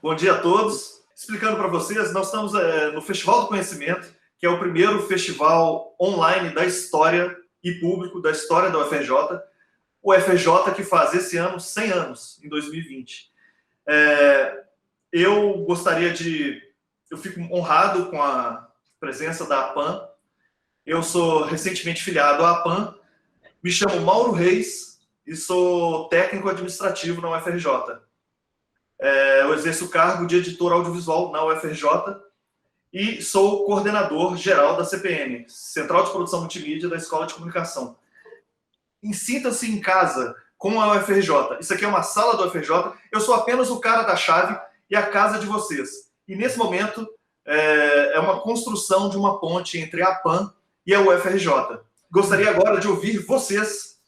Bom dia a todos. Explicando para vocês, nós estamos no Festival do Conhecimento, que é o primeiro festival online da história e público da história da UFRJ. O UFRJ que faz esse ano 100 anos, em 2020. Eu fico honrado com a presença da APAN. Eu sou recentemente filiado à APAN. Me chamo Mauro Reis e sou técnico administrativo na UFRJ. Eu exerço o cargo de editor audiovisual na UFRJ e sou coordenador geral da CPM, Central de Produção Multimídia da Escola de Comunicação. Sinta-se em casa com a UFRJ. Isso aqui é uma sala da UFRJ. Eu sou apenas o cara da chave e a casa de vocês. E nesse momento é uma construção de uma ponte entre a APAN e a UFRJ. Gostaria agora de ouvir vocês.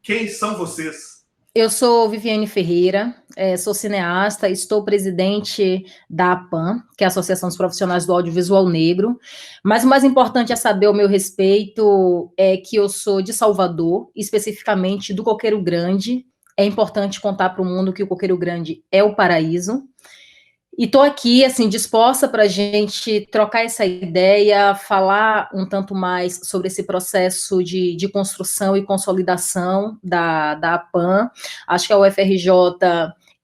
Quem são vocês? Eu sou Viviane Ferreira, sou cineasta, estou presidente da APAN, que é a Associação dos Profissionais do Audiovisual Negro, mas o mais importante a saber ao meu respeito é que eu sou de Salvador, especificamente do Coqueiro Grande. É importante contar para o mundo que o Coqueiro Grande é o paraíso. E estou aqui, assim, disposta para a gente trocar essa ideia, falar um tanto mais sobre esse processo de construção e consolidação da APAN. Acho que a UFRJ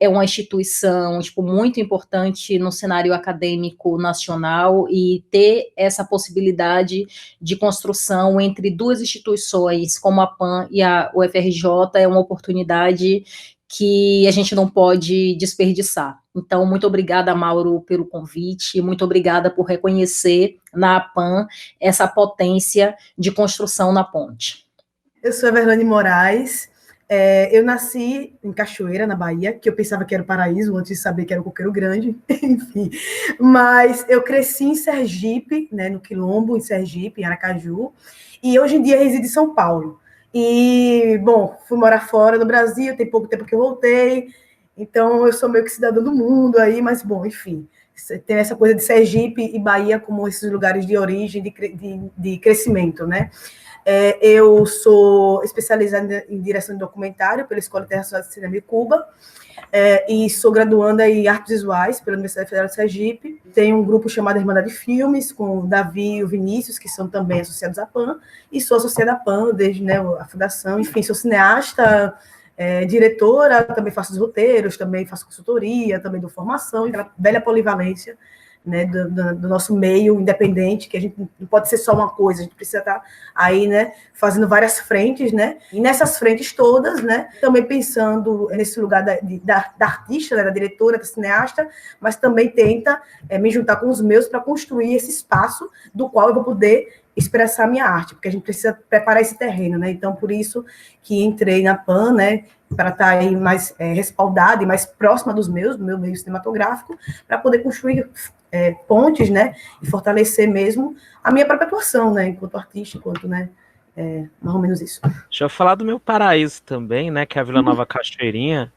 é uma instituição, tipo, muito importante no cenário acadêmico nacional e ter essa possibilidade de construção entre duas instituições, como a APAN e a UFRJ, é uma oportunidade que a gente não pode desperdiçar. Então, muito obrigada, Mauro, pelo convite, muito obrigada por reconhecer na APAN essa potência de construção na ponte. Eu sou a Verlane Moraes, eu nasci em Cachoeira, na Bahia, que eu pensava que era o paraíso, antes de saber que era o Coqueiro Grande, enfim, mas eu cresci em Sergipe, né, no Quilombo, em Sergipe, em Aracaju, e hoje em dia resido em São Paulo. E, bom, fui morar fora no Brasil, tem pouco tempo que eu voltei, então eu sou meio que cidadã do mundo aí, mas, bom, enfim, tem essa coisa de Sergipe e Bahia como esses lugares de origem, de crescimento, né? Eu sou especializada em direção de documentário pela Escola Internacional de Cinema de Cuba, e sou graduanda em Artes Visuais pela Universidade Federal de Sergipe. Tenho um grupo chamado Irmandade de Filmes, com o Davi e o Vinícius, que são também associados à PAN, e sou associada à PAN desde, né, a fundação. Enfim, sou cineasta, diretora, também faço os roteiros, também faço consultoria, também dou formação, aquela velha polivalência, né, do nosso meio independente, que a gente não pode ser só uma coisa, a gente precisa estar aí, né, fazendo várias frentes, né, e nessas frentes todas, né, também pensando nesse lugar da artista, né, da diretora, da cineasta, mas também tenta me juntar com os meus para construir esse espaço do qual eu vou poder expressar minha arte, porque a gente precisa preparar esse terreno, né, então por isso que entrei na PAN, né, para estar aí mais respaldada e mais próxima do meu meio cinematográfico, para poder construir pontes, né, e fortalecer mesmo a minha própria atuação, né, enquanto artista, enquanto, né, mais ou menos isso. Deixa eu falar do meu paraíso também, né, que é a Vila Nova Cachoeirinha.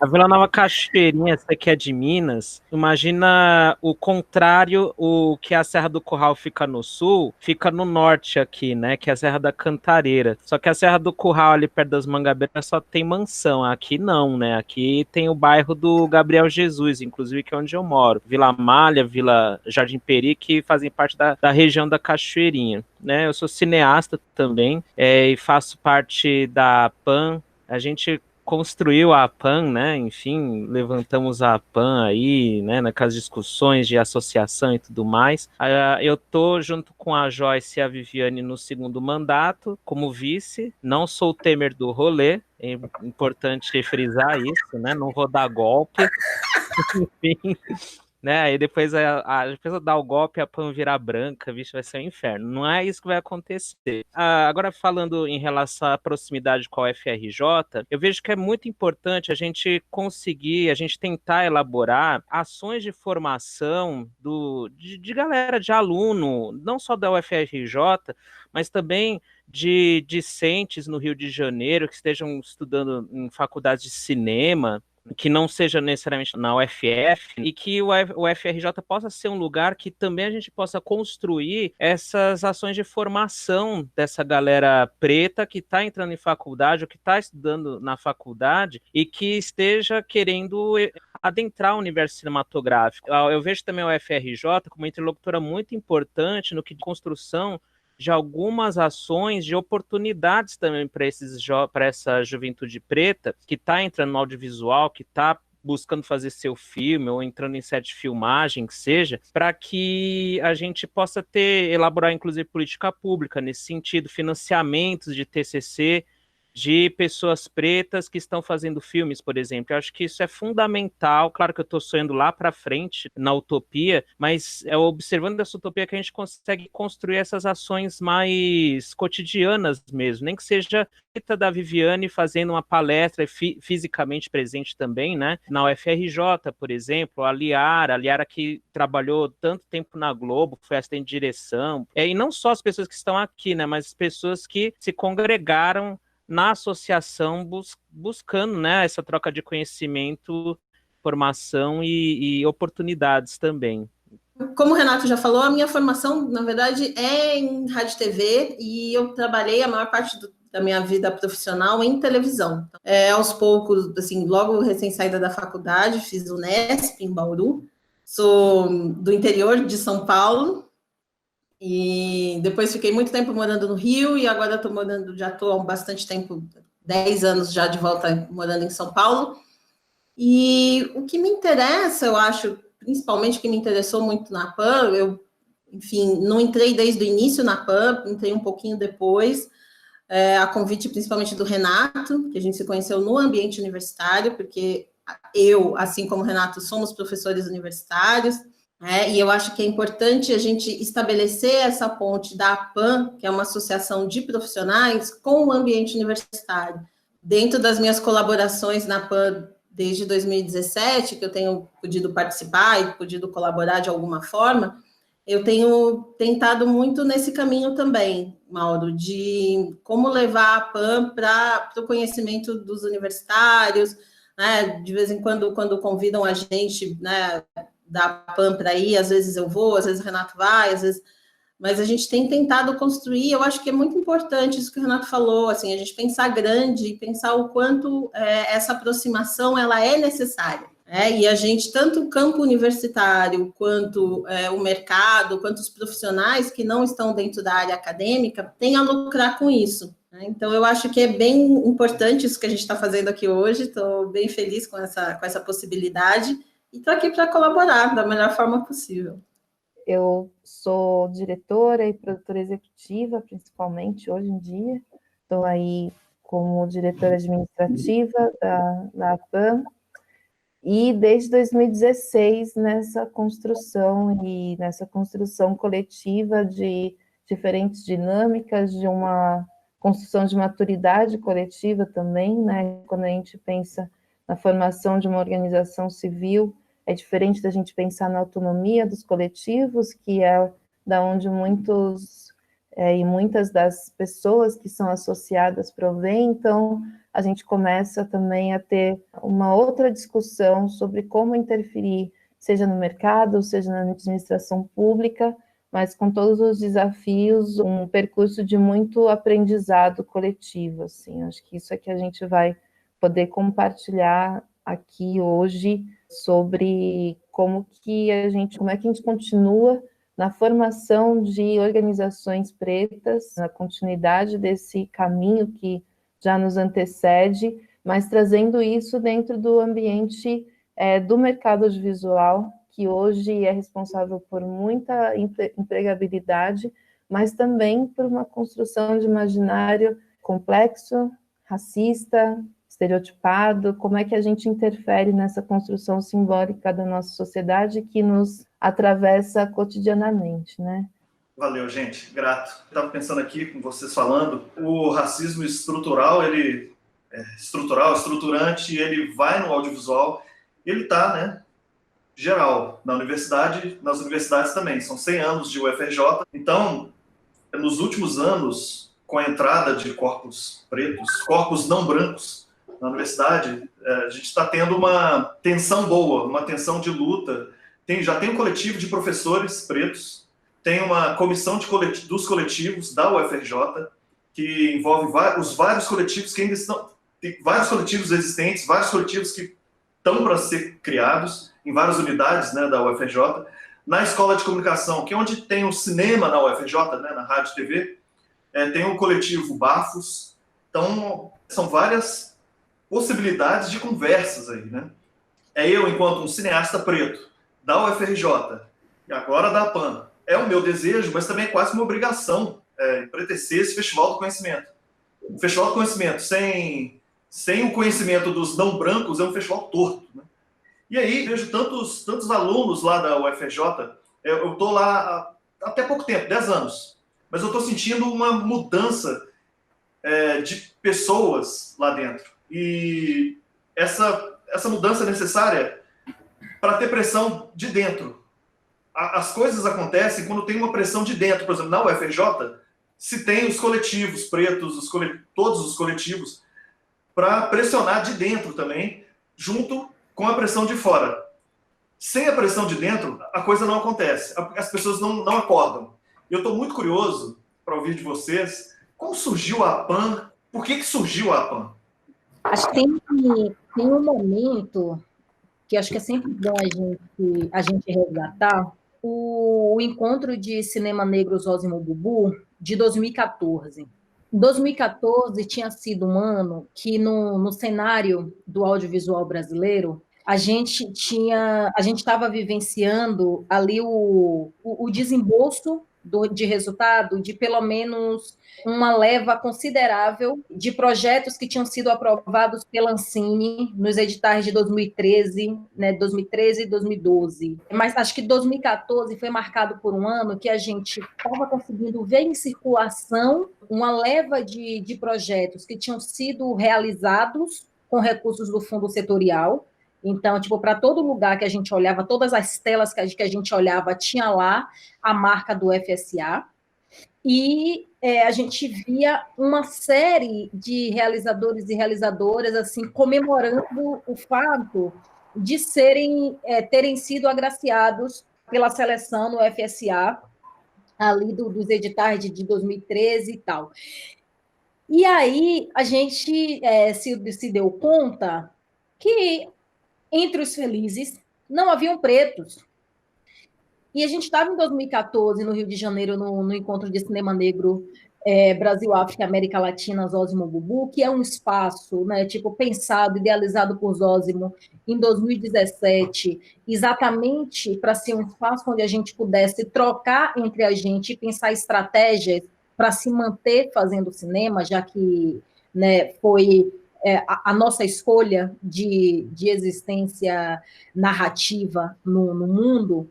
A Vila Nova Cachoeirinha, essa aqui é de Minas, imagina o contrário, o que a Serra do Curral fica no sul, fica no norte aqui, né, que é a Serra da Cantareira. Só que a Serra do Curral, ali perto das Mangabeiras, só tem mansão, aqui não, né, aqui tem o bairro do Gabriel Jesus, inclusive, que é onde eu moro. Vila Amália, Vila Jardim Peri, que fazem parte da região da Cachoeirinha, né. Eu sou cineasta também, e faço parte da PAN. A gente construiu a APAN, né, enfim, levantamos a APAN aí, né, naquelas discussões de associação e tudo mais. Eu tô junto com a Joyce e a Viviane no segundo mandato, como vice, não sou o Temer do rolê, é importante frisar isso, né, não vou dar golpe, enfim, né, e depois depois eu dar o golpe, a PAN virar branca, vixe, vai ser um inferno. Não é isso que vai acontecer. Agora, falando em relação à proximidade com a UFRJ, eu vejo que é muito importante a gente conseguir, a gente tentar elaborar ações de formação de galera, de aluno, não só da UFRJ, mas também de discentes no Rio de Janeiro, que estejam estudando em faculdades de cinema, que não seja necessariamente na UFF, e que o UFRJ possa ser um lugar que também a gente possa construir essas ações de formação dessa galera preta que está entrando em faculdade ou que está estudando na faculdade e que esteja querendo adentrar o universo cinematográfico. Eu vejo também o UFRJ como uma interlocutora muito importante no que de construção de algumas ações de oportunidades também para essa juventude preta que está entrando no audiovisual, que está buscando fazer seu filme ou entrando em set de filmagem, que seja, para que a gente possa elaborar, inclusive, política pública nesse sentido, financiamentos de TCC, de pessoas pretas que estão fazendo filmes, por exemplo. Eu acho que isso é fundamental. Claro que eu estou sonhando lá para frente, na utopia, mas é observando essa utopia que a gente consegue construir essas ações mais cotidianas mesmo, nem que seja da Viviane fazendo uma palestra fisicamente presente também, né? Na UFRJ, por exemplo, a Liara que trabalhou tanto tempo na Globo, foi assistente de direção, e não só as pessoas que estão aqui, né? Mas as pessoas que se congregaram na associação buscando, né, essa troca de conhecimento, formação e oportunidades também. Como o Renato já falou, a minha formação, na verdade, é em rádio e TV, e eu trabalhei a maior parte da minha vida profissional em televisão. Aos poucos, assim, logo recém-saída da faculdade, fiz o Unesp em Bauru, sou do interior de São Paulo, e depois fiquei muito tempo morando no Rio, e agora já estou há bastante tempo, 10 anos já de volta morando em São Paulo. E o que me interessa, eu acho, principalmente o que me interessou muito na PAN, eu, enfim, não entrei desde o início na PAN, entrei um pouquinho depois, a convite principalmente do Renato, que a gente se conheceu no ambiente universitário, porque eu, assim como o Renato, somos professores universitários, e eu acho que é importante a gente estabelecer essa ponte da APAN, que é uma associação de profissionais, com o ambiente universitário. Dentro das minhas colaborações na APAN desde 2017, que eu tenho podido participar e podido colaborar de alguma forma, eu tenho tentado muito nesse caminho também, Mauro, de como levar a PAN para o conhecimento dos universitários, né? De vez em quando convidam a gente, né, da PAN para ir, às vezes eu vou, às vezes o Renato vai, às vezes... Mas a gente tem tentado construir, eu acho que é muito importante isso que o Renato falou, assim, a gente pensar grande e pensar o quanto essa aproximação ela é necessária. E a gente, tanto o campo universitário, quanto o mercado, quanto os profissionais que não estão dentro da área acadêmica, têm a lucrar com isso. Então, eu acho que é bem importante isso que a gente está fazendo aqui hoje, estou bem feliz com essa possibilidade, e estou aqui para colaborar da melhor forma possível. Eu sou diretora e produtora executiva, principalmente, hoje em dia. Estou aí como diretora administrativa da APAN, e desde 2016 nessa construção coletiva de diferentes dinâmicas, de uma construção de maturidade coletiva também, né? Quando a gente pensa na formação de uma organização civil, é diferente da gente pensar na autonomia dos coletivos, que é da onde muitas das pessoas que são associadas provêm. Então, a gente começa também a ter uma outra discussão sobre como interferir, seja no mercado, seja na administração pública, mas com todos os desafios, um percurso de muito aprendizado coletivo, assim. Acho que isso é que a gente vai poder compartilhar aqui hoje sobre como é que a gente continua na formação de organizações pretas, na continuidade desse caminho que já nos antecede, mas trazendo isso dentro do ambiente do mercado audiovisual, que hoje é responsável por muita empregabilidade, mas também por uma construção de imaginário complexo, racista, estereotipado. Como é que a gente interfere nessa construção simbólica da nossa sociedade que nos atravessa cotidianamente, né? Valeu, gente. Grato. Estava pensando aqui com vocês falando, o racismo estrutural, ele é estruturante, ele vai no audiovisual, ele está, né, geral, nas universidades também. São 100 anos de UFRJ. Então, nos últimos anos, com a entrada de corpos pretos, corpos não brancos, na universidade, a gente está tendo uma tensão boa, uma tensão de luta. Já tem um coletivo de professores pretos, tem uma comissão dos coletivos da UFRJ, que envolve os vários coletivos que ainda estão... Tem vários coletivos existentes, vários coletivos que estão para ser criados em várias unidades, né, da UFRJ. Na Escola de Comunicação, que é onde tem o cinema na UFRJ, né, na Rádio e TV, tem o coletivo Bafos. Então, são várias possibilidades de conversas aí, né? Eu, enquanto um cineasta preto da UFRJ, e agora da APAN, é o meu desejo, mas também é quase uma obrigação empretecer esse Festival do Conhecimento. O Festival do Conhecimento sem o conhecimento dos não brancos é um festival torto, né? E aí vejo tantos alunos lá da UFRJ, eu estou lá há até pouco tempo, 10 anos, mas eu estou sentindo uma mudança de pessoas lá dentro. E essa mudança é necessária para ter pressão de dentro. As coisas acontecem quando tem uma pressão de dentro. Por exemplo, na UFRJ, se tem os coletivos pretos, todos os coletivos, para pressionar de dentro também, junto com a pressão de fora. Sem a pressão de dentro, a coisa não acontece. As pessoas não acordam. Eu estou muito curioso para ouvir de vocês como surgiu a APAN, por que surgiu a APAN? Acho que tem um momento que acho que é sempre bom a gente resgatar, o encontro de cinema negro Zósimo Bubu, de 2014. 2014 tinha sido um ano que, no cenário do audiovisual brasileiro, a gente estava vivenciando ali o desembolso de resultado de pelo menos uma leva considerável de projetos que tinham sido aprovados pela Ancine nos editais de 2013, né, 2013 e 2012. Mas acho que 2014 foi marcado por um ano que a gente estava conseguindo ver em circulação uma leva de projetos que tinham sido realizados com recursos do Fundo Setorial. Então, tipo, para todo lugar que a gente olhava, todas as telas que a gente olhava, tinha lá a marca do FSA. E a gente via uma série de realizadores e realizadoras assim comemorando o fato de terem sido agraciados pela seleção no FSA, ali dos editais de 2013 e tal. E aí a gente se deu conta que entre os felizes não haviam pretos. E a gente estava em 2014, no Rio de Janeiro, no encontro de cinema negro Brasil, África, América Latina, Zósimo Bubu, que é um espaço, né, pensado, idealizado por Zósimo em 2017, exatamente para ser um espaço onde a gente pudesse trocar entre a gente e pensar estratégias para se manter fazendo cinema, já que, né, foi a nossa escolha de existência narrativa no mundo.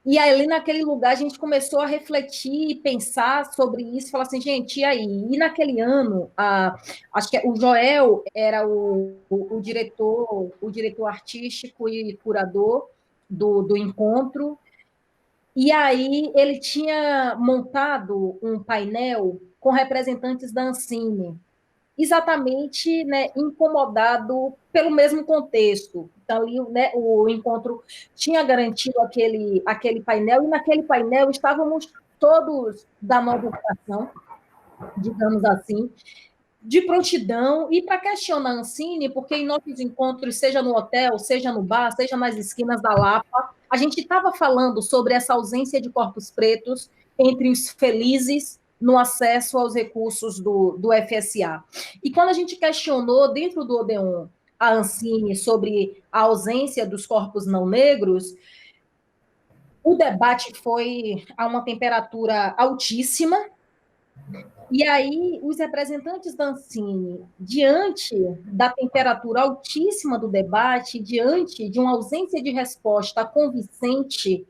E aí, naquele lugar, a gente começou a refletir e pensar sobre isso, falar assim, gente, e aí? E naquele ano, acho que o Joel era o diretor artístico e curador do encontro, e aí ele tinha montado um painel com representantes da Ancine, exatamente, né, incomodado pelo mesmo contexto. Então, ali, né, o encontro tinha garantido aquele painel, e naquele painel estávamos todos da nova educação, digamos assim, de prontidão, e para questionar a Ancine, porque em nossos encontros, seja no hotel, seja no bar, seja nas esquinas da Lapa, a gente estava falando sobre essa ausência de corpos pretos entre os felizes no acesso aos recursos do FSA. E quando a gente questionou dentro do Odeon a Ancine sobre a ausência dos corpos não negros, o debate foi a uma temperatura altíssima, e aí os representantes da Ancine, diante da temperatura altíssima do debate, diante de uma ausência de resposta convincente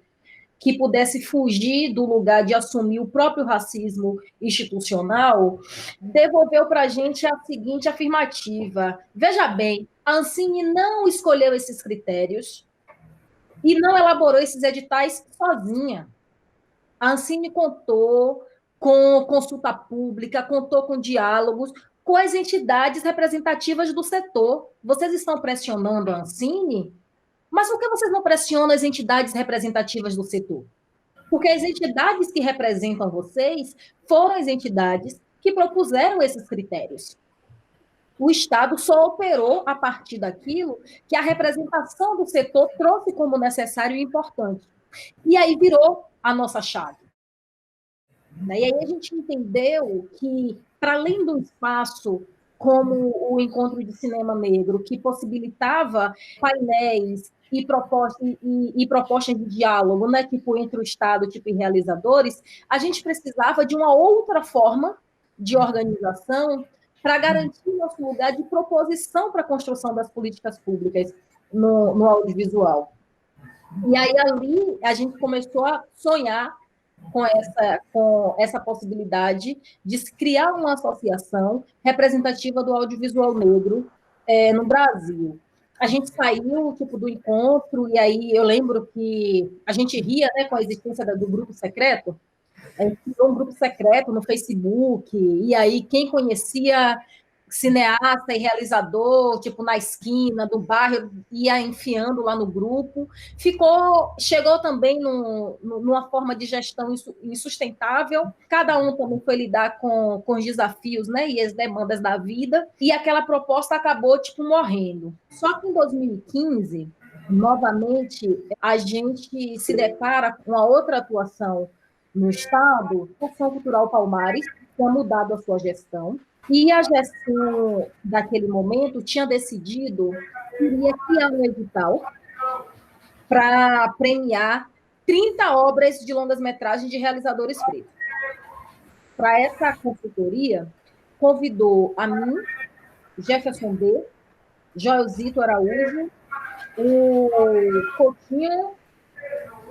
que pudesse fugir do lugar de assumir o próprio racismo institucional, devolveu para a gente a seguinte afirmativa. Veja bem, a Ancine não escolheu esses critérios e não elaborou esses editais sozinha. A Ancine contou com consulta pública, contou com diálogos com as entidades representativas do setor. Vocês estão pressionando a Ancine? Mas por que vocês não pressionam as entidades representativas do setor? Porque as entidades que representam vocês foram as entidades que propuseram esses critérios. O Estado só operou a partir daquilo que a representação do setor trouxe como necessário e importante. E aí virou a nossa chave. E aí a gente entendeu que, para além do espaço como o Encontro de Cinema Negro, que possibilitava painéis e propostas de diálogo, né, tipo, entre o Estado tipo, e realizadores, a gente precisava de uma outra forma de organização para garantir nosso lugar de proposição para a construção das políticas públicas no audiovisual. E aí, ali, a gente começou a sonhar com essa possibilidade de criar uma associação representativa do audiovisual negro no Brasil. A gente saiu tipo, do encontro, e aí eu lembro que a gente ria, né, com a existência do grupo secreto. A gente criou um grupo secreto no Facebook, e aí quem conhecia cineasta e realizador, tipo, na esquina do bairro, ia enfiando lá no grupo. Chegou também numa forma de gestão insustentável. Cada um também foi lidar com os desafios, né, e as demandas da vida, e aquela proposta acabou, tipo, morrendo. Só que em 2015, novamente, a gente se depara com uma outra atuação no Estado, a Ação Cultural Palmares, que tinha mudado a sua gestão, e a gestão daquele momento tinha decidido que iria criar um edital para premiar 30 obras de longas-metragens de realizadores pretos. Para essa consultoria, convidou a mim, Jefferson D., Joelzito Araújo, o Coutinho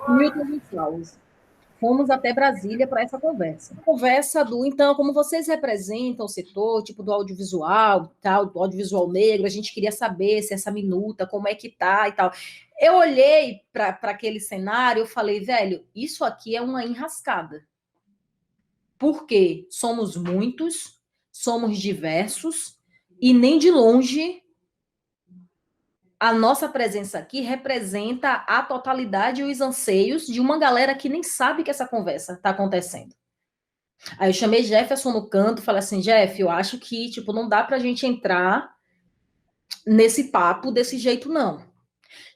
e Milton Gonçalves. Fomos até Brasília para essa conversa. Então, como vocês representam o setor, tipo, do audiovisual, tal, do audiovisual negro, a gente queria saber se essa minuta, como é que tá e tal. Eu olhei para aquele cenário e falei, velho, isso aqui é uma enrascada. Por quê? Somos muitos, somos diversos, e nem de longe a nossa presença aqui representa a totalidade e os anseios de uma galera que nem sabe que essa conversa está acontecendo. Aí eu chamei Jefferson no canto e falei assim, Jeff, eu acho que tipo, não dá para a gente entrar nesse papo desse jeito, não.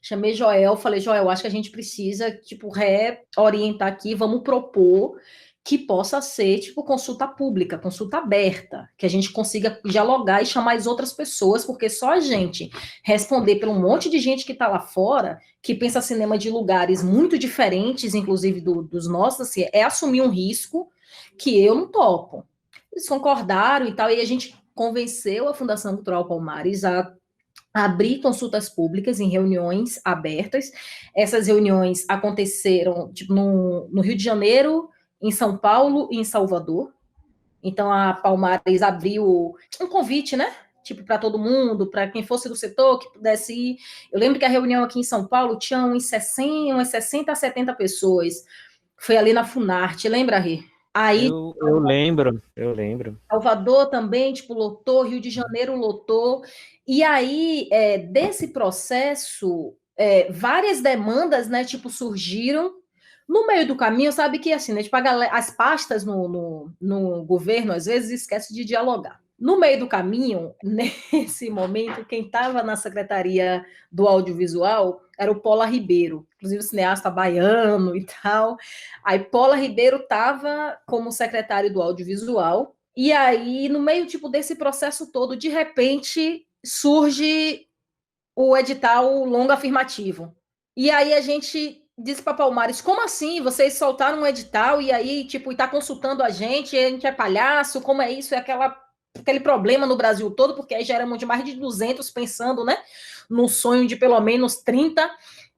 Chamei Joel, falei, Joel, acho que a gente precisa tipo, reorientar aqui, vamos propor que possa ser, tipo, consulta pública, consulta aberta, que a gente consiga dialogar e chamar as outras pessoas, porque só a gente responder para um monte de gente que está lá fora, que pensa cinema de lugares muito diferentes, inclusive dos nossos, assim, é assumir um risco que eu não topo. Eles concordaram e tal, e a gente convenceu a Fundação Cultural Palmares a abrir consultas públicas em reuniões abertas. Essas reuniões aconteceram, tipo, no Rio de Janeiro, em São Paulo e em Salvador. Então, a Palmares abriu um convite, né? Tipo, para todo mundo, para quem fosse do setor, que pudesse ir. Eu lembro que a reunião aqui em São Paulo tinha umas 60 a 70 pessoas. Foi ali na Funarte, lembra, Rê? Aí, eu lembro. Salvador também, tipo, lotou, Rio de Janeiro lotou. E aí, desse processo, várias demandas, né, tipo, surgiram. No meio do caminho, sabe que assim, né, tipo, as pastas no governo, às vezes, esquecem de dialogar. No meio do caminho, nesse momento, quem estava na Secretaria do Audiovisual era o Paula Ribeiro, inclusive cineasta baiano e tal. Aí Paula Ribeiro estava como secretário do Audiovisual, e aí, no meio tipo, desse processo todo, de repente, surge o edital longo afirmativo. E aí a gente disse para Palmares, como assim? Vocês soltaram um edital e aí, tipo, está consultando a gente é palhaço, como é isso? É aquele problema no Brasil todo, porque aí já éramos de mais de 200 pensando, né, no sonho de pelo menos 30,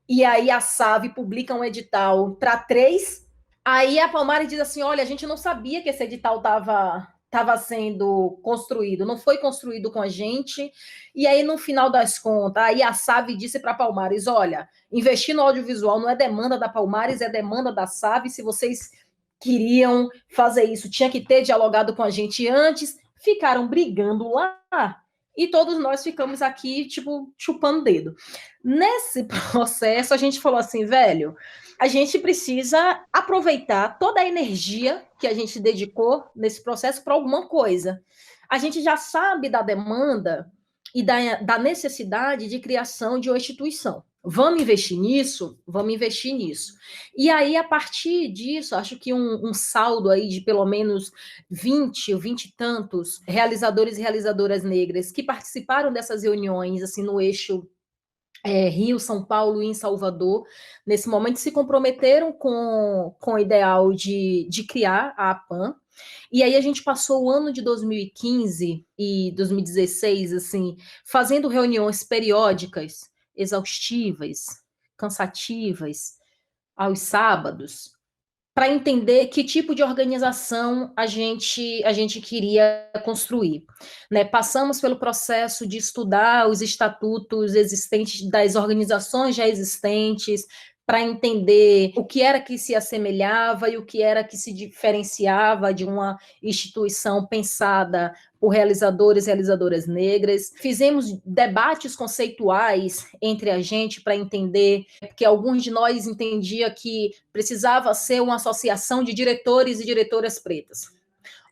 e aí a SAV publica um edital para 3, aí a Palmares diz assim, olha, a gente não sabia que esse edital estava sendo construído, não foi construído com a gente, e aí no final das contas, aí a SAV disse para a Palmares, olha, investir no audiovisual não é demanda da Palmares, é demanda da SAV, se vocês queriam fazer isso, tinha que ter dialogado com a gente antes, ficaram brigando lá, e todos nós ficamos aqui, tipo, chupando dedo. Nesse processo, a gente falou assim, velho, a gente precisa aproveitar toda a energia que a gente dedicou nesse processo para alguma coisa. a gente já sabe da demanda e da necessidade de criação de uma instituição. Vamos investir nisso? Vamos investir nisso. E aí, a partir disso, acho que um saldo aí de pelo menos 20 ou 20 e tantos realizadores e realizadoras negras que participaram dessas reuniões, assim, no eixo Rio, São Paulo e em Salvador, nesse momento se comprometeram com o ideal de criar a APAN. E aí a gente passou o ano de 2015 e 2016, assim, fazendo reuniões periódicas, exaustivas, cansativas, aos sábados, para entender que tipo de organização a gente queria construir. Né? Passamos pelo processo de estudar os estatutos existentes das organizações já existentes, para entender o que era que se assemelhava e o que era que se diferenciava de uma instituição pensada por realizadores e realizadoras negras. Fizemos debates conceituais entre a gente para entender, porque alguns de nós entendiam que precisava ser uma associação de diretores e diretoras pretas.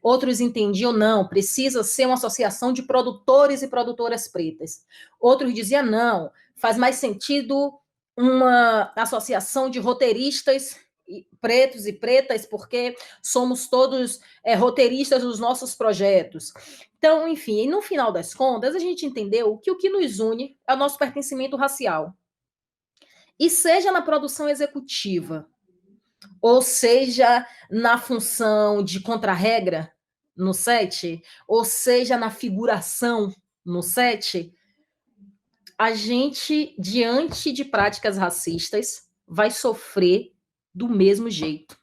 Outros entendiam, não, precisa ser uma associação de produtores e produtoras pretas. Outros diziam, não, faz mais sentido uma associação de roteiristas pretos e pretas, porque somos todos roteiristas dos nossos projetos. Então, enfim, no final das contas, a gente entendeu que o que nos une é o nosso pertencimento racial. E seja na produção executiva, ou seja na função de contra-regra no set, ou seja na figuração no set, a gente, diante de práticas racistas, vai sofrer do mesmo jeito.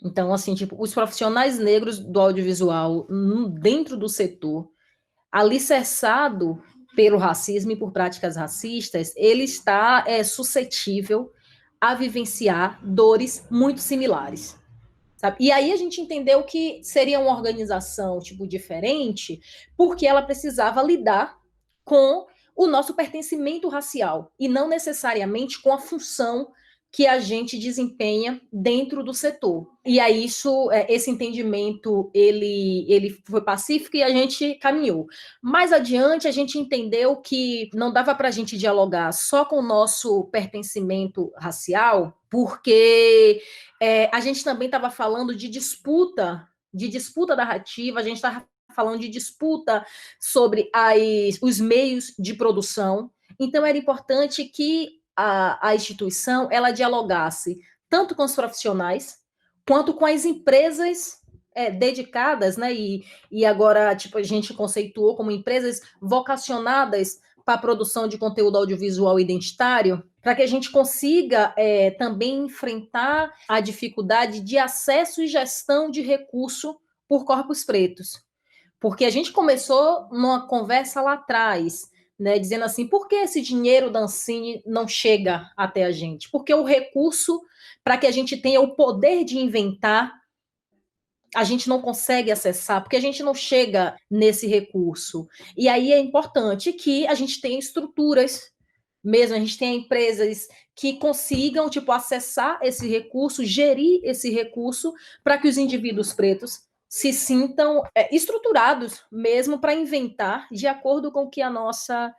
Então, assim, tipo, os profissionais negros do audiovisual dentro do setor, alicerçado pelo racismo e por práticas racistas, ele está suscetível a vivenciar dores muito similares. Sabe? E aí a gente entendeu que seria uma organização tipo diferente, porque ela precisava lidar com o nosso pertencimento racial e não necessariamente com a função que a gente desempenha dentro do setor. E aí esse entendimento ele foi pacífico e a gente caminhou. Mais adiante a gente entendeu que não dava para a gente dialogar só com o nosso pertencimento racial, porque a gente também estava falando de disputa narrativa, a gente estava falando de disputa sobre os meios de produção. Então, era importante que a instituição ela dialogasse tanto com os profissionais, quanto com as empresas dedicadas, né? E agora, tipo, a gente conceituou como empresas vocacionadas para a produção de conteúdo audiovisual identitário, para que a gente consiga também enfrentar a dificuldade de acesso e gestão de recurso por corpos pretos. Porque a gente começou numa conversa lá atrás, né, dizendo assim, por que esse dinheiro da Ancine não chega até a gente? Porque o recurso, para que a gente tenha o poder de inventar, a gente não consegue acessar, porque a gente não chega nesse recurso. E aí é importante que a gente tenha estruturas, mesmo a gente tenha empresas que consigam, tipo, acessar esse recurso, gerir esse recurso, para que os indivíduos pretos se sintam estruturados mesmo para inventar de acordo com o que a nossa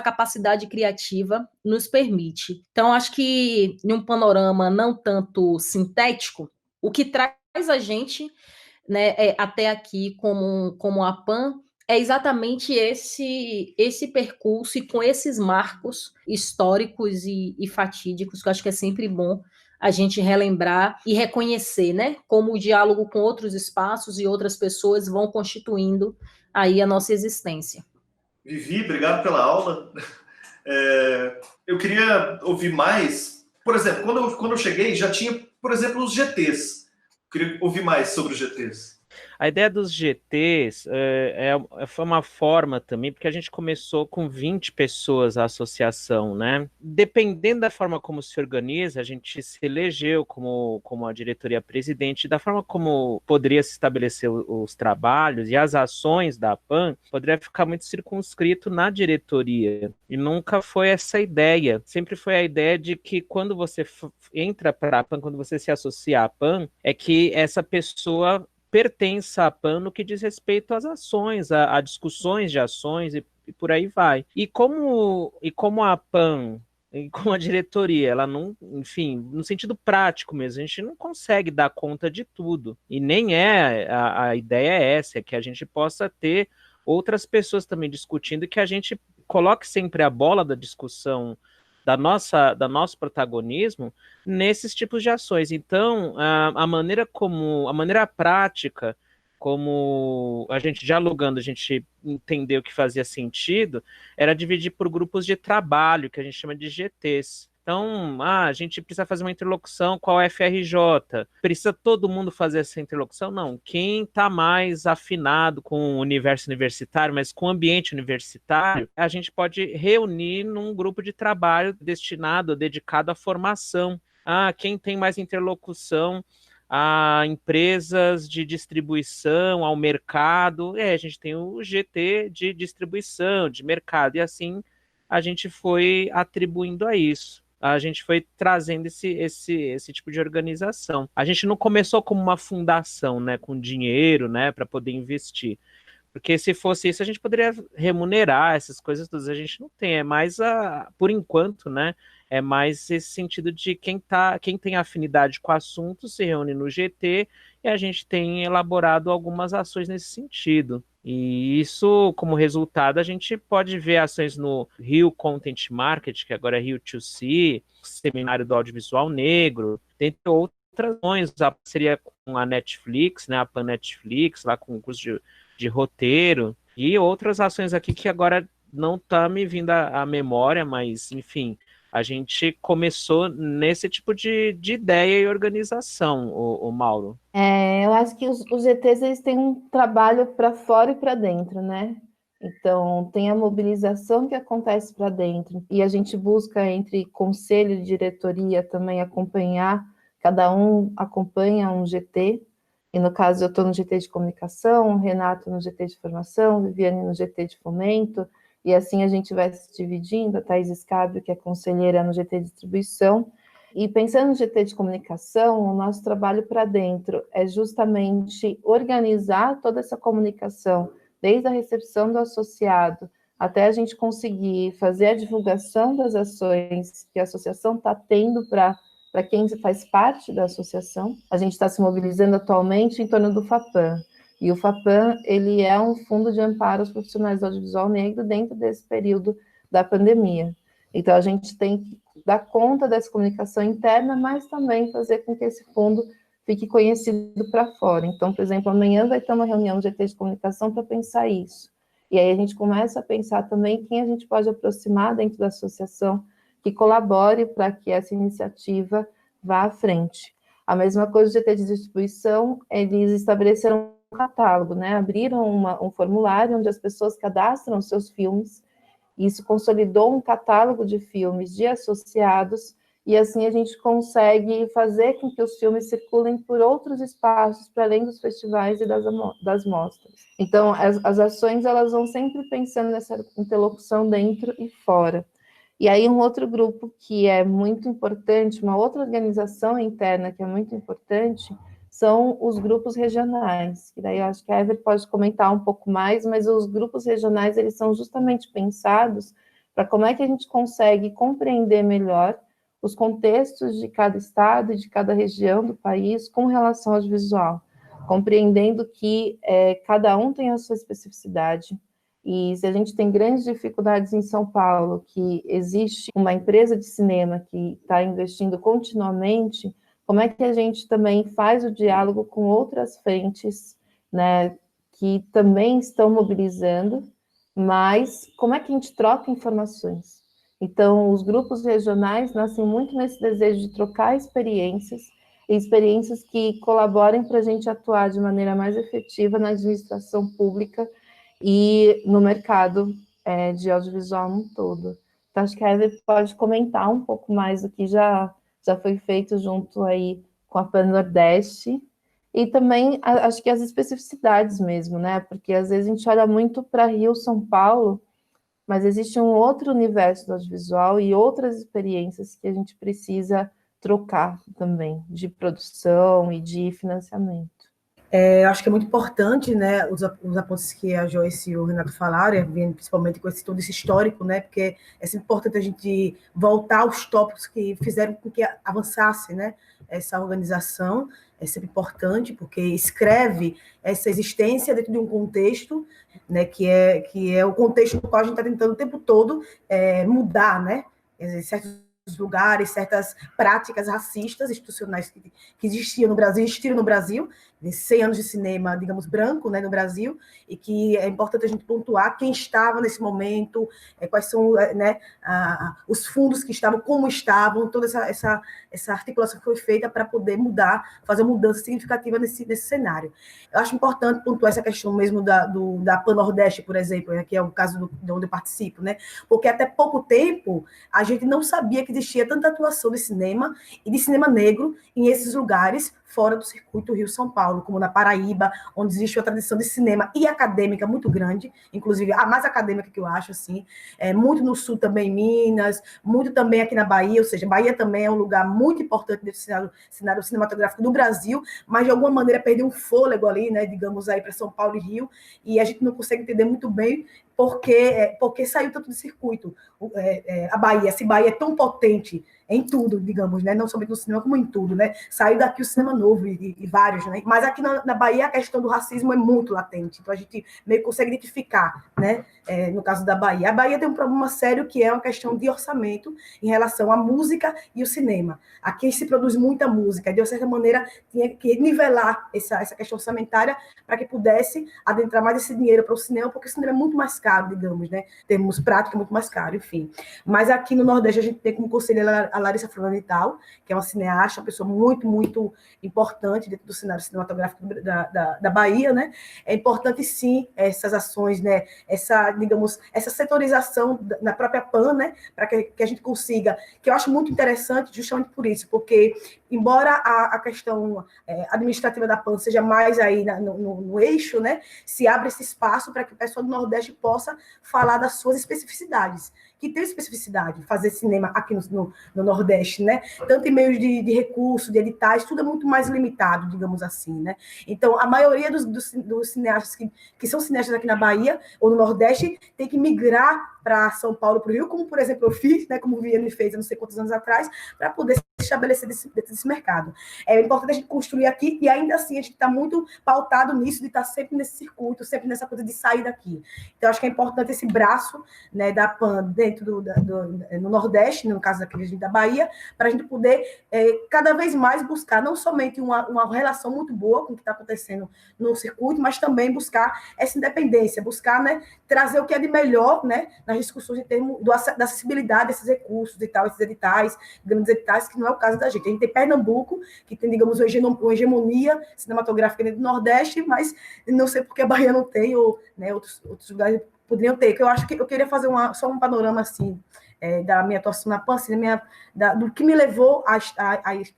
capacidade criativa nos permite. Então, acho que em um panorama não tanto sintético, o que traz a gente, né, até aqui como a PAN é exatamente esse percurso e com esses marcos históricos e fatídicos, que eu acho que é sempre bom a gente relembrar e reconhecer, né, como o diálogo com outros espaços e outras pessoas vão constituindo aí a nossa existência. Vivi, obrigado pela aula. Eu queria ouvir mais. Por exemplo, quando eu cheguei, já tinha, por exemplo, os GTs. Eu queria ouvir mais sobre os GTs. A ideia dos GTs foi uma forma também, porque a gente começou com 20 pessoas a associação, né? Dependendo da forma como se organiza, a gente se elegeu como a diretoria presidente, da forma como poderia se estabelecer os trabalhos e as ações da PAN, poderia ficar muito circunscrito na diretoria. E nunca foi essa ideia. Sempre foi a ideia de que quando você entra para a PAN, quando você se associa à PAN, é que essa pessoa pertença à PAN no que diz respeito às ações, a discussões de ações e por aí vai. E como a PAN, e como a diretoria, ela não, enfim, no sentido prático mesmo, a gente não consegue dar conta de tudo. E nem a ideia é essa, é que a gente possa ter outras pessoas também discutindo e que a gente coloque sempre a bola da discussão da nosso protagonismo nesses tipos de ações. Então, a maneira prática, como a gente dialogando, a gente entendeu que fazia sentido, era dividir por grupos de trabalho, que a gente chama de GTs. Então, a gente precisa fazer uma interlocução com a UFRJ. Precisa todo mundo fazer essa interlocução? Não. Quem está mais afinado com o universo universitário, mas com o ambiente universitário, a gente pode reunir num grupo de trabalho destinado, dedicado à formação. Quem tem mais interlocução a empresas de distribuição, ao mercado, a gente tem o GT de distribuição, de mercado, e assim a gente foi atribuindo a isso. A gente foi trazendo esse tipo de organização. A gente não começou como uma fundação, né, com dinheiro, né, para poder investir. Porque se fosse isso, a gente poderia remunerar essas coisas todas. A gente não tem, é mais, por enquanto, né, é mais esse sentido de quem tem afinidade com o assunto se reúne no GT, e a gente tem elaborado algumas ações nesse sentido. E isso, como resultado, a gente pode ver ações no Rio Content Market, que agora é Rio 2C, Seminário do Audiovisual Negro, dentre outras ações, a parceria com a Netflix, né, a Pan Netflix, lá com o curso de roteiro, e outras ações aqui que agora não está me vindo à memória, mas, enfim, a gente começou nesse tipo de ideia e organização, o Mauro. Eu acho que os GTs eles têm um trabalho para fora e para dentro, né? Então, tem a mobilização que acontece para dentro, e a gente busca, entre conselho e diretoria, também acompanhar, cada um acompanha um GT, e no caso eu estou no GT de comunicação, o Renato no GT de formação, Viviane no GT de fomento, e assim a gente vai se dividindo, a Thaís Scabio, que é conselheira no GT de distribuição. E pensando no GT de comunicação, o nosso trabalho para dentro é justamente organizar toda essa comunicação, desde a recepção do associado, até a gente conseguir fazer a divulgação das ações que a associação está tendo para quem faz parte da associação. A gente está se mobilizando atualmente em torno do FAPAM. E o FAPAM, ele é um fundo de amparo aos profissionais do audiovisual negro dentro desse período da pandemia. Então, a gente tem que dar conta dessa comunicação interna, mas também fazer com que esse fundo fique conhecido para fora. Então, por exemplo, amanhã vai ter uma reunião do GT de comunicação para pensar isso. E aí a gente começa a pensar também quem a gente pode aproximar dentro da associação que colabore para que essa iniciativa vá à frente. A mesma coisa do GT de distribuição, eles estabeleceram um catálogo, né? Abriram um formulário onde as pessoas cadastram seus filmes. Isso consolidou um catálogo de filmes de associados, e assim a gente consegue fazer com que os filmes circulem por outros espaços, para além dos festivais e das mostras. Então, as ações elas vão sempre pensando nessa interlocução dentro e fora. E aí um outro grupo que é muito importante, uma outra organização interna que é muito importante, são os grupos regionais, que daí eu acho que a Ever pode comentar um pouco mais, mas os grupos regionais, eles são justamente pensados para como é que a gente consegue compreender melhor os contextos de cada estado e de cada região do país com relação ao audiovisual, compreendendo que cada um tem a sua especificidade, e se a gente tem grandes dificuldades em São Paulo, que existe uma empresa de cinema que está investindo continuamente, como é que a gente também faz o diálogo com outras frentes, né, que também estão mobilizando, mas como é que a gente troca informações? Então, os grupos regionais nascem muito nesse desejo de trocar experiências, e experiências que colaborem para a gente atuar de maneira mais efetiva na administração pública e no mercado de audiovisual no todo. Então, acho que a Eve pode comentar um pouco mais do que já foi feito junto aí com a PAN Nordeste, e também acho que as especificidades mesmo, né? Porque às vezes a gente olha muito para Rio, São Paulo, mas existe um outro universo do audiovisual e outras experiências que a gente precisa trocar também, de produção e de financiamento. Eu acho que é muito importante, né, os apontos que a Joyce e o Renato falaram, principalmente com todo esse histórico, né, porque é sempre importante a gente voltar aos tópicos que fizeram com que avançasse, né, essa organização. É sempre importante, porque escreve essa existência dentro de um contexto, né, que é o contexto no qual a gente está tentando o tempo todo mudar, né, certos lugares, certas práticas racistas institucionais que existiram no Brasil, nesses 100 anos de cinema, digamos, branco, né, no Brasil, e que é importante a gente pontuar quem estava nesse momento, quais são, né, os fundos que estavam, como estavam, toda essa articulação que foi feita para poder fazer uma mudança significativa nesse cenário. Eu acho importante pontuar essa questão mesmo da Pan-Nordeste, por exemplo, né, que é o caso de onde eu participo, né, porque até pouco tempo a gente não sabia que existia tanta atuação de cinema e de cinema negro em esses lugares fora do circuito Rio-São Paulo, como na Paraíba, onde existe uma tradição de cinema e acadêmica muito grande, inclusive a mais acadêmica que eu acho, assim, muito no Sul também, Minas, muito também aqui na Bahia, ou seja, Bahia também é um lugar muito importante do cenário cinematográfico do Brasil, mas de alguma maneira perdeu um fôlego ali, né, digamos aí para São Paulo e Rio, e a gente não consegue entender muito bem porque saiu tanto do circuito. A Bahia, se Bahia é tão potente em tudo, digamos, né? Não somente no cinema, como em tudo, né? Saiu daqui o cinema novo e vários, né? Mas aqui na Bahia a questão do racismo é muito latente, então a gente meio que consegue identificar, né? No caso da Bahia. A Bahia tem um problema sério que é uma questão de orçamento em relação à música e o cinema. Aqui se produz muita música, de certa maneira tinha que nivelar essa questão orçamentária para que pudesse adentrar mais esse dinheiro para o cinema, porque o cinema é muito mais caro, digamos, né? Temos prática muito mais caro, enfim. Mas aqui no Nordeste a gente tem como conselheira a Larissa Fronanital, que é uma cineasta, uma pessoa muito, muito importante dentro do cenário cinematográfico da Bahia, né? É importante, sim, essas ações, né? Essa setorização na própria PAN, né? Para que a gente consiga, que eu acho muito interessante justamente por isso, porque embora a questão administrativa da PAN seja mais aí no eixo, né? Se abre esse espaço para que o pessoal do Nordeste possa falar das suas especificidades, que tem especificidade, fazer cinema aqui no Nordeste, né? Tanto em meios de recursos, de editais, tudo é muito mais limitado, digamos assim, né? Então, a maioria dos cineastas que são cineastas aqui na Bahia ou no Nordeste tem que migrar para São Paulo, para o Rio, como, por exemplo, eu fiz, né? Como o Vianney fez há não sei quantos anos atrás, para poder se estabelecer dentro desse mercado. É importante a gente construir aqui, e ainda assim a gente está muito pautado nisso, de estar sempre nesse circuito, sempre nessa coisa de sair daqui. Então, acho que é importante esse braço, né, da PAN dentro no Nordeste, no caso aqui da Bahia, para a gente poder cada vez mais buscar não somente uma relação muito boa com o que está acontecendo no circuito, mas também buscar essa independência, buscar, né, trazer o que é de melhor, né, nas discussões em termos da acessibilidade desses recursos e tal, esses editais, grandes editais, que não é o caso da gente. A gente tem Pernambuco, que tem, digamos, uma hegemonia cinematográfica dentro do Nordeste, mas não sei porque a Bahia não tem, ou, né, outros lugares poderiam ter, que eu acho que eu queria fazer só um panorama assim, da minha atuação na PAN, assim, do que me levou a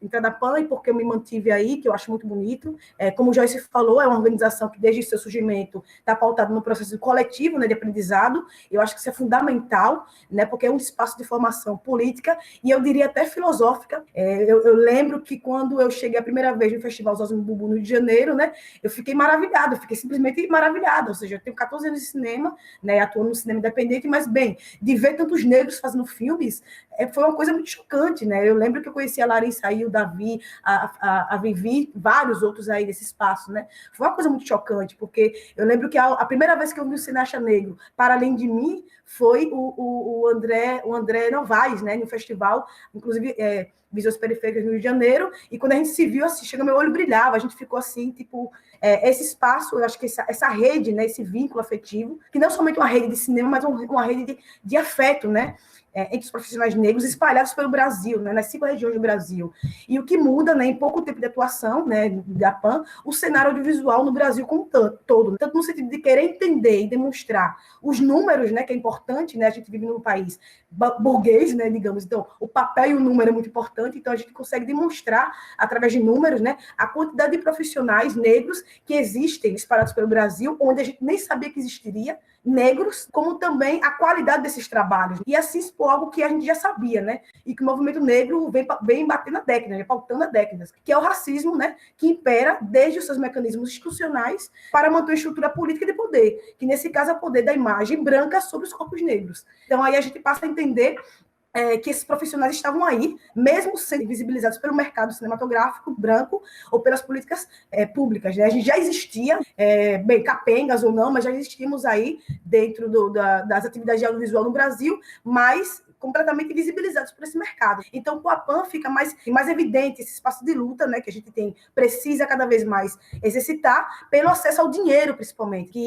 entrar na PAN e porque eu me mantive aí, que eu acho muito bonito. Como o Joyce falou, é uma organização que desde seu surgimento está pautada no processo coletivo, né, de aprendizado. Eu acho que isso é fundamental, né, porque é um espaço de formação política e eu diria até filosófica. Eu lembro que quando eu cheguei a primeira vez no Festival Zózimo Bubu no Rio de Janeiro, né, eu fiquei maravilhada, eu fiquei simplesmente maravilhada, ou seja, eu tenho 14 anos de cinema, né, atuando no cinema independente, mas, bem, de ver tantos negros fazendo filmes, foi uma coisa muito chocante, né? Eu lembro que eu conheci a Larissa aí, o Davi, a Vivi, vários outros aí desse espaço, né? Foi uma coisa muito chocante, porque eu lembro que a primeira vez que eu vi o cineasta negro, para além de mim, foi o André Novaes, né? No festival, inclusive, Visões Periféricas no Rio de Janeiro, e quando a gente se viu, assim, chega, meu olho brilhava, a gente ficou assim, tipo, esse espaço, eu acho que essa rede, né, esse vínculo afetivo, que não é somente uma rede de cinema, mas uma rede de afeto, né, entre os profissionais negros espalhados pelo Brasil, né, nas 5 regiões do Brasil. E o que muda, né, em pouco tempo de atuação, né, da PAN, o cenário audiovisual no Brasil como todo. Tanto no sentido de querer entender e demonstrar os números, né, que é importante, né, a gente vive num país burguês, né, digamos. Então, o papel e o número é muito importante, então a gente consegue demonstrar, através de números, né, a quantidade de profissionais negros que existem espalhados pelo Brasil, onde a gente nem sabia que existiria, negros, como também a qualidade desses trabalhos. E assim expor algo que a gente já sabia, né, e que o movimento negro vem batendo há décadas, né, pautando há décadas, que é o racismo, né, que impera desde os seus mecanismos institucionais para manter a estrutura política de poder, que nesse caso é o poder da imagem branca sobre os corpos negros. Então aí a gente passa a entender que esses profissionais estavam aí, mesmo sendo invisibilizados pelo mercado cinematográfico branco ou pelas políticas públicas. Né? A gente já existia, bem, capengas ou não, mas já existíamos aí dentro das atividades de audiovisual no Brasil, mas completamente invisibilizados por esse mercado. Então, com a PAN fica mais evidente esse espaço de luta, né, que a gente precisa cada vez mais exercitar pelo acesso ao dinheiro, principalmente,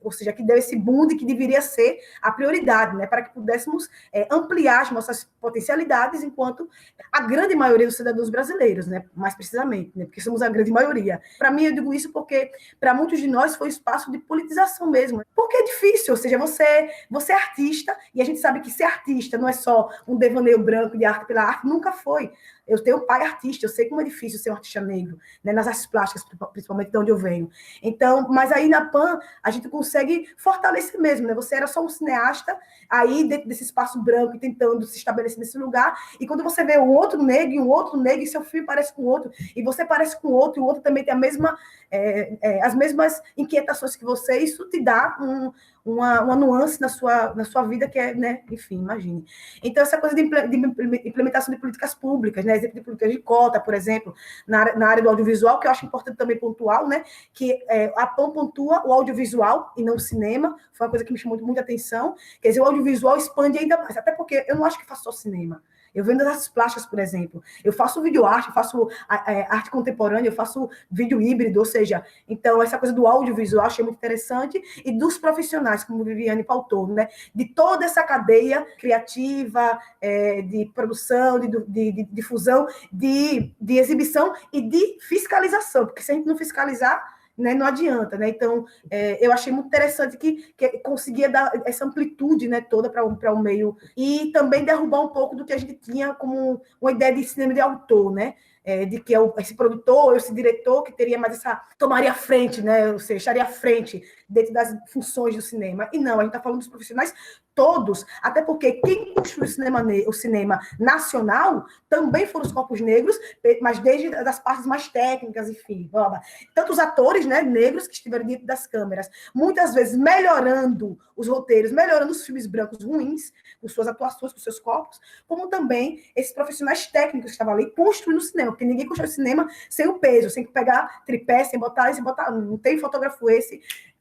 ou seja, que deu esse boom que deveria ser a prioridade, né, para que pudéssemos ampliar as nossas potencialidades enquanto a grande maioria dos cidadãos brasileiros, né, mais precisamente, né, porque somos a grande maioria. Para mim, eu digo isso porque para muitos de nós foi um espaço de politização mesmo, porque é difícil, ou seja, você é artista, e a gente sabe que ser artista não é só um devaneio branco de arte pela arte, nunca foi. Eu tenho um pai artista, eu sei como é difícil ser um artista negro, né, nas artes plásticas, principalmente de onde eu venho. Então, mas aí na PAN, a gente consegue fortalecer mesmo, né? Você era só um cineasta, aí dentro desse espaço branco, e tentando se estabelecer nesse lugar, e quando você vê um outro negro, e seu filho parece com o outro, e você parece com o outro, e o outro também tem as mesmas inquietações que você, isso te dá uma nuance na sua vida que é, né, enfim, imagine. Então, essa coisa de implementação de políticas públicas, né, exemplo de políticas de cota, por exemplo, na área do audiovisual, que eu acho importante também pontual, né, que a PAN pontua o audiovisual e não o cinema, foi uma coisa que me chamou muita atenção, quer dizer, o audiovisual expande ainda mais, até porque eu não acho que faço só cinema. Eu vendo as artes plásticas, por exemplo. Eu faço videoarte, eu faço arte contemporânea, eu faço vídeo híbrido, ou seja, então essa coisa do audiovisual achei muito interessante, e dos profissionais, como Viviane pautou, né? De toda essa cadeia criativa, de produção, de difusão, de exibição e de fiscalização, porque se a gente não fiscalizar, né, não adianta, né? Então, eu achei muito interessante que conseguia dar essa amplitude, né, toda para o meio, e também derrubar um pouco do que a gente tinha como uma ideia de cinema de autor, né? De que esse produtor, esse diretor que teria mais tomaria frente, né? Ou seja, estaria à frente dentro das funções do cinema. E não, a gente está falando dos profissionais todos, até porque quem construiu o cinema nacional também foram os corpos negros, mas desde das partes mais técnicas, enfim. Tanto os atores, né, negros que estiveram dentro das câmeras, muitas vezes melhorando os roteiros, melhorando os filmes brancos ruins, com suas atuações, com seus corpos, como também esses profissionais técnicos que estavam ali construindo o cinema, porque ninguém constrói cinema sem o peso, sem pegar tripé, sem botar, não tem fotógrafo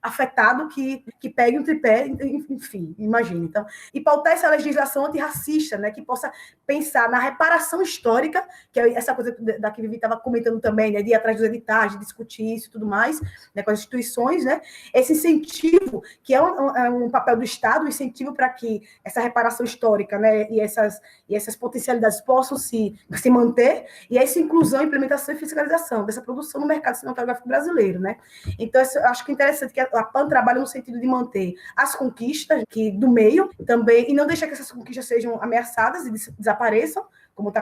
afetado que pegue um tripé, enfim, imagine. Então, e pautar essa legislação antirracista, né, que possa pensar na reparação histórica, que é essa coisa da que Vivi estava comentando também, né, de ir atrás dos editais, de discutir isso e tudo mais, né, com as instituições, né, esse incentivo, que é um papel do Estado, um incentivo para que essa reparação histórica, né, e essas potencialidades possam se manter, e essa inclusão, implementação e fiscalização dessa produção no mercado cinematográfico brasileiro, né. Então, eu acho que é interessante que a PAN trabalha no sentido de manter as conquistas do meio também, e não deixar que essas conquistas sejam ameaçadas e desapareçam, como está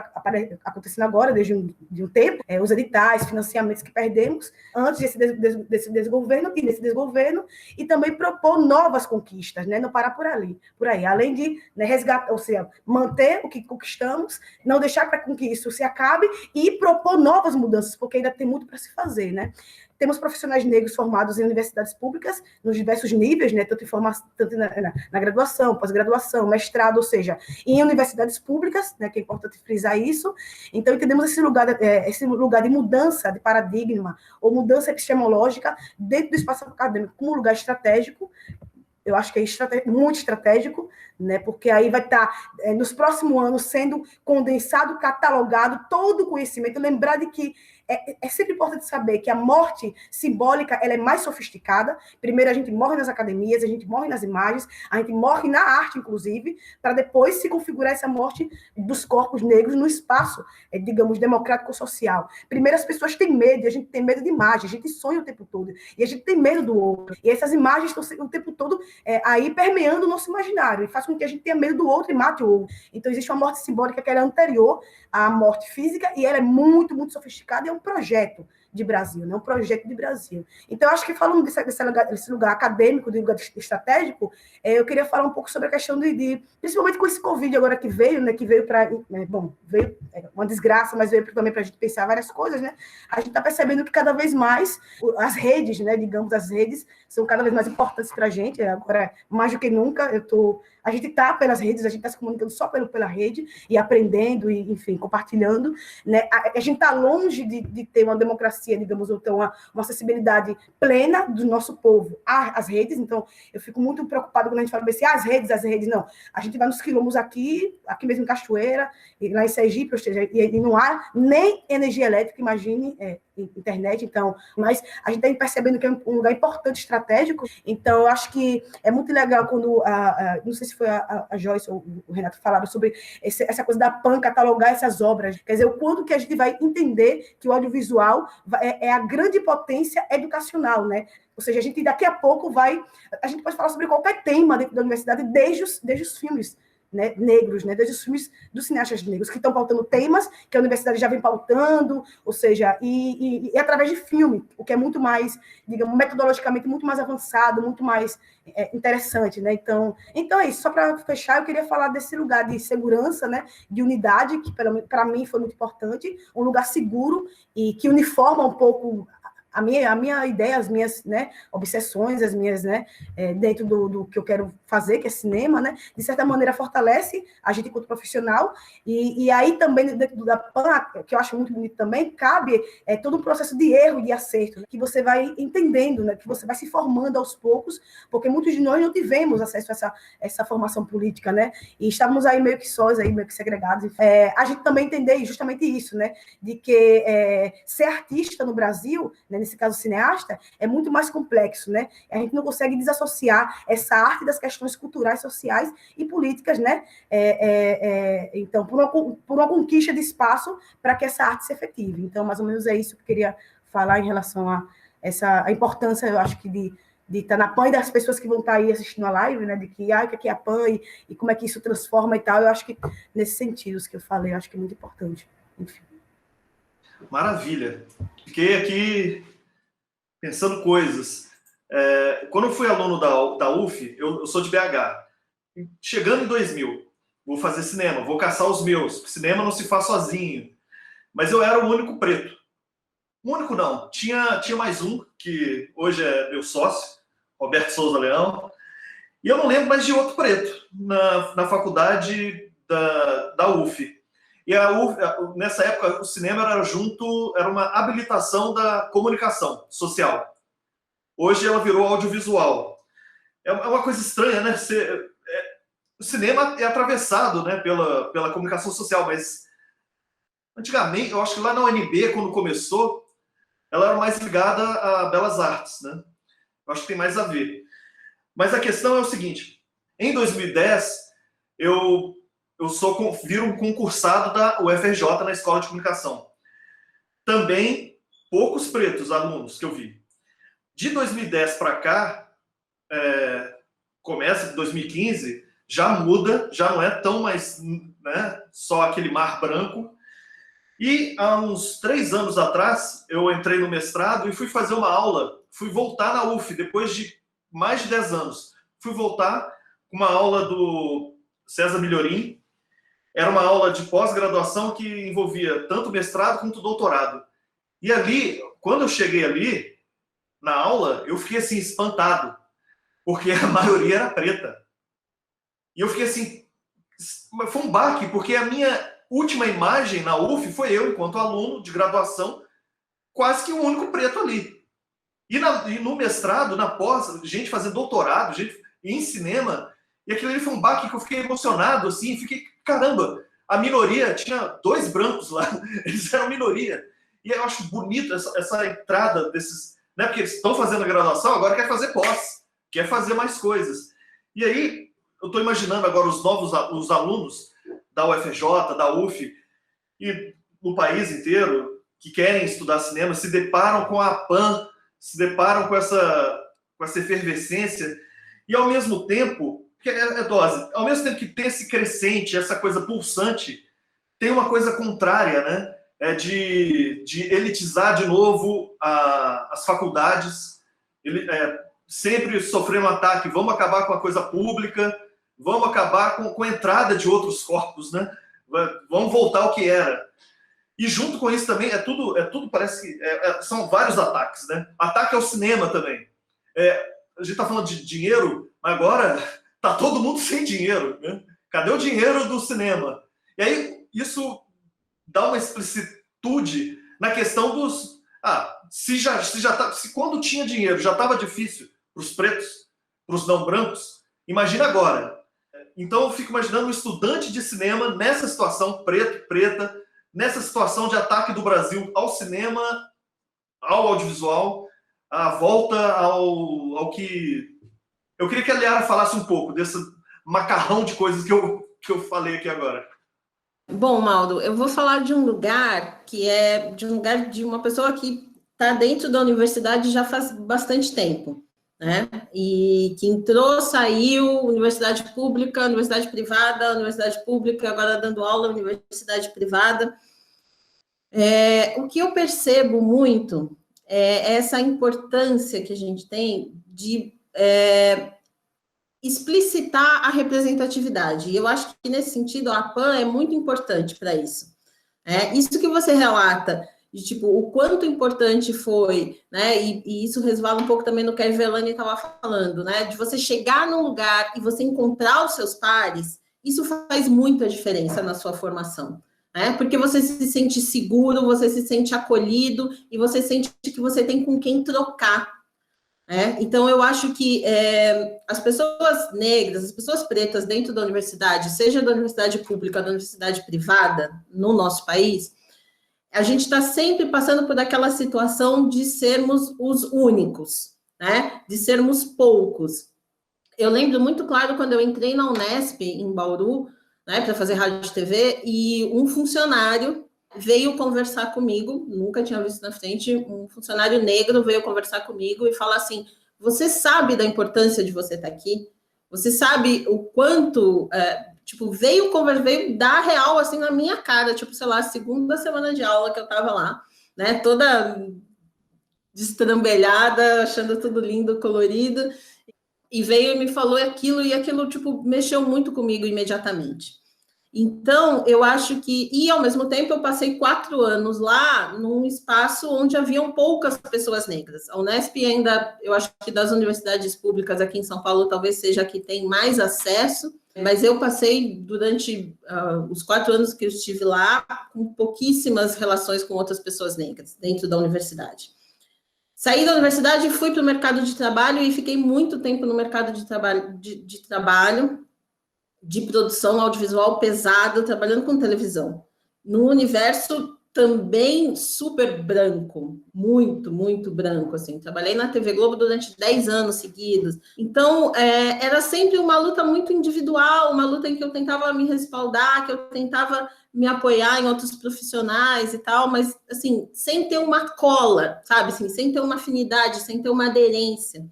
acontecendo agora, desde um tempo, os editais, financiamentos que perdemos antes desse desgoverno e desse desgoverno, e também propor novas conquistas, né? Não parar por aí, além de, né, resgatar, ou seja, manter o que conquistamos, não deixar para que isso se acabe e propor novas mudanças, porque ainda tem muito para se fazer, né? Temos profissionais negros formados em universidades públicas, nos diversos níveis, né, tanto na graduação, pós-graduação, mestrado, ou seja, em universidades públicas, né, que é importante frisar isso. Então, entendemos esse lugar de mudança de paradigma, ou mudança epistemológica dentro do espaço acadêmico como um lugar estratégico. Eu acho que é muito estratégico, né, porque aí vai estar, nos próximos anos, sendo condensado, catalogado todo o conhecimento. Lembrar de que é sempre importante saber que a morte simbólica ela é mais sofisticada. Primeiro, a gente morre nas academias, a gente morre nas imagens, a gente morre na arte, inclusive, para depois se configurar essa morte dos corpos negros no espaço, digamos, democrático-social. Primeiro, as pessoas têm medo, e a gente tem medo de imagem, a gente sonha o tempo todo, e a gente tem medo do outro. E essas imagens estão o tempo todo aí permeando o nosso imaginário, e faz com que a gente tenha medo do outro e mate o outro. Então, existe uma morte simbólica que ela é anterior à morte física, e ela é muito, muito sofisticada, e é um projeto de Brasil, né? Um projeto de Brasil. Então, eu acho que falando desse lugar acadêmico, de lugar estratégico, eu queria falar um pouco sobre a questão principalmente com esse Covid agora que veio, né? Que veio para... veio uma desgraça, mas veio também para a gente pensar várias coisas, né? A gente está percebendo que cada vez mais as redes, né? Digamos, as redes são cada vez mais importantes para a gente. Agora, mais do que nunca, a gente está pelas redes, a gente está se comunicando só pela rede e aprendendo e, enfim, compartilhando, né? A gente está longe de ter uma democracia, digamos, ou ter uma acessibilidade plena do nosso povo às redes. Então, eu fico muito preocupada quando a gente fala assim, as redes, não. A gente vai nos quilombos aqui mesmo em Cachoeira, lá em Sergipe, ou seja, e não há nem energia elétrica, imagine, internet, então, mas a gente está percebendo que é um lugar importante, estratégico. Então, eu acho que é muito legal quando, não sei se foi a Joyce ou o Renato falaram sobre essa coisa da PAN catalogar essas obras, quer dizer, o quanto que a gente vai entender que o audiovisual é a grande potência educacional, né? Ou seja, a gente daqui a pouco a gente pode falar sobre qualquer tema dentro da universidade, desde os filmes, né, negros, né, desde os filmes dos cineastas negros, que estão pautando temas que a universidade já vem pautando, ou seja, e através de filme, o que é muito mais, digamos, metodologicamente muito mais avançado, muito mais interessante, né? Então é isso. Só para fechar, eu queria falar desse lugar de segurança, né, de unidade, que para mim foi muito importante, um lugar seguro e que uniforma um pouco a minha ideia, as minhas, né, obsessões, as minhas, né, dentro do que eu quero fazer, que é cinema, né, de certa maneira fortalece a gente enquanto profissional, e aí também dentro da PAN, que eu acho muito bonito também, cabe todo um processo de erro e de acerto, né, que você vai entendendo, né, que você vai se formando aos poucos, porque muitos de nós não tivemos acesso a essa formação política, né, e estávamos aí meio que sós, aí meio que segregados. A gente também entender justamente isso, né, de que ser artista no Brasil, né, nesse caso cineasta, é muito mais complexo, né? A gente não consegue desassociar essa arte das questões culturais, sociais e políticas, né? Então, por uma conquista de espaço para que essa arte se efetive. Então, mais ou menos é isso que eu queria falar em relação a a importância, eu acho que de estar na PAN e das pessoas que vão estar aí assistindo a live, né? De que, o que é a PAN e como é que isso transforma e tal. Eu acho que, nesses sentidos que eu falei, eu acho que é muito importante. Enfim. Maravilha. Fiquei aqui pensando coisas. Quando eu fui aluno da UF, eu sou de BH. Chegando em 2000, vou fazer cinema, vou caçar os meus. Cinema não se faz sozinho. Mas eu era o único preto. O único não. Tinha mais um, que hoje é meu sócio, Roberto Souza Leão. E eu não lembro mais de outro preto na faculdade da UF. E a UF, nessa época, o cinema era uma habilitação da comunicação social. Hoje ela virou audiovisual. É uma coisa estranha, né? O cinema é atravessado, né, pela comunicação social, mas antigamente, eu acho que lá na UNB, quando começou, ela era mais ligada a belas artes, né? Eu acho que tem mais a ver. Mas a questão é o seguinte: em 2010, eu viro um concursado da UFRJ na Escola de Comunicação. Também poucos pretos alunos que eu vi. De 2010 para cá, começa de 2015, já muda, já não é tão mais, né, só aquele mar branco. E há uns 3 anos atrás, eu entrei no mestrado e fui fazer uma aula, fui voltar na UF, depois de mais de 10 anos. Fui voltar com uma aula do César Milhorim. Era uma aula de pós-graduação que envolvia tanto mestrado quanto doutorado. E ali, quando eu cheguei ali, na aula, eu fiquei assim, espantado, porque a maioria era preta. E eu fiquei assim, foi um baque, porque a minha última imagem na UF foi eu, enquanto aluno de graduação, quase que o único preto ali. E no mestrado, na pós, gente fazendo doutorado, gente em cinema, e aquilo ali foi um baque que eu fiquei emocionado, assim, fiquei, caramba, a minoria, tinha 2 brancos lá, eles eram minoria. E eu acho bonito essa entrada desses, né? Porque eles estão fazendo a graduação, agora quer fazer pós, quer fazer mais coisas. E aí, eu estou imaginando agora os alunos da UFRJ, da UF, e no país inteiro, que querem estudar cinema, se deparam com a PAN, se deparam com essa efervescência, e ao mesmo tempo, dose, ao mesmo tempo que tem esse crescente, essa coisa pulsante, tem uma coisa contrária, né? De elitizar de novo as faculdades, sempre sofrendo um ataque, vamos acabar com a coisa pública, vamos acabar com a entrada de outros corpos, né? Vamos voltar ao que era. E junto com isso também, parece que são vários ataques, né? Ataque ao cinema também. A gente está falando de dinheiro, mas agora tá todo mundo sem dinheiro, né? Cadê o dinheiro do cinema? E aí isso dá uma explicitude na questão dos... se quando tinha dinheiro já estava difícil para os pretos, para os não brancos, imagina agora. Então eu fico imaginando um estudante de cinema nessa situação, preto, preta, nessa situação de ataque do Brasil ao cinema, ao audiovisual, a volta ao que... Eu queria que a Liara falasse um pouco desse macarrão de coisas que eu falei aqui agora. Bom, Mauro, eu vou falar de um lugar que é de uma pessoa que está dentro da universidade já faz bastante tempo, né? E que entrou, saiu, universidade pública, universidade privada, universidade pública, agora dando aula, universidade privada. O que eu percebo muito é essa importância que a gente tem de explicitar a representatividade. E eu acho que, nesse sentido, a PAN é muito importante para isso. Isso que você relata, de tipo, o quanto importante foi, né? E isso resvala um pouco também no que a Evelane estava falando, né? De você chegar num lugar e você encontrar os seus pares, isso faz muita diferença na sua formação. Porque você se sente seguro, você se sente acolhido e você sente que você tem com quem trocar. Então, eu acho que as pessoas negras, as pessoas pretas dentro da universidade, seja da universidade pública ou da universidade privada, no nosso país, a gente está sempre passando por aquela situação de sermos os únicos, né? De sermos poucos. Eu lembro muito claro quando eu entrei na Unesp, em Bauru, né, para fazer rádio e TV, e um funcionário veio conversar comigo, nunca tinha visto na frente, um funcionário negro veio conversar comigo e falar assim, você sabe da importância de você estar aqui? Você sabe o quanto, veio dar real, assim, na minha cara, sei lá, segunda semana de aula que eu estava lá, né, toda destrambelhada, achando tudo lindo, colorido, e veio e me falou aquilo, e aquilo, mexeu muito comigo imediatamente. Então, eu acho que... E, ao mesmo tempo, eu passei 4 anos lá, num espaço onde haviam poucas pessoas negras. A Unesp ainda, eu acho que das universidades públicas aqui em São Paulo, talvez seja a que tem mais acesso, mas eu passei, durante os 4 anos que eu estive lá, com pouquíssimas relações com outras pessoas negras dentro da universidade. Saí da universidade e fui para o mercado de trabalho e fiquei muito tempo no mercado de trabalho, de produção audiovisual pesada, trabalhando com televisão, num universo também super branco, muito, muito branco, assim. Trabalhei na TV Globo durante 10 anos seguidos. Então, era sempre uma luta muito individual, uma luta em que eu tentava me respaldar, que eu tentava me apoiar em outros profissionais e tal, mas, assim, sem ter uma cola, sabe? Assim, sem ter uma afinidade, sem ter uma aderência.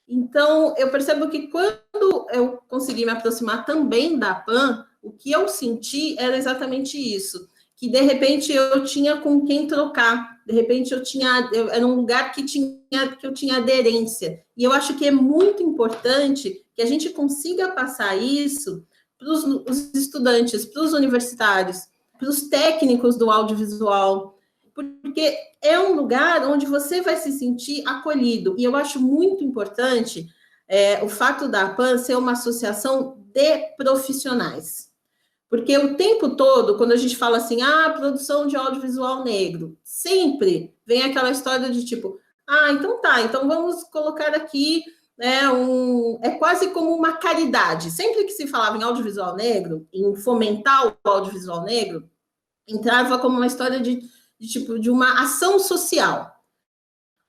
Então, eu percebo que quando eu consegui me aproximar também da PAN, o que eu senti era exatamente isso, que de repente eu tinha com quem trocar, de repente era um lugar que eu tinha aderência. E eu acho que é muito importante que a gente consiga passar isso para os estudantes, para os universitários, para os técnicos do audiovisual, porque é um lugar onde você vai se sentir acolhido. E eu acho muito importante o fato da PAN ser uma associação de profissionais. Porque o tempo todo, quando a gente fala assim, produção de audiovisual negro, sempre vem aquela história de tipo, então tá, então vamos colocar aqui, é quase como uma caridade. Sempre que se falava em audiovisual negro, em fomentar o audiovisual negro, entrava como uma história de de uma ação social,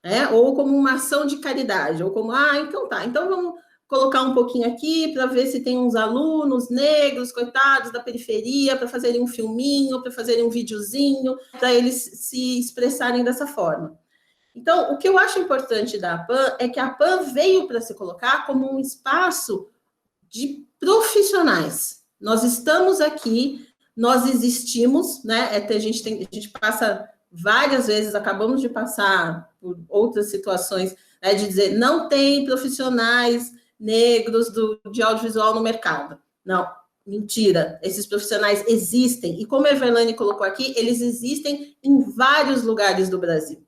né? Ou como uma ação de caridade, ou como, então tá, então vamos colocar um pouquinho aqui para ver se tem uns alunos negros, coitados da periferia, para fazerem um filminho, para fazerem um videozinho, para eles se expressarem dessa forma. Então, o que eu acho importante da APAN é que a APAN veio para se colocar como um espaço de profissionais. Nós estamos aqui, nós existimos, né? A gente passa várias vezes, acabamos de passar por outras situações, né, de dizer não tem profissionais negros de audiovisual no mercado. Não, mentira. Esses profissionais existem. E como a Everlane colocou aqui, eles existem em vários lugares do Brasil.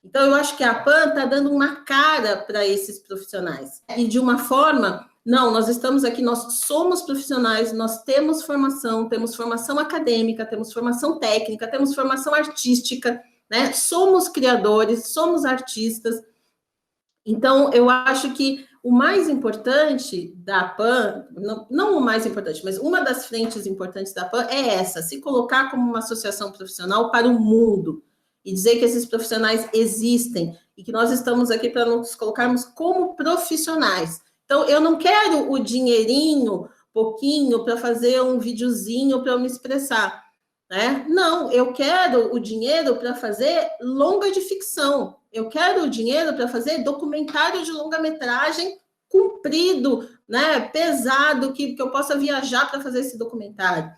Então, eu acho que a APAN está dando uma cara para esses profissionais. E de uma forma, não, nós estamos aqui, nós somos profissionais, nós temos formação acadêmica, temos formação técnica, temos formação artística, né? Somos criadores, somos artistas. Então, eu acho que o mais importante da APAN, não o mais importante, mas uma das frentes importantes da APAN é essa, se colocar como uma associação profissional para o mundo e dizer que esses profissionais existem e que nós estamos aqui para nos colocarmos como profissionais. Então, eu não quero o dinheirinho, pouquinho, para fazer um videozinho para eu me expressar, né? Não, eu quero o dinheiro para fazer longa de ficção. Eu quero o dinheiro para fazer documentário de longa-metragem comprido, né, pesado, que eu possa viajar para fazer esse documentário.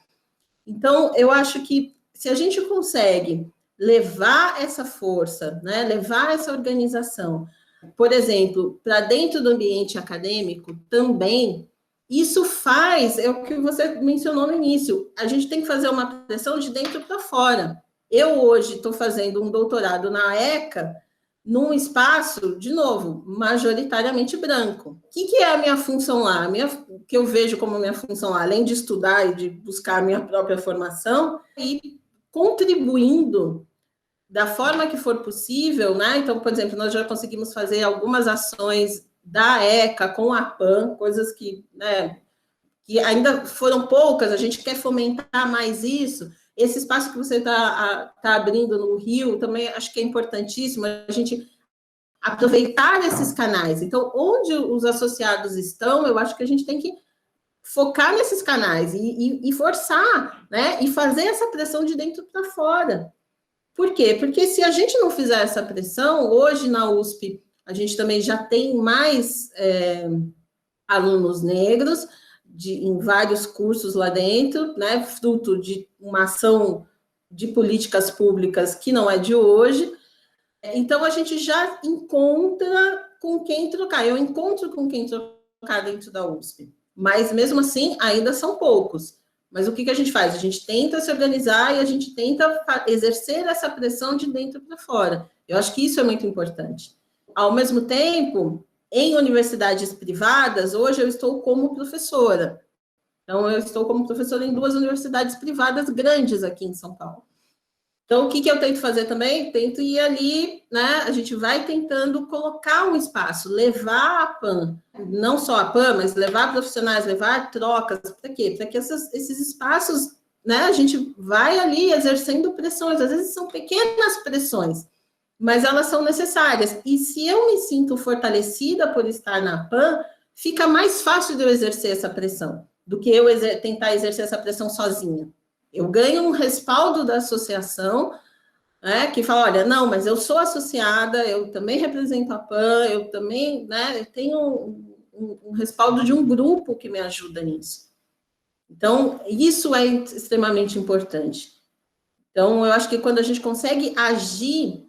Então, eu acho que se a gente consegue levar essa força, né, levar essa organização, por exemplo, para dentro do ambiente acadêmico também, isso faz, é o que você mencionou no início, a gente tem que fazer uma pressão de dentro para fora. Eu hoje estou fazendo um doutorado na ECA, num espaço, de novo, majoritariamente branco. O que é a minha função lá? O que eu vejo como minha função lá, além de estudar e de buscar a minha própria formação, e contribuindo da forma que for possível, né? Então, por exemplo, nós já conseguimos fazer algumas ações da ECA com a PAN, coisas que, né, que ainda foram poucas, a gente quer fomentar mais isso. Esse espaço que você tá abrindo no Rio, também acho que é importantíssimo a gente aproveitar esses canais. Então, onde os associados estão, eu acho que a gente tem que focar nesses canais e forçar, né? E fazer essa pressão de dentro para fora. Por quê? Porque se a gente não fizer essa pressão, hoje na USP, a gente também já tem mais alunos negros em vários cursos lá dentro, né, fruto de uma ação de políticas públicas que não é de hoje. Então, a gente já encontra com quem trocar. Eu encontro com quem trocar dentro da USP. Mas, mesmo assim, ainda são poucos. Mas o que a gente faz? A gente tenta se organizar e a gente tenta exercer essa pressão de dentro para fora. Eu acho que isso é muito importante. Ao mesmo tempo, em universidades privadas, hoje eu estou como professora. Então, eu estou como professora em 2 universidades privadas grandes aqui em São Paulo. Então, o que eu tento fazer também? Tento ir ali, né? A gente vai tentando colocar um espaço, levar a PAN, não só a PAN, mas levar profissionais, levar trocas. Para quê? Para que esses espaços, né? A gente vai ali exercendo pressões, às vezes são pequenas pressões, mas elas são necessárias. E se eu me sinto fortalecida por estar na PAN, fica mais fácil de eu exercer essa pressão do que eu tentar exercer essa pressão sozinha. Eu ganho um respaldo da associação, né, que fala, olha, não, mas eu sou associada, eu também represento a PAN, eu também, né, eu tenho um respaldo de um grupo que me ajuda nisso. Então, isso é extremamente importante. Então, eu acho que quando a gente consegue agir,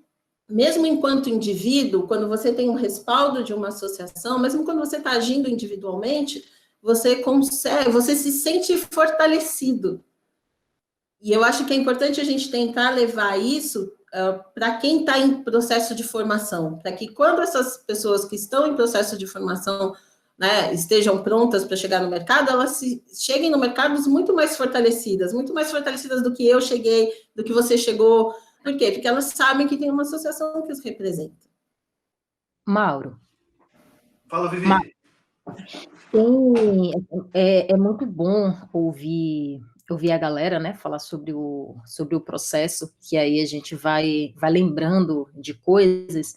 mesmo enquanto indivíduo, quando você tem um respaldo de uma associação, mesmo quando você está agindo individualmente, você se sente fortalecido. E eu acho que é importante a gente tentar levar isso para quem está em processo de formação, para que quando essas pessoas que estão em processo de formação, né, estejam prontas para chegar no mercado, elas cheguem no mercado muito mais fortalecidas do que eu cheguei, do que você chegou. Por quê? Porque elas sabem que tem uma associação que os representa. Mauro. Fala, Vivi. É muito bom ouvir ouvir a galera, né, falar sobre o processo, que aí a gente vai lembrando de coisas.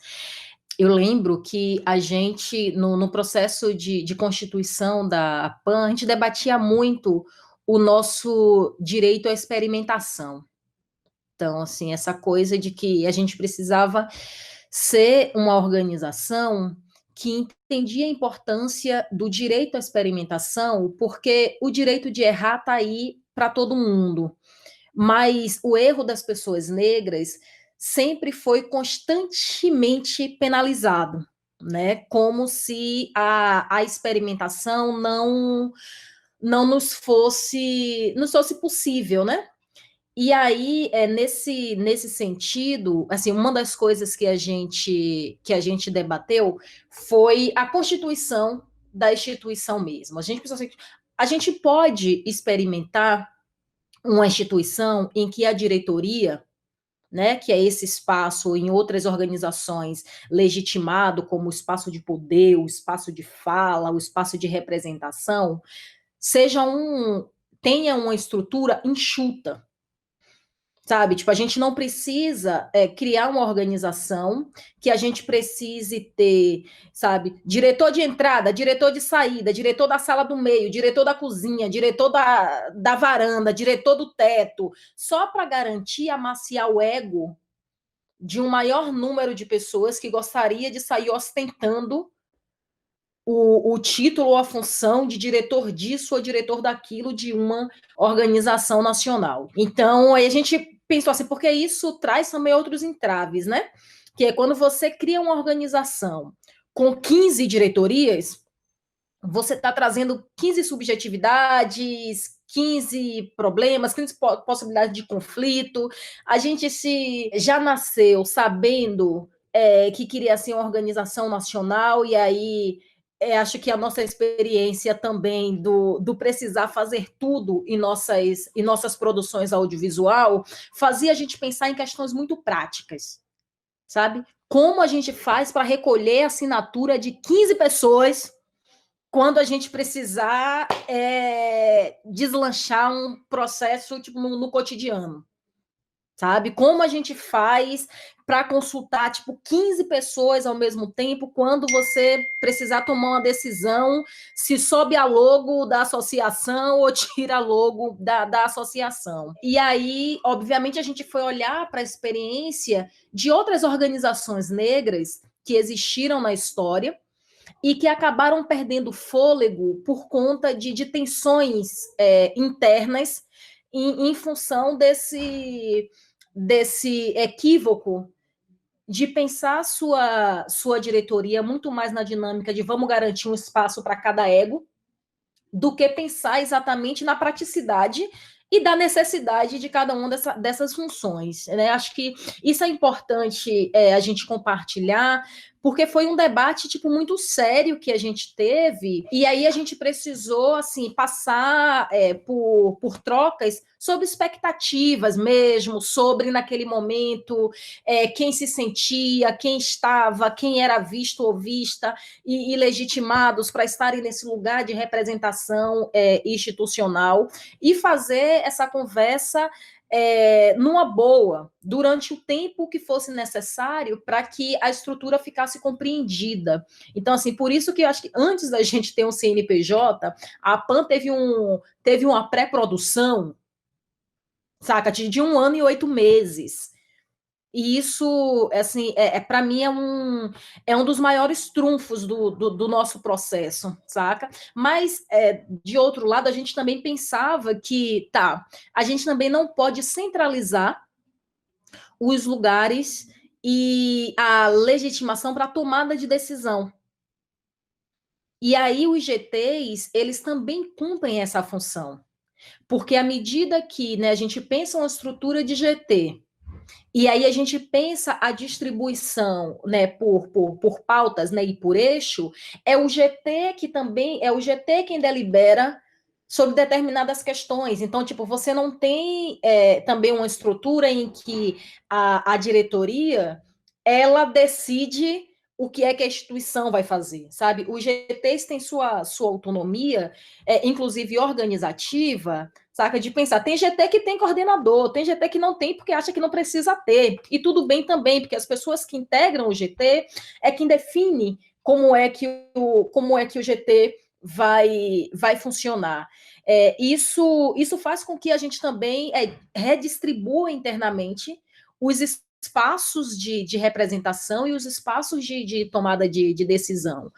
Eu lembro que a gente, no processo de constituição da APAN, a gente debatia muito o nosso direito à experimentação. Então, assim, essa coisa de que a gente precisava ser uma organização que entendia a importância do direito à experimentação, porque o direito de errar está aí para todo mundo. Mas o erro das pessoas negras sempre foi constantemente penalizado, né? Como se a experimentação não nos fosse possível, né? E aí, nesse sentido, assim, uma das coisas que a gente debateu foi a constituição da instituição mesmo. A gente pode experimentar uma instituição em que a diretoria, né, que é esse espaço em outras organizações legitimado como o espaço de poder, o espaço de fala, o espaço de representação, tenha uma estrutura enxuta, sabe? Tipo, a gente não precisa criar uma organização que a gente precise ter, sabe? Diretor de entrada, diretor de saída, diretor da sala do meio, diretor da cozinha, diretor da varanda, diretor do teto, só para garantir amaciar o ego de um maior número de pessoas que gostaria de sair ostentando o título ou a função de diretor disso ou diretor daquilo de uma organização nacional. Então, aí a gente pensou assim, porque isso traz também outros entraves, né? Que é quando você cria uma organização com 15 diretorias, você está trazendo 15 subjetividades, 15 problemas, 15 possibilidades de conflito. A gente já nasceu sabendo que queria ser uma organização nacional, e aí acho que a nossa experiência também do precisar fazer tudo em nossas produções audiovisual fazia a gente pensar em questões muito práticas, sabe? Como a gente faz para recolher a assinatura de 15 pessoas quando a gente precisar deslanchar um processo tipo, no cotidiano, sabe? Como a gente faz para consultar, tipo, 15 pessoas ao mesmo tempo, quando você precisar tomar uma decisão, se sobe a logo da associação ou tira a logo da associação. E aí, obviamente, a gente foi olhar para a experiência de outras organizações negras que existiram na história e que acabaram perdendo fôlego por conta de tensões internas em função desse equívoco de pensar sua diretoria muito mais na dinâmica de vamos garantir um espaço para cada ego, do que pensar exatamente na praticidade e da necessidade de cada uma dessas funções, né? Acho que isso é importante a gente compartilhar, porque foi um debate tipo muito sério que a gente teve, e aí a gente precisou assim passar por trocas sobre expectativas mesmo, sobre naquele momento quem se sentia, quem estava, quem era visto ou vista e legitimados para estarem nesse lugar de representação institucional, e fazer essa conversa numa boa, durante o tempo que fosse necessário para que a estrutura ficasse compreendida. Então, assim, por isso que eu acho que antes da gente ter um CNPJ, a APAN teve uma pré-produção, saca, de 1 ano e 8 meses. E isso, assim, para mim é um dos maiores trunfos do nosso processo, saca? Mas, de outro lado, a gente também pensava que, a gente também não pode centralizar os lugares e a legitimação para a tomada de decisão. E aí os GTs, eles também cumprem essa função. Porque à medida que, né, a gente pensa uma estrutura de GT, e aí a gente pensa a distribuição, né, por pautas, né, e por eixo, é o GT quem delibera sobre determinadas questões. Então, tipo, você não tem também uma estrutura em que a diretoria ela decide o que é que a instituição vai fazer, sabe? Os GTs têm sua autonomia, inclusive organizativa, saca? De pensar, tem GT que tem coordenador, tem GT que não tem porque acha que não precisa ter. E tudo bem também, porque as pessoas que integram o GT é quem define como é que o GT vai funcionar. Isso faz com que a gente também redistribua internamente os espaços de representação e os espaços de tomada de decisão.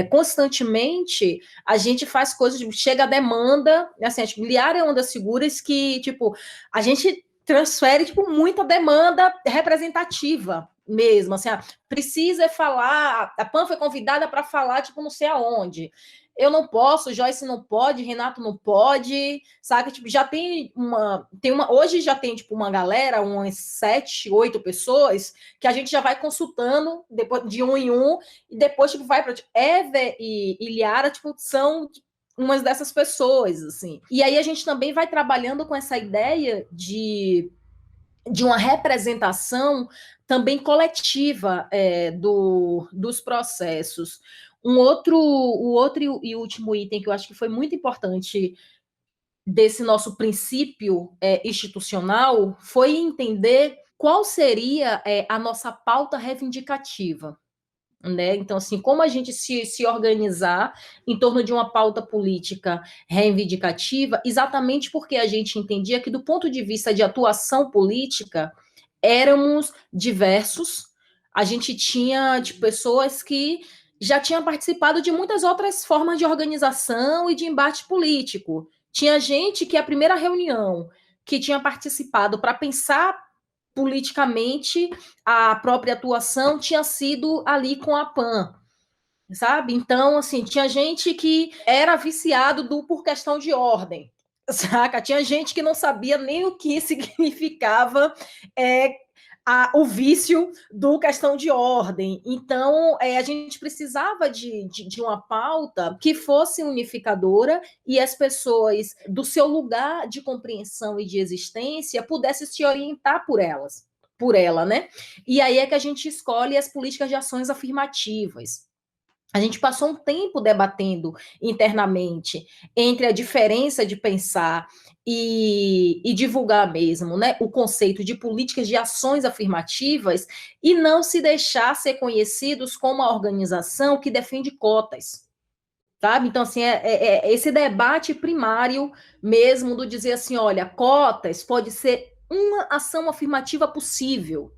Constantemente, a gente faz coisas, chega a demanda, assim, tipo, Liara é uma das figuras que, tipo, a gente transfere, tipo, muita demanda representativa mesmo, assim, precisa falar, a PAN foi convidada para falar, tipo, não sei aonde. Eu não posso, Joyce não pode, Renato não pode, sabe? Tipo, já tem uma. Hoje já tem, tipo, uma galera, umas 7, 8 pessoas, que a gente já vai consultando depois, de um em um, e depois, tipo, vai para. Tipo, Eve e Liara, tipo, são umas dessas pessoas, assim. E aí a gente também vai trabalhando com essa ideia de uma representação também coletiva dos o outro e último item que eu acho que foi muito importante desse nosso princípio institucional foi entender qual seria a nossa pauta reivindicativa. Né? Então, assim, como a gente se organizar em torno de uma pauta política reivindicativa, exatamente porque a gente entendia que, do ponto de vista de atuação política, éramos diversos, a gente tinha pessoas que já tinham participado de muitas outras formas de organização e de embate político. Tinha gente que a primeira reunião que tinha participado para pensar politicamente a própria atuação tinha sido ali com a PAN, sabe? Então, assim, tinha gente que era viciado por questão de ordem, saca? Tinha gente que não sabia nem o que significava o vício do questão de ordem. Então, a gente precisava de uma pauta que fosse unificadora e as pessoas, do seu lugar de compreensão e de existência, pudessem se orientar por ela, né? E aí é que a gente escolhe as políticas de ações afirmativas. A gente passou um tempo debatendo internamente entre a diferença de pensar e divulgar mesmo, né, o conceito de políticas de ações afirmativas e não se deixar ser conhecidos como uma organização que defende cotas, sabe? Então, assim, esse debate primário mesmo do dizer assim, olha, cotas pode ser uma ação afirmativa possível,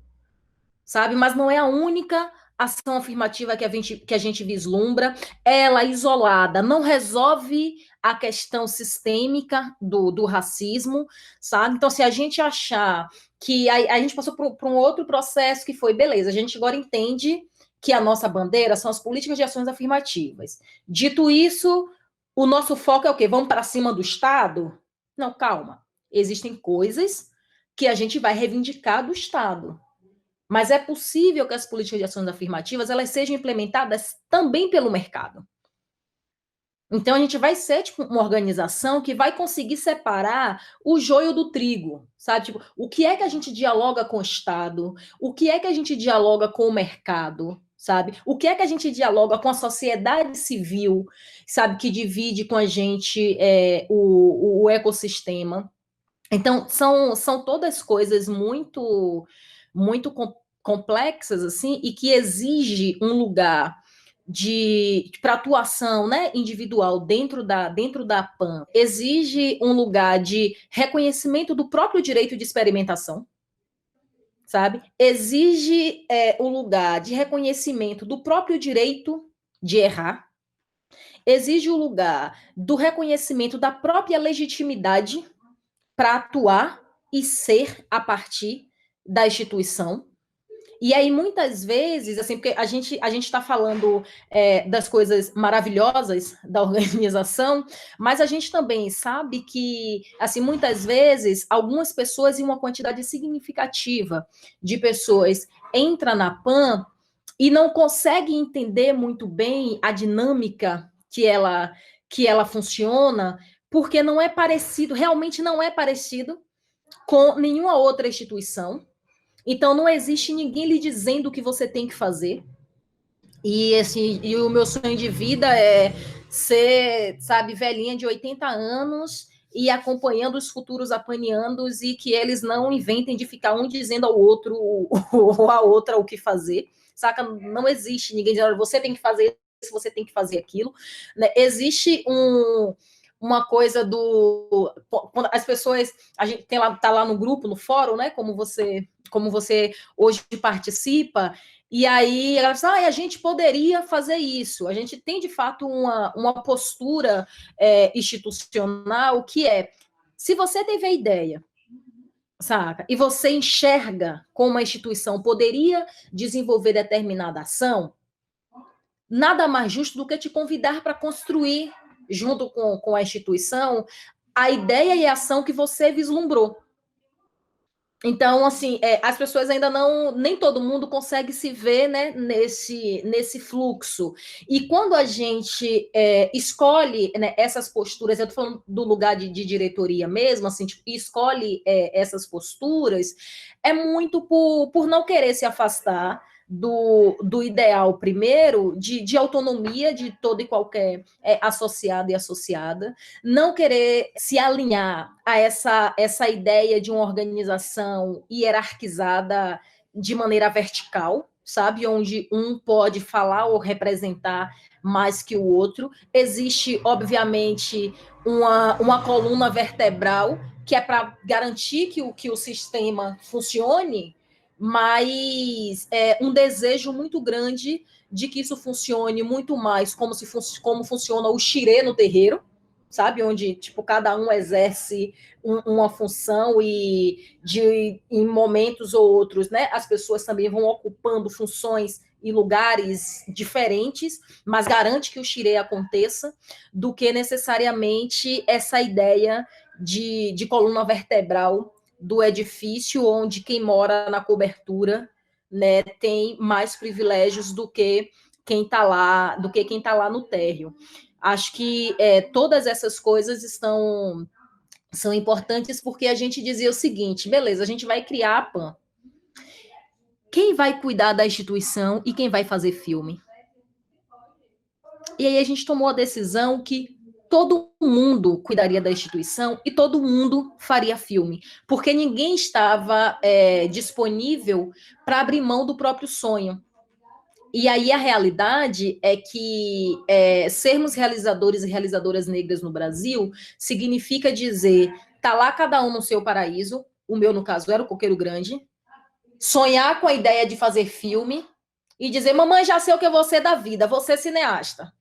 sabe? Mas não é a única ação afirmativa que a gente vislumbra. Ela, isolada, não resolve a questão sistêmica do racismo, sabe? Então, se a gente achar que a gente passou por um outro processo que foi, beleza, a gente agora entende que a nossa bandeira são as políticas de ações afirmativas. Dito isso, o nosso foco é o quê? Vamos para cima do Estado? Não, calma. Existem coisas que a gente vai reivindicar do Estado. Mas é possível que as políticas de ações afirmativas elas sejam implementadas também pelo mercado. Então, a gente vai ser uma organização que vai conseguir separar o joio do trigo, sabe? O que é que a gente dialoga com o Estado? O que é que a gente dialoga com o mercado? Sabe? O que é que a gente dialoga com a sociedade civil, sabe? Que divide com a gente o ecossistema. Então, são todas coisas muito complexas, assim, e que exige um lugar para atuação, né, individual dentro da PAN, exige um lugar de reconhecimento do próprio direito de experimentação, sabe? Exige um lugar de reconhecimento do próprio direito de errar, exige o lugar do reconhecimento da própria legitimidade para atuar e ser a partir da instituição. E aí, muitas vezes, assim, porque a gente está falando das coisas maravilhosas da organização, mas a gente também sabe que, assim, muitas vezes, algumas pessoas e uma quantidade significativa de pessoas entra na PAN e não consegue entender muito bem a dinâmica que ela funciona, porque não é parecido, realmente não é parecido com nenhuma outra instituição. Então, não existe ninguém lhe dizendo o que você tem que fazer. E, assim, o meu sonho de vida é ser, sabe, velhinha de 80 anos e acompanhando os futuros apanianos e que eles não inventem de ficar um dizendo ao outro ou a outra o que fazer, saca? Não existe ninguém dizendo, você tem que fazer isso, você tem que fazer aquilo, né? Existe uma coisa do... Quando as pessoas... A gente tá lá no grupo, no fórum, né? Como você hoje participa, e aí ela diz, a gente poderia fazer isso. A gente tem, de fato, uma postura institucional que é, se você teve a ideia, saca, e você enxerga como a instituição poderia desenvolver determinada ação, nada mais justo do que te convidar para construir, junto com a instituição, a ideia e a ação que você vislumbrou. Então, assim, as pessoas ainda nem todo mundo consegue se ver, né, nesse fluxo. E quando a gente escolhe, né, essas posturas, eu estou falando do lugar de diretoria mesmo, assim, tipo, escolhe essas posturas, é muito por não querer se afastar do ideal, primeiro, de autonomia de todo e qualquer associado e associada, não querer se alinhar a essa ideia de uma organização hierarquizada de maneira vertical, sabe? Onde um pode falar ou representar mais que o outro. Existe, obviamente, uma coluna vertebral que é para garantir que o sistema funcione, mas um desejo muito grande de que isso funcione muito mais como funciona o xirê no terreiro, sabe? Onde, tipo, cada um exerce uma função e em momentos ou outros, né, as pessoas também vão ocupando funções em lugares diferentes, mas garante que o xirê aconteça, do que necessariamente essa ideia de coluna vertebral do edifício, onde quem mora na cobertura, né, tem mais privilégios do que quem está lá no térreo. Acho que todas essas coisas são importantes, porque a gente dizia o seguinte, beleza, a gente vai criar a PAN. Quem vai cuidar da instituição e quem vai fazer filme? E aí a gente tomou a decisão que todo mundo cuidaria da instituição e todo mundo faria filme, porque ninguém estava disponível para abrir mão do próprio sonho. E aí a realidade é que sermos realizadores e realizadoras negras no Brasil significa dizer, tá lá cada um no seu paraíso, o meu, no caso, era o Coqueiro Grande, sonhar com a ideia de fazer filme e dizer, mamãe, já sei o que eu vou ser da vida, vou ser cineasta.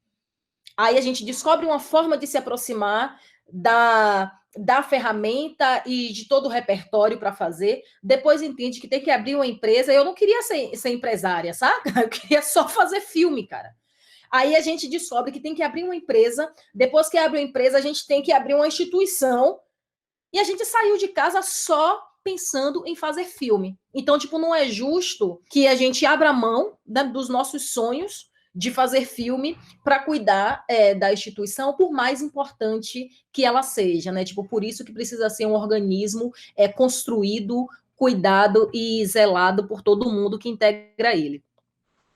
Aí a gente descobre uma forma de se aproximar da ferramenta e de todo o repertório para fazer, depois entende que tem que abrir uma empresa. Eu não queria ser empresária, sabe? Eu queria só fazer filme, cara. Aí a gente descobre que tem que abrir uma empresa, depois que abre uma empresa, a gente tem que abrir uma instituição, e a gente saiu de casa só pensando em fazer filme. Então, tipo, não é justo que a gente abra mão, né, dos nossos sonhos de fazer filme para cuidar da instituição, por mais importante que ela seja, né? Tipo, por isso que precisa ser um organismo construído, cuidado e zelado por todo mundo que integra ele.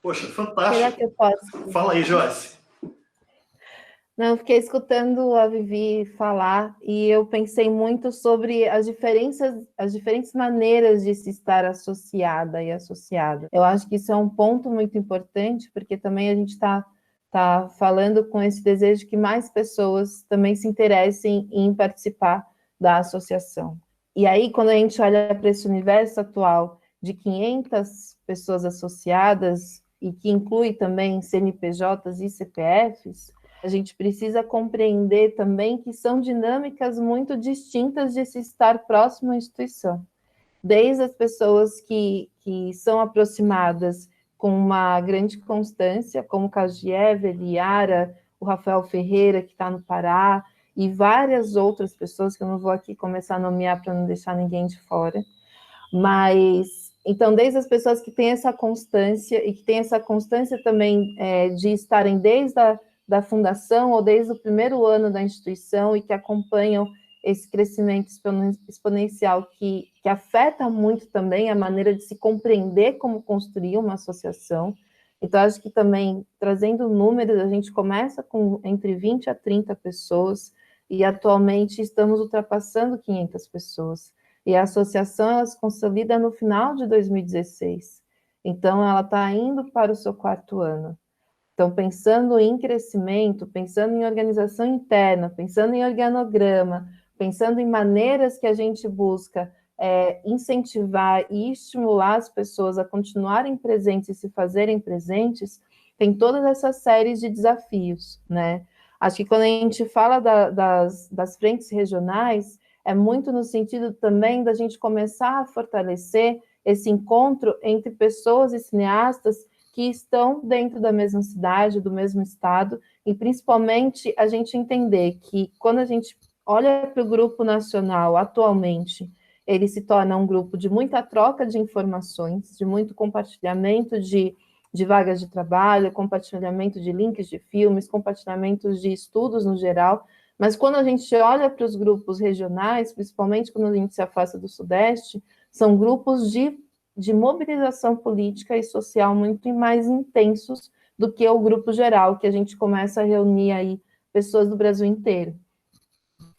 Poxa, fantástico. Será que eu posso? Fala aí, Joyce. Não, eu fiquei escutando a Vivi falar e eu pensei muito sobre as diferentes maneiras de se estar associada e associado. Eu acho que isso é um ponto muito importante, porque também a gente está falando com esse desejo que mais pessoas também se interessem em participar da associação. E aí, quando a gente olha para esse universo atual de 500 pessoas associadas, e que inclui também CNPJs e CPFs, a gente precisa compreender também que são dinâmicas muito distintas de se estar próximo à instituição. Desde as pessoas que são aproximadas com uma grande constância, como o caso de Evelyn, Yara, o Rafael Ferreira, que está no Pará, e várias outras pessoas que eu não vou aqui começar a nomear para não deixar ninguém de fora. Mas, então, desde as pessoas que têm essa constância, e que têm essa constância também de estarem desde da fundação ou desde o primeiro ano da instituição e que acompanham esse crescimento exponencial que afeta muito também a maneira de se compreender como construir uma associação. Então, acho que também, trazendo números, a gente começa com entre 20 a 30 pessoas e atualmente estamos ultrapassando 500 pessoas. E a associação ela se consolida no final de 2016. Então, ela está indo para o seu 4º ano. Então, pensando em crescimento, pensando em organização interna, pensando em organograma, pensando em maneiras que a gente busca incentivar e estimular as pessoas a continuarem presentes e se fazerem presentes, tem todas essas séries de desafios, né? Acho que quando a gente fala das frentes regionais, é muito no sentido também da gente começar a fortalecer esse encontro entre pessoas e cineastas que estão dentro da mesma cidade, do mesmo estado, e principalmente a gente entender que quando a gente olha para o grupo nacional atualmente, ele se torna um grupo de muita troca de informações, de muito compartilhamento de vagas de trabalho, compartilhamento de links de filmes, compartilhamento de estudos no geral, mas quando a gente olha para os grupos regionais, principalmente quando a gente se afasta do Sudeste, são grupos de mobilização política e social muito mais intensos do que o grupo geral, que a gente começa a reunir aí pessoas do Brasil inteiro.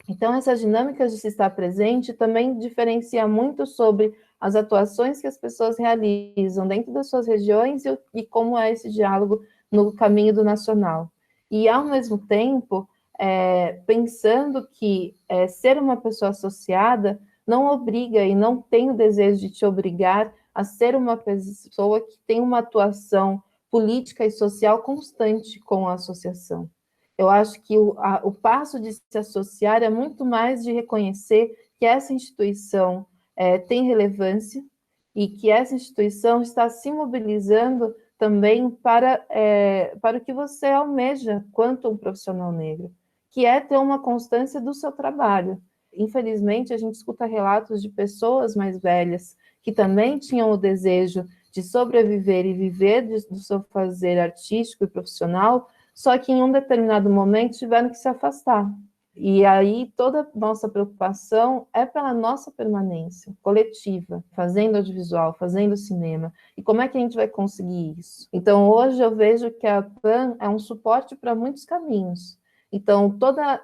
Então, essas dinâmicas de se estar presente também diferencia muito sobre as atuações que as pessoas realizam dentro das suas regiões e como é esse diálogo no caminho do nacional. E, ao mesmo tempo, pensando que ser uma pessoa associada não obriga e não tem o desejo de te obrigar a ser uma pessoa que tem uma atuação política e social constante com a associação. Eu acho que o passo de se associar é muito mais de reconhecer que essa instituição tem relevância e que essa instituição está se mobilizando também para o que você almeja quanto um profissional negro, que é ter uma constância do seu trabalho. Infelizmente, a gente escuta relatos de pessoas mais velhas que também tinham o desejo de sobreviver e viver do seu fazer artístico e profissional, só que em um determinado momento tiveram que se afastar. E aí toda a nossa preocupação é pela nossa permanência coletiva, fazendo audiovisual, fazendo cinema. E como é que a gente vai conseguir isso? Então, hoje eu vejo que a PAN é um suporte para muitos caminhos. Então, toda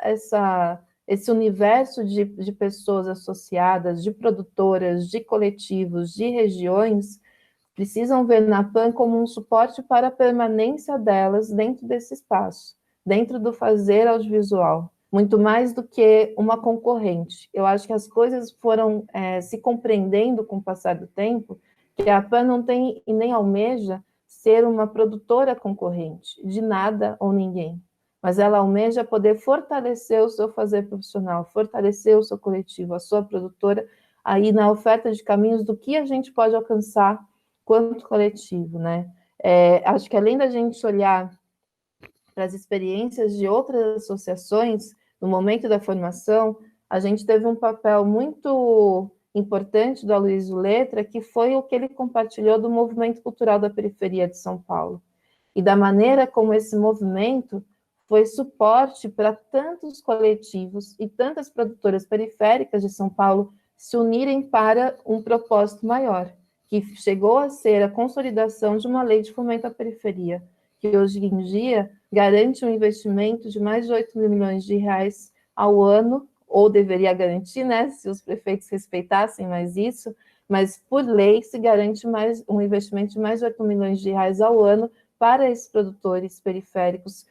esse universo de pessoas associadas, de produtoras, de coletivos, de regiões, precisam ver na PAN como um suporte para a permanência delas dentro desse espaço, dentro do fazer audiovisual, muito mais do que uma concorrente. Eu acho que as coisas foram se compreendendo com o passar do tempo, que a PAN não tem e nem almeja ser uma produtora concorrente de nada ou ninguém, mas ela almeja poder fortalecer o seu fazer profissional, fortalecer o seu coletivo, a sua produtora, aí na oferta de caminhos do que a gente pode alcançar quanto coletivo, né? Acho que além da gente olhar para as experiências de outras associações, no momento da formação, a gente teve um papel muito importante do Aloysio Letra, que foi o que ele compartilhou do movimento cultural da periferia de São Paulo, e da maneira como esse movimento foi suporte para tantos coletivos e tantas produtoras periféricas de São Paulo se unirem para um propósito maior, que chegou a ser a consolidação de uma lei de fomento à periferia, que hoje em dia garante um investimento de mais de 8 mil milhões de reais ao ano, ou deveria garantir, né, se os prefeitos respeitassem mais isso, mas por lei se garante um investimento de mais de 8 milhões de reais ao ano para esses produtores periféricos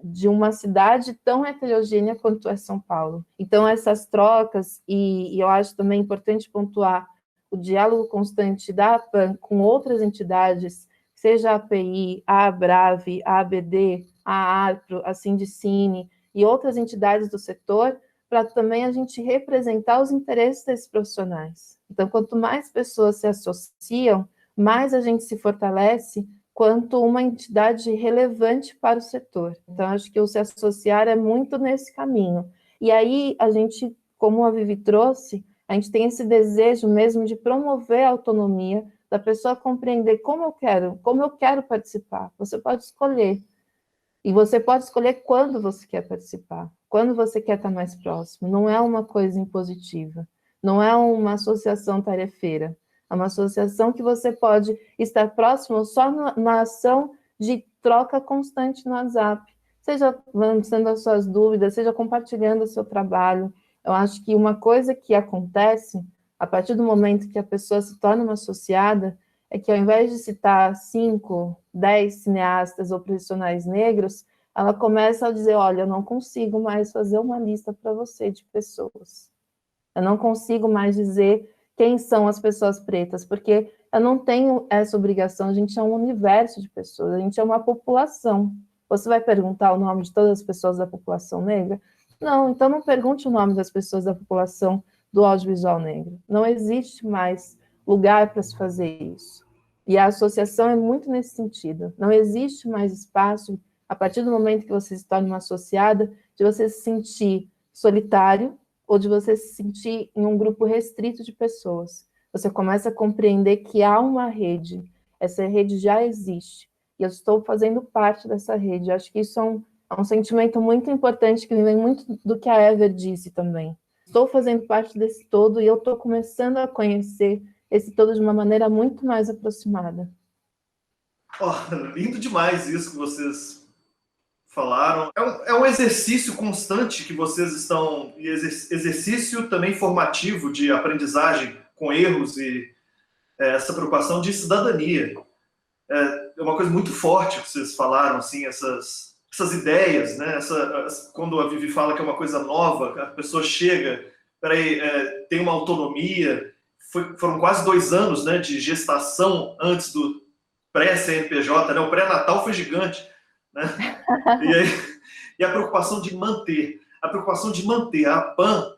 de uma cidade tão heterogênea quanto é São Paulo. Então, essas trocas, e eu acho também importante pontuar o diálogo constante da APAN com outras entidades, seja a API, a Abrave, a ABD, a ARPRO, a Sindicine e outras entidades do setor, para também a gente representar os interesses desses profissionais. Então, quanto mais pessoas se associam, mais a gente se fortalece quanto uma entidade relevante para o setor. Então, acho que o se associar é muito nesse caminho. E aí, a gente, como a Vivi trouxe, a gente tem esse desejo mesmo de promover a autonomia, da pessoa compreender como eu quero participar. Você pode escolher. E você pode escolher quando você quer participar, quando você quer estar mais próximo. Não é uma coisa impositiva, não é uma associação tarefeira. É uma associação que você pode estar próximo só na ação de troca constante no WhatsApp, seja lançando as suas dúvidas, seja compartilhando o seu trabalho. Eu acho que uma coisa que acontece a partir do momento que a pessoa se torna uma associada é que, ao invés de citar 5, 10 cineastas ou profissionais negros, ela começa a dizer, olha, eu não consigo mais fazer uma lista para você de pessoas. Eu não consigo mais dizer quem são as pessoas pretas, porque eu não tenho essa obrigação. A gente é um universo de pessoas, a gente é uma população. Você vai perguntar o nome de todas as pessoas da população negra? Não, então não pergunte o nome das pessoas da população do audiovisual negro. Não existe mais lugar para se fazer isso. E a associação é muito nesse sentido. Não existe mais espaço, a partir do momento que você se torna uma associada, de você se sentir solitário ou de você se sentir em um grupo restrito de pessoas. Você começa a compreender que há uma rede, essa rede já existe, e eu estou fazendo parte dessa rede. Eu acho que isso é um sentimento muito importante, que vem muito do que a Ever disse também. Estou fazendo parte desse todo e eu estou começando a conhecer esse todo de uma maneira muito mais aproximada. Oh, lindo demais isso que vocês falaram. É um exercício constante que vocês estão... Exercício também formativo de aprendizagem com erros e essa preocupação de cidadania. É uma coisa muito forte que vocês falaram, assim, essas ideias, né? Quando a Vivi fala que é uma coisa nova, a pessoa chega, tem uma autonomia. Foram quase 2 anos, né, de gestação antes do pré-CNPJ, né? O pré-natal foi gigante, né? E a preocupação de manter. A preocupação de manter a PAN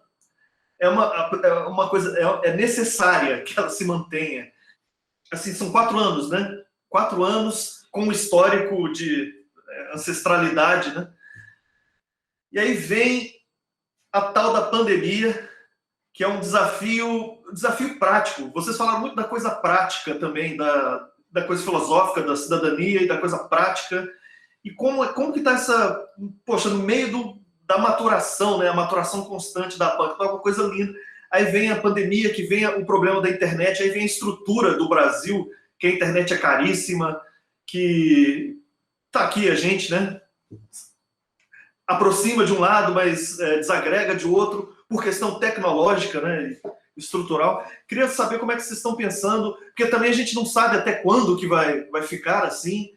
é uma coisa... É necessária que ela se mantenha. Assim, são 4 anos, né? 4 anos com um histórico de ancestralidade, né? E aí vem a tal da pandemia, que é um desafio prático. Vocês falaram muito da coisa prática também, da coisa filosófica, da cidadania e da coisa prática. E como que está essa... Poxa, no meio da maturação, né? A maturação constante da PAN, que é uma coisa linda. Aí vem a pandemia, que vem o problema da internet, aí vem a estrutura do Brasil, que a internet é caríssima, que tá aqui a gente, né? Aproxima de um lado, mas desagrega de outro, por questão tecnológica, né? Estrutural. Queria saber como é que vocês estão pensando, porque também a gente não sabe até quando que vai ficar assim.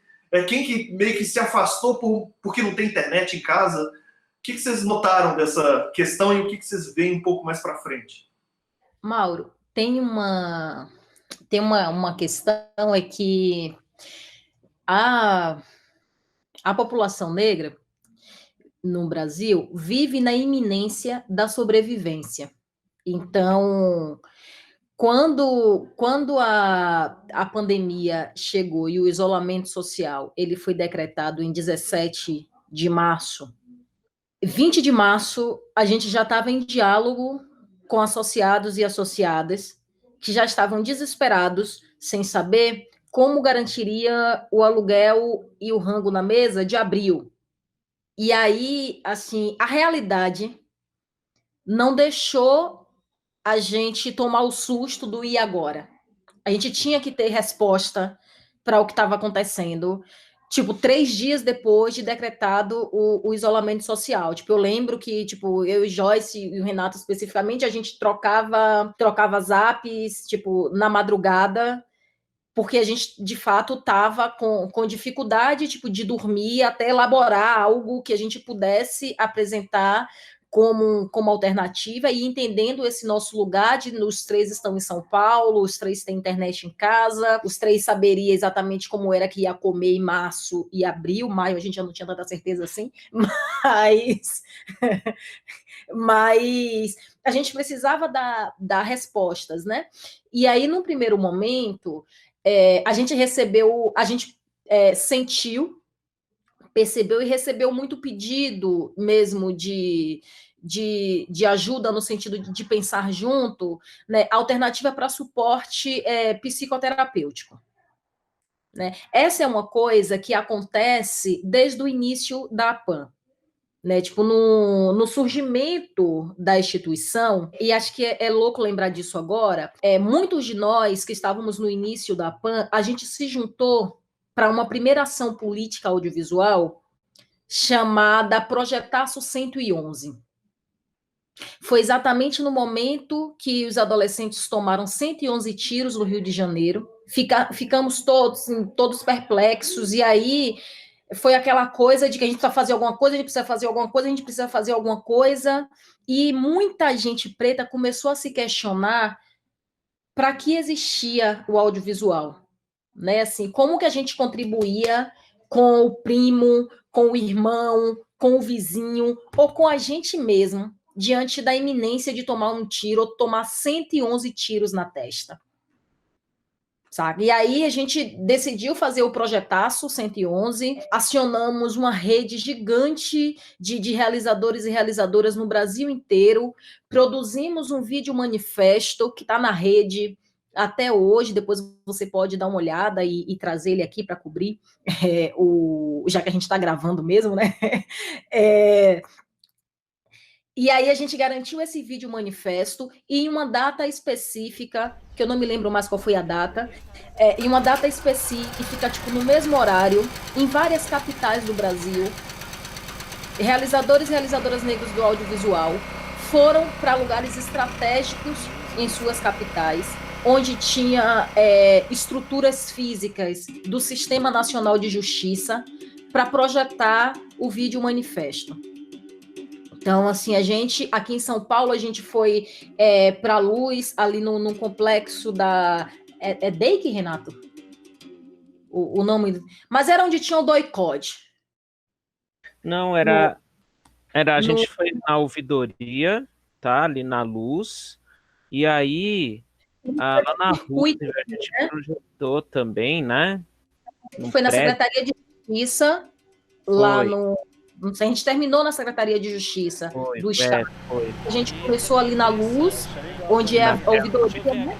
Quem que meio que se afastou porque não tem internet em casa? O que vocês notaram dessa questão e o que vocês veem um pouco mais para frente? Mauro, tem uma questão, é que a população negra no Brasil vive na iminência da sobrevivência. Então, quando a pandemia chegou e o isolamento social ele foi decretado em 17 de março, 20 de março a gente já estava em diálogo com associados e associadas que já estavam desesperados, sem saber como garantiria o aluguel e o rango na mesa de abril. E aí, assim, a realidade não deixou a gente tomar o susto do e agora. A gente tinha que ter resposta para o que estava acontecendo, tipo, 3 dias depois de decretado o isolamento social. Tipo, eu lembro que, tipo, eu e Joyce e o Renato especificamente, a gente trocava zaps, tipo, na madrugada, porque a gente, de fato, estava com dificuldade, tipo, de dormir até elaborar algo que a gente pudesse apresentar como alternativa, e entendendo esse nosso lugar de os 3 estão em São Paulo, os 3 têm internet em casa, os 3 saberiam exatamente como era que ia comer em março e abril. Maio a gente já não tinha tanta certeza assim, mas a gente precisava dar respostas, né? E aí, num primeiro momento, a gente percebeu e recebeu muito pedido mesmo de ajuda no sentido de pensar junto, né, alternativa para suporte psicoterapêutico. Né? Essa é uma coisa que acontece desde o início da PAN. Né, tipo, no surgimento da instituição, e acho que é louco lembrar disso agora, muitos de nós que estávamos no início da PAN, a gente se juntou para uma primeira ação política audiovisual chamada Projetaço 111. Foi exatamente no momento que os adolescentes tomaram 111 tiros no Rio de Janeiro. Ficamos todos perplexos, e aí foi aquela coisa de que a gente precisa fazer alguma coisa, a gente precisa fazer alguma coisa, a gente precisa fazer alguma coisa, e muita gente preta começou a se questionar para que existia o audiovisual, né? Assim, como que a gente contribuía com o primo, com o irmão, com o vizinho, ou com a gente mesmo, diante da iminência de tomar um tiro ou tomar 111 tiros na testa. Sabe? E aí a gente decidiu fazer o Projetaço 111, acionamos uma rede gigante de realizadores e realizadoras no Brasil inteiro, produzimos um vídeo manifesto que está na rede até hoje, depois você pode dar uma olhada e trazer ele aqui para cobrir, já que a gente está gravando mesmo, né? E aí a gente garantiu esse vídeo manifesto em uma data específica, que eu não me lembro mais qual foi a data, em uma data específica, tipo, no mesmo horário, em várias capitais do Brasil, realizadores e realizadoras negros do audiovisual foram para lugares estratégicos em suas capitais, onde tinha estruturas físicas do Sistema Nacional de Justiça para projetar o vídeo manifesto. Então, assim, a gente, aqui em São Paulo, a gente foi para a Luz, ali no complexo da... É DEIC, Renato? O nome... Mas era onde tinha o DOI-CODE. Não, a gente foi na ouvidoria, tá? Ali na Luz. E aí, lá na rua, a gente projetou também, né? Foi na Secretaria de Justiça, lá no... A gente terminou na Secretaria de Justiça do Estado. A gente começou ali na Luz, onde é a ouvidoria, né?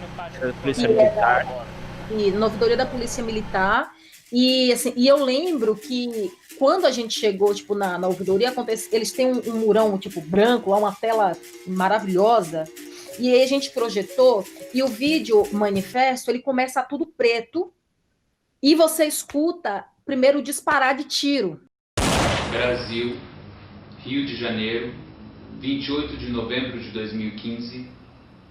Polícia Militar. E na ouvidoria da Polícia Militar. E, assim, eu lembro que quando a gente chegou, tipo, na ouvidoria, eles têm um murão, tipo, branco, lá, uma tela maravilhosa. E aí a gente projetou, e o vídeo manifesto, ele começa tudo preto, e você escuta primeiro disparar de tiro. Brasil, Rio de Janeiro, 28 de novembro de 2015,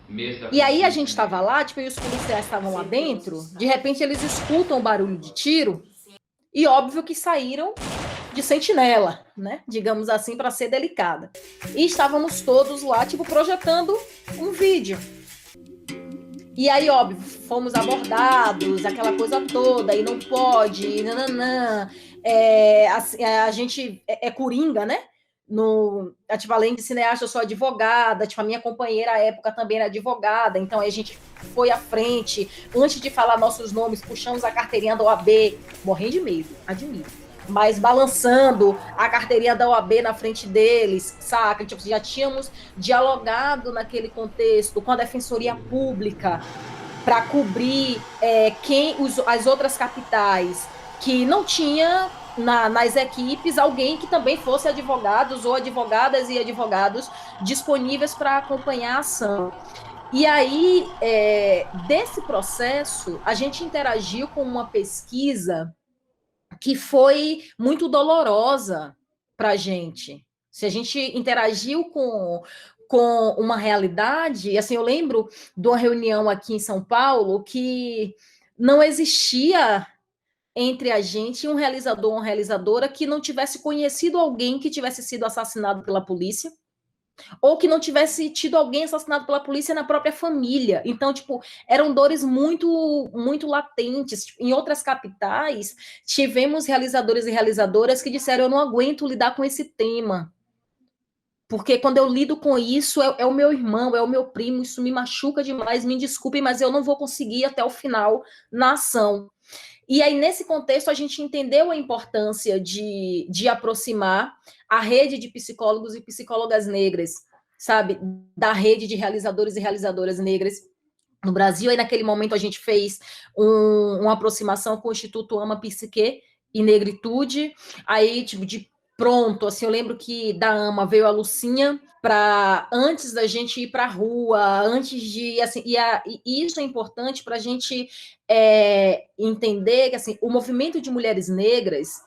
mês da... E aí a gente estava lá, tipo, e os policiais estavam lá dentro, de repente eles escutam o barulho de tiro, e óbvio que saíram de sentinela, né? Digamos assim, para ser delicada. E estávamos todos lá, tipo, projetando um vídeo. E aí, óbvio, fomos abordados, aquela coisa toda, e não pode, nananã. A gente é coringa, né? Tipo, além de cineasta, eu sou advogada, tipo, a minha companheira à época também era advogada, então aí a gente foi à frente, antes de falar nossos nomes, puxamos a carteirinha da OAB, morrendo de medo, admito, mas balançando a carteirinha da OAB na frente deles, saca? Tipo, já tínhamos dialogado naquele contexto com a Defensoria Pública para cobrir as outras capitais, que não tinha nas equipes alguém que também fosse advogados ou advogadas e advogados disponíveis para acompanhar a ação. E aí, desse processo, a gente interagiu com uma pesquisa que foi muito dolorosa para a gente. Se a gente interagiu com uma realidade, assim, eu lembro de uma reunião aqui em São Paulo que não existia entre a gente um realizador ou uma realizadora que não tivesse conhecido alguém que tivesse sido assassinado pela polícia, ou que não tivesse tido alguém assassinado pela polícia na própria família. Então, tipo, eram dores muito, muito latentes. Em outras capitais, tivemos realizadores e realizadoras que disseram: eu não aguento lidar com esse tema, porque quando eu lido com isso, é o meu irmão, é o meu primo, isso me machuca demais, me desculpem, mas eu não vou conseguir ir até o final na ação. E aí, nesse contexto, a gente entendeu a importância de aproximar a rede de psicólogos e psicólogas negras, sabe? Da rede de realizadores e realizadoras negras no Brasil. Aí, naquele momento, a gente fez uma aproximação com o Instituto Ama Psique e Negritude. Aí, tipo, de pronto, assim, eu lembro que da AMA veio a Lucinha para antes da gente ir para a rua, antes de, assim, e isso é importante para a gente entender que, assim, o movimento de mulheres negras,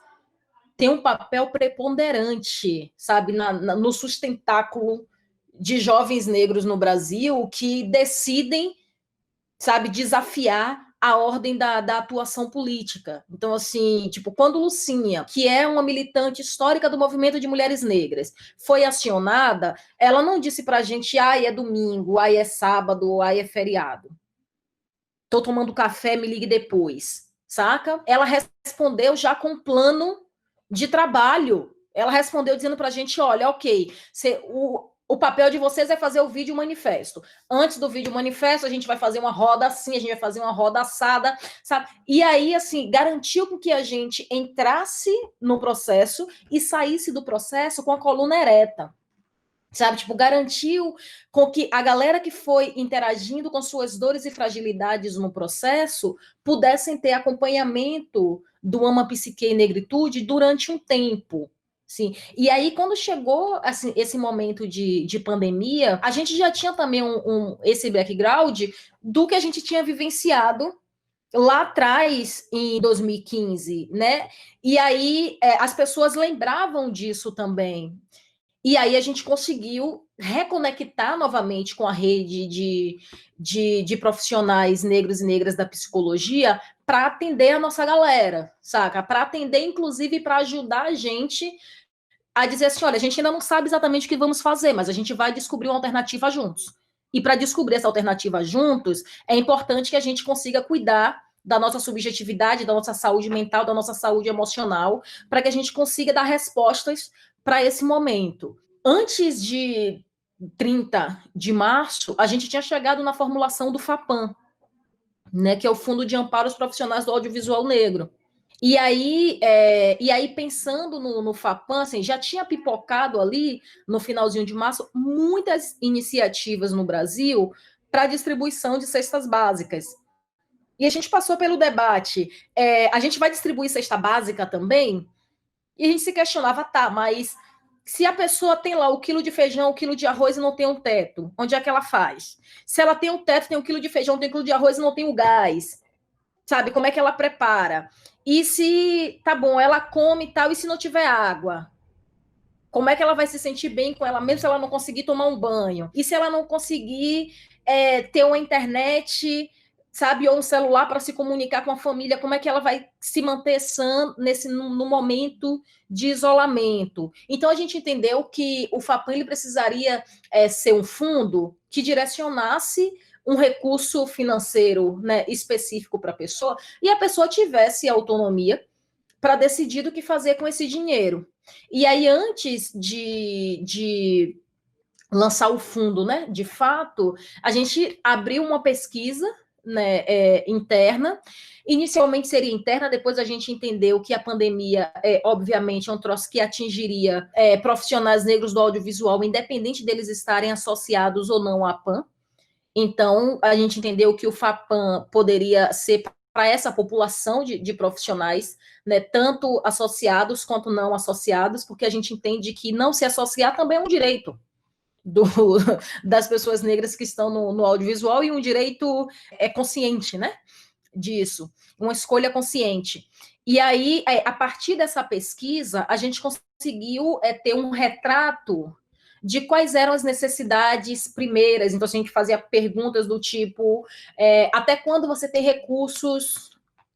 tem um papel preponderante, sabe, no sustentáculo de jovens negros no Brasil que decidem, sabe, desafiar a ordem da atuação política. Então, assim, tipo, quando Lucinha, que é uma militante histórica do movimento de mulheres negras, foi acionada, ela não disse pra gente, ai, é domingo, ai, é sábado, ai, é feriado. Tô tomando café, me ligue depois, saca? Ela respondeu já com um plano de trabalho. Ela respondeu dizendo pra gente, olha, ok, o papel de vocês é fazer o vídeo manifesto. Antes do vídeo manifesto, a gente vai fazer uma roda assim, a gente vai fazer uma roda assada, sabe? E aí, assim, garantiu que a gente entrasse no processo e saísse do processo com a coluna ereta. Sabe, tipo, garantiu com que a galera que foi interagindo com suas dores e fragilidades no processo pudessem ter acompanhamento do Ama Psique e Negritude durante um tempo. Sim. E aí, quando chegou assim, esse momento de pandemia, a gente já tinha também esse background do que a gente tinha vivenciado lá atrás, em 2015, né? E aí, as pessoas lembravam disso também. E aí a gente conseguiu reconectar novamente com a rede de profissionais negros e negras da psicologia para atender a nossa galera, saca? Para atender, inclusive, para ajudar a gente a dizer assim, olha, a gente ainda não sabe exatamente o que vamos fazer, mas a gente vai descobrir uma alternativa juntos. E para descobrir essa alternativa juntos, é importante que a gente consiga cuidar da nossa subjetividade, da nossa saúde mental, da nossa saúde emocional, para que a gente consiga dar respostas para esse momento. Antes de 30 de março, a gente tinha chegado na formulação do FAPAM, né, que é o Fundo de Amparo aos Profissionais do Audiovisual Negro. E aí, pensando no FAPAM, assim, já tinha pipocado ali, no finalzinho de março, muitas iniciativas no Brasil para distribuição de cestas básicas. E a gente passou pelo debate, a gente vai distribuir cesta básica também? E a gente se questionava, tá, mas se a pessoa tem lá o quilo de feijão, o quilo de arroz e não tem um teto, onde é que ela faz? Se ela tem um teto, tem um quilo de feijão, tem um quilo de arroz e não tem o gás, sabe? Como é que ela prepara? E se, tá bom, ela come e tal, e se não tiver água? Como é que ela vai se sentir bem com ela, mesmo se ela não conseguir tomar um banho? E se ela não conseguir ter uma internet, sabe, ou um celular para se comunicar com a família, como é que ela vai se manter sã no momento de isolamento? Então, a gente entendeu que o FAPAM ele precisaria ser um fundo que direcionasse um recurso financeiro, né, específico para a pessoa, e a pessoa tivesse autonomia para decidir o que fazer com esse dinheiro. E aí, antes de lançar o fundo, né, de fato, a gente abriu uma pesquisa, né, interna. Inicialmente seria interna, depois a gente entendeu que a pandemia, obviamente, é um troço que atingiria profissionais negros do audiovisual, independente deles estarem associados ou não à PAN. Então, a gente entendeu que o FAPAM poderia ser para essa população de profissionais, né, tanto associados quanto não associados, porque a gente entende que não se associar também é um direito das pessoas negras que estão no audiovisual e um direito consciente, né, disso, uma escolha consciente. E aí, a partir dessa pesquisa, a gente conseguiu ter um retrato de quais eram as necessidades primeiras. Então, assim, a gente fazia perguntas do tipo, até quando você tem recursos?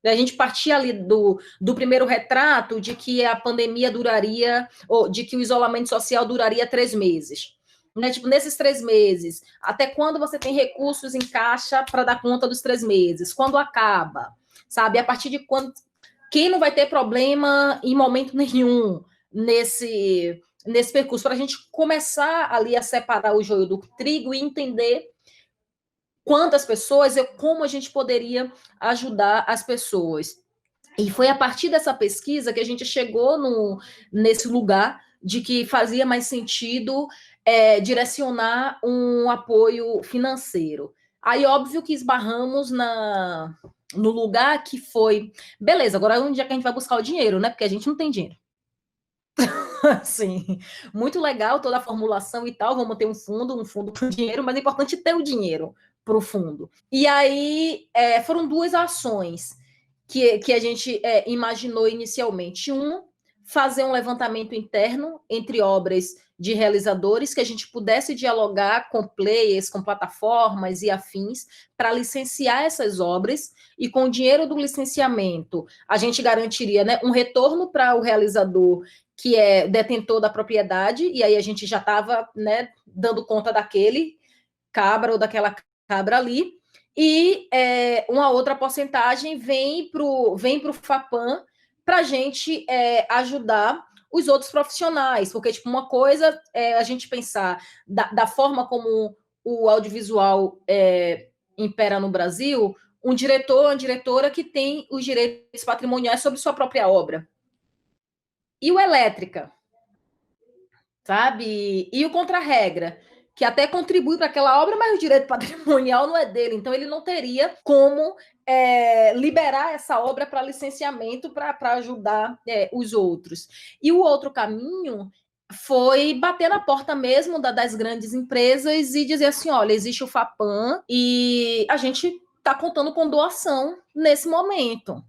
A gente partia ali do primeiro retrato de que a pandemia duraria, ou de que o isolamento social duraria 3 meses. Né? Tipo, nesses 3 meses, até quando você tem recursos em caixa para dar conta dos 3 meses? Quando acaba? Sabe? A partir de quando... Quem não vai ter problema em momento nenhum nesse percurso, para a gente começar ali a separar o joio do trigo e entender quantas pessoas e como a gente poderia ajudar as pessoas. E foi a partir dessa pesquisa que a gente chegou nesse lugar de que fazia mais sentido direcionar um apoio financeiro. Aí, óbvio que esbarramos no lugar que foi... Beleza, agora onde é que a gente vai buscar o dinheiro, né? Porque a gente não tem dinheiro. Sim, muito legal toda a formulação e tal, vamos ter um fundo com dinheiro, mas é importante ter o dinheiro para o fundo. E aí foram 2 ações que a gente imaginou inicialmente. fazer um levantamento interno entre obras de realizadores, que a gente pudesse dialogar com players, com plataformas e afins, para licenciar essas obras, e com o dinheiro do licenciamento, a gente garantiria, né, um retorno para o realizador, que é detentor da propriedade, e aí a gente já estava, né, dando conta daquele cabra ou daquela cabra ali, e uma outra porcentagem vem para o FAPAM para a gente ajudar os outros profissionais, porque tipo, uma coisa é a gente pensar da forma como o audiovisual impera no Brasil, um diretor, uma diretora que tem os direitos patrimoniais sobre sua própria obra. E o elétrica, sabe? E o contra-regra, que até contribui para aquela obra, mas o direito patrimonial não é dele, então ele não teria como liberar essa obra para licenciamento para ajudar os outros. E o outro caminho foi bater na porta mesmo das grandes empresas e dizer assim, olha, existe o FAPAM e a gente está contando com doação nesse momento.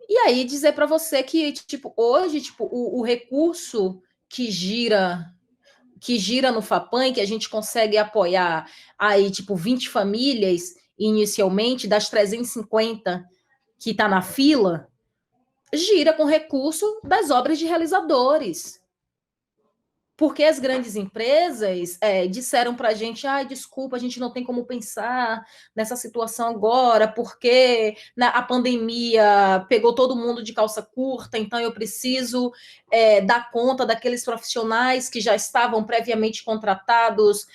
E aí dizer para você que tipo, hoje tipo, o recurso que gira no FAPAM, que a gente consegue apoiar aí, tipo, 20 famílias inicialmente, das 350 que está na fila, gira com recurso das obras de realizadores. Porque as grandes empresas disseram para a gente, desculpa, a gente não tem como pensar nessa situação agora, porque a pandemia pegou todo mundo de calça curta, então eu preciso dar conta daqueles profissionais que já estavam previamente contratados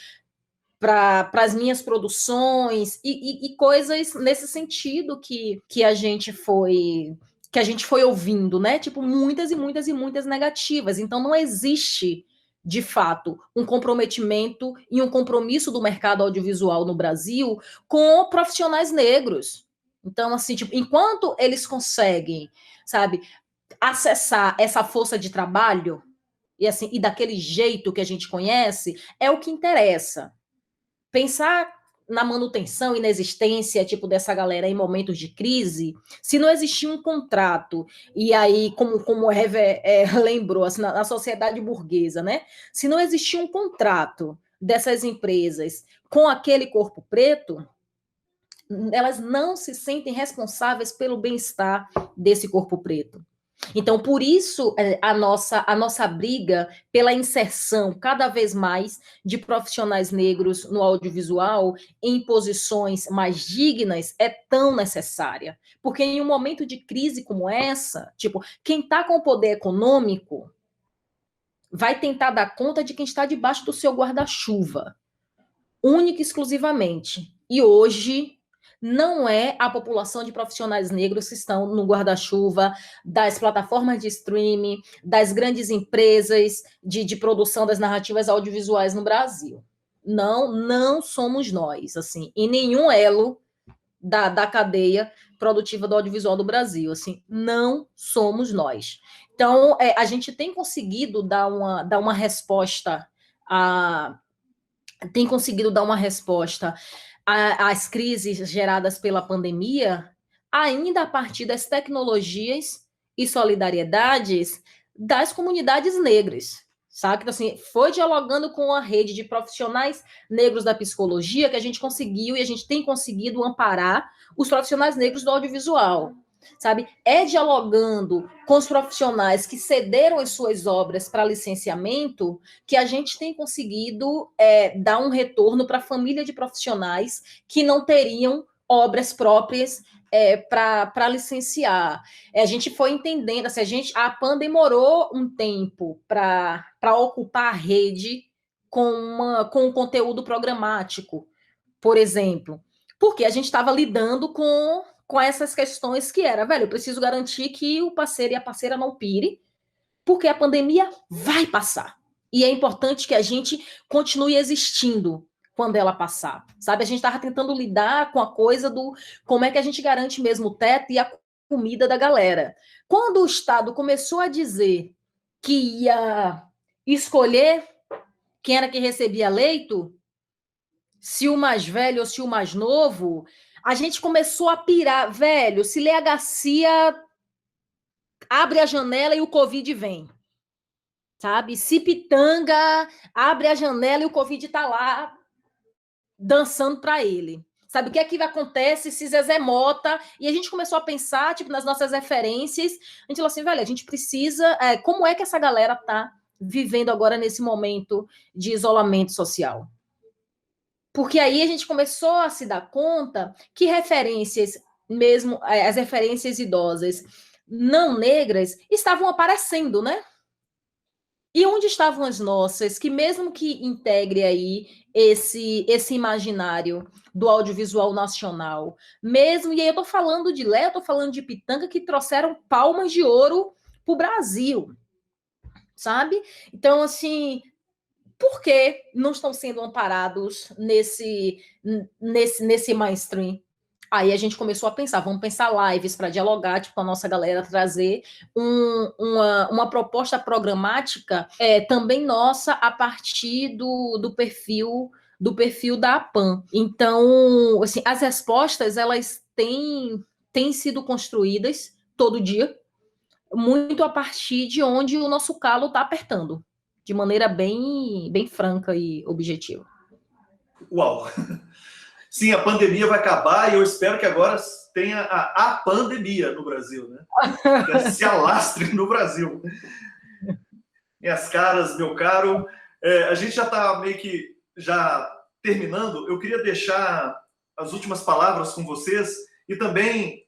para as minhas produções, e coisas nesse sentido que a gente foi ouvindo, né? Tipo, muitas e muitas e muitas negativas. Então, não existe de fato, um comprometimento e um compromisso do mercado audiovisual no Brasil com profissionais negros. Então, assim, tipo, enquanto eles conseguem, sabe, acessar essa força de trabalho, e assim, e daquele jeito que a gente conhece, é o que interessa. Pensar na manutenção e na existência, tipo, dessa galera em momentos de crise, se não existir um contrato, e aí, como o Hever lembrou, assim, na sociedade burguesa, né? Se não existir um contrato dessas empresas com aquele corpo preto, elas não se sentem responsáveis pelo bem-estar desse corpo preto. Então, por isso, a nossa briga pela inserção cada vez mais de profissionais negros no audiovisual em posições mais dignas é tão necessária. Porque em um momento de crise como essa, tipo, quem está com o poder econômico vai tentar dar conta de quem está debaixo do seu guarda-chuva, única e exclusivamente. E hoje não é a população de profissionais negros que estão no guarda-chuva das plataformas de streaming, das grandes empresas de produção das narrativas audiovisuais no Brasil. Não somos nós, assim, em nenhum elo da cadeia produtiva do audiovisual do Brasil, assim, não somos nós. Então, a gente tem conseguido dar uma resposta às crises geradas pela pandemia, ainda a partir das tecnologias e solidariedades das comunidades negras, sabe? Então, assim, foi dialogando com a rede de profissionais negros da psicologia que a gente conseguiu e a gente tem conseguido amparar os profissionais negros do audiovisual, sabe? É dialogando com os profissionais que cederam as suas obras para licenciamento que a gente tem conseguido dar um retorno para a família de profissionais que não teriam obras próprias para licenciar. A gente foi entendendo, assim, a PAN demorou um tempo para ocupar a rede com um conteúdo programático, por exemplo, porque a gente estava lidando com essas questões que era, velho, eu preciso garantir que o parceiro e a parceira não pire, porque a pandemia vai passar. E é importante que a gente continue existindo quando ela passar, sabe? A gente estava tentando lidar com a coisa do como é que a gente garante mesmo o teto e a comida da galera. Quando o Estado começou a dizer que ia escolher quem era que recebia leito, se o mais velho ou se o mais novo, a gente começou a pirar, velho, se Léa Garcia abre a janela e o Covid vem. Sabe? Se Pitanga abre a janela e o Covid está lá dançando para ele. Sabe o que é que acontece se Zezé Mota... E a gente começou a pensar, tipo, nas nossas referências. A gente falou assim, velho, a gente precisa... como é que essa galera tá vivendo agora nesse momento de isolamento social? Porque aí a gente começou a se dar conta que referências, mesmo as referências idosas não negras, estavam aparecendo, né? E onde estavam as nossas, que mesmo que integre aí esse imaginário do audiovisual nacional, mesmo, e aí eu tô falando de Léo, eu tô falando de Pitanga, que trouxeram palmas de ouro pro Brasil, sabe? Então, assim, por que não estão sendo amparados nesse mainstream? Aí a gente começou a pensar, vamos pensar lives para dialogar, tipo, com a nossa galera, trazer uma proposta programática também nossa a partir do perfil da APAN. Então, assim, as respostas, elas têm sido construídas todo dia, muito a partir de onde o nosso calo está apertando, de maneira bem franca e objetiva. Uau! Sim, a pandemia vai acabar e eu espero que agora tenha a pandemia no Brasil, né? Que se alastre no Brasil. Minhas caras, meu caro, a gente já está meio que já terminando. Eu queria deixar as últimas palavras com vocês e também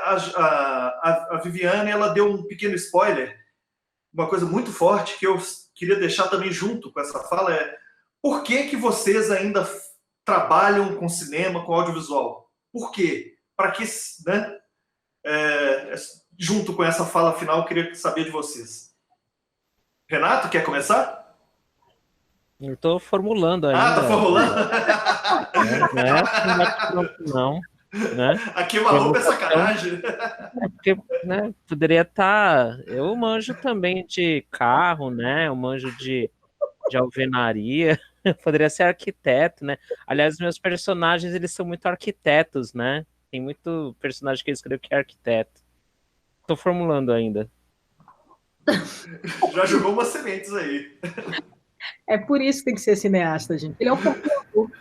a Viviane, ela deu um pequeno spoiler, uma coisa muito forte que eu queria deixar também junto com essa fala por que vocês ainda trabalham com cinema, com audiovisual? Por quê? Para que, né? Junto com essa fala final, eu queria saber de vocês. Renato, quer começar? Eu estou formulando ainda. Ah, tá formulando? Não, né? Aqui uma roupa é sacanagem. Porque, né, poderia estar... Eu manjo também de carro, né? Eu manjo de alvenaria. Poderia ser arquiteto, né? Aliás, meus personagens, eles são muito arquitetos, né? Tem muito personagem que eu escrevo que é arquiteto. Tô formulando ainda. Já jogou umas sementes aí. É por isso que tem que ser cineasta, gente. Ele é um formulador.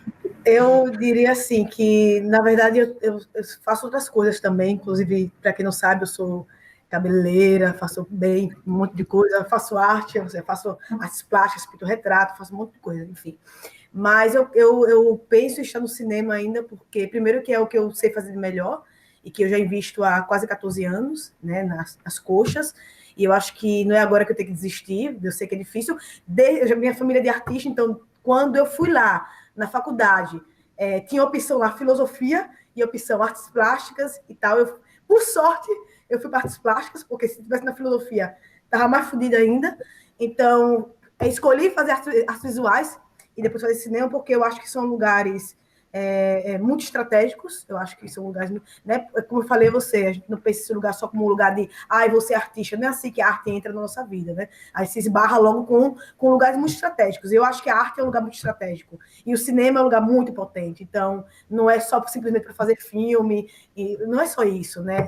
Eu diria assim que, na verdade, eu faço outras coisas também. Inclusive, para quem não sabe, eu sou cabeleireira, faço bem um monte de coisa, faço arte, faço artes plásticas, pinto retrato, faço um monte de coisa, enfim. Mas eu penso em estar no cinema ainda, porque, primeiro, que é o que eu sei fazer de melhor, e que eu já invisto há quase 14 anos, né, nas coxas, e eu acho que não é agora que eu tenho que desistir, eu sei que é difícil. Minha família é de artista, então, quando eu fui lá, na faculdade, tinha opção lá filosofia e opção artes plásticas e tal. Por sorte, eu fui para artes plásticas, porque se estivesse na filosofia, estava mais fodida ainda. Então, escolhi fazer artes visuais e depois fazer cinema, porque eu acho que são lugares muito estratégicos. Eu acho que são lugares, né? Como eu falei a você, a gente não pensa esse lugar só como um lugar de você é artista. Não é assim que a arte entra na nossa vida, né? Aí se esbarra logo com lugares muito estratégicos. Eu acho que a arte é um lugar muito estratégico. E o cinema é um lugar muito potente. Então, não é só simplesmente para fazer filme, e não é só isso, né?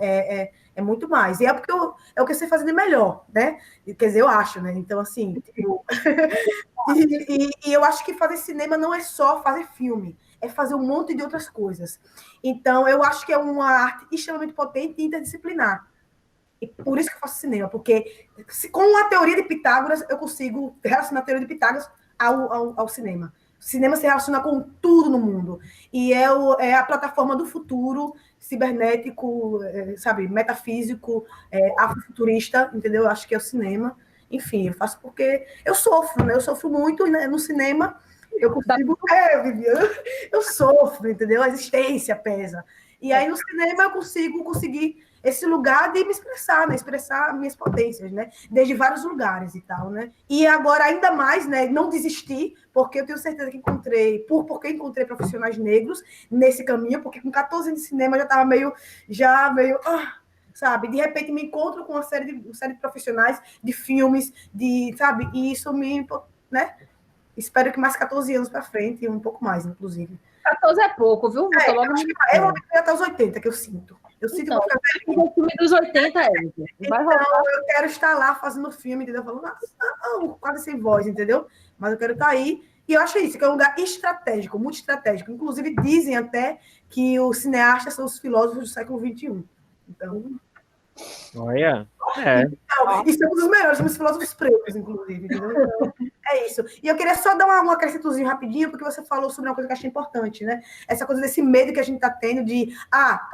É muito mais. E é porque é o que eu sei fazer de melhor, né? Quer dizer, eu acho, né? Então, assim... e eu acho que fazer cinema não é só fazer filme, é fazer um monte de outras coisas. Então, eu acho que é uma arte extremamente potente e interdisciplinar. E por isso que eu faço cinema, porque com a teoria de Pitágoras, eu consigo relacionar a teoria de Pitágoras ao cinema. O cinema se relaciona com tudo no mundo. E é a plataforma do futuro cibernético, sabe, metafísico, afrofuturista, entendeu? Eu acho que é o cinema. Enfim, eu faço porque eu sofro, né? Eu sofro muito, né? No cinema. Eu consigo... Viviane, eu sofro, entendeu? A existência pesa. E aí, no cinema, eu conseguir esse lugar de me expressar, né? Expressar minhas potências, né? Desde vários lugares e tal, né? E agora, ainda mais, né? Não desistir, porque eu tenho certeza que porque encontrei profissionais negros nesse caminho, porque com 14 anos de cinema eu já estava meio sabe? De repente, me encontro com uma série de profissionais, de filmes, sabe? E isso né? Espero que mais 14 anos para frente, e um pouco mais, inclusive. 14 é pouco, viu? Eu acho que até os 80, que eu sinto. Eu sinto Então, que eu vou ficar velhinha. o filme dos 80 é. Vai rolar. Então, eu quero estar lá fazendo filme, entendeu? Falando, não, quase sem voz, entendeu? Mas eu quero estar aí. E eu acho isso, que é um lugar estratégico, muito estratégico. Inclusive, dizem até que os cineastas são os filósofos do século XXI. Então, Olha, e somos os melhores, somos filósofos pretos, inclusive, entendeu? Então, é isso. E eu queria só dar um acrescentozinho rapidinho, porque você falou sobre uma coisa que eu achei importante, né? Essa coisa desse medo que a gente está tendo de,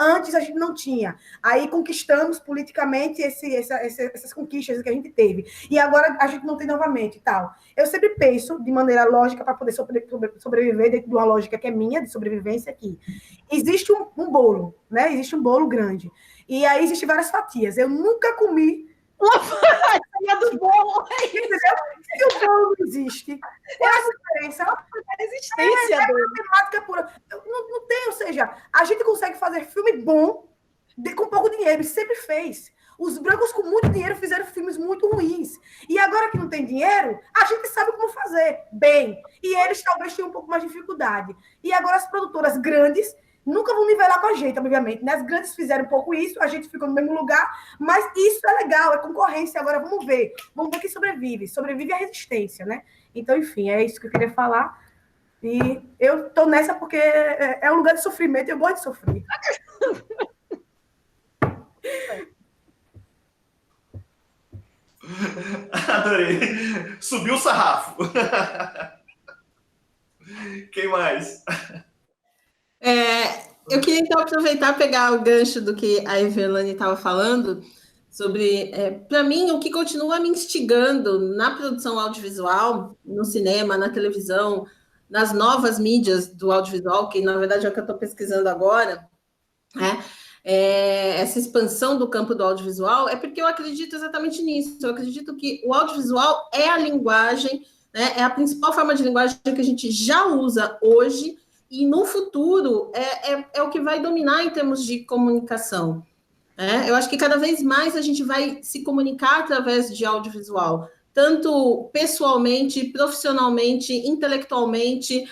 antes a gente não tinha, aí conquistamos politicamente essas conquistas que a gente teve, e agora a gente não tem novamente e tal. Eu sempre penso, de maneira lógica, para poder sobreviver dentro de uma lógica que é minha, de sobrevivência aqui. Existe um bolo, né? Existe um bolo grande. E aí existem várias fatias. Eu nunca comi Uma fatia do bolo. entendeu? Se o bolo não existe, qual é a diferença? A existência dele. Matemática pura. Não tem, ou seja, a gente consegue fazer filme bom com pouco dinheiro, e sempre fez. Os brancos com muito dinheiro fizeram filmes muito ruins. E agora que não tem dinheiro, a gente sabe como fazer bem. E eles talvez tenham um pouco mais de dificuldade. E agora as produtoras grandes nunca vão nivelar com a gente, obviamente, né? As grandes fizeram um pouco isso, a gente ficou no mesmo lugar, mas isso é legal, é concorrência. Agora vamos ver quem sobrevive. Sobrevive a resistência, né? Então, enfim, é isso que eu queria falar. E eu tô nessa porque é um lugar de sofrimento e eu gosto de sofrer. Adorei. Subiu o sarrafo. Quem mais? Eu queria, então, aproveitar e pegar o gancho do que a Everlane estava falando sobre, para mim, o que continua me instigando na produção audiovisual, no cinema, na televisão, nas novas mídias do audiovisual, que, na verdade, é o que eu estou pesquisando agora, né? Essa expansão do campo do audiovisual, é porque eu acredito exatamente nisso. Eu acredito que o audiovisual é a linguagem, né? É a principal forma de linguagem que a gente já usa hoje, e no futuro é o que vai dominar em termos de comunicação. Eu acho que cada vez mais a gente vai se comunicar através de audiovisual, tanto pessoalmente, profissionalmente, intelectualmente,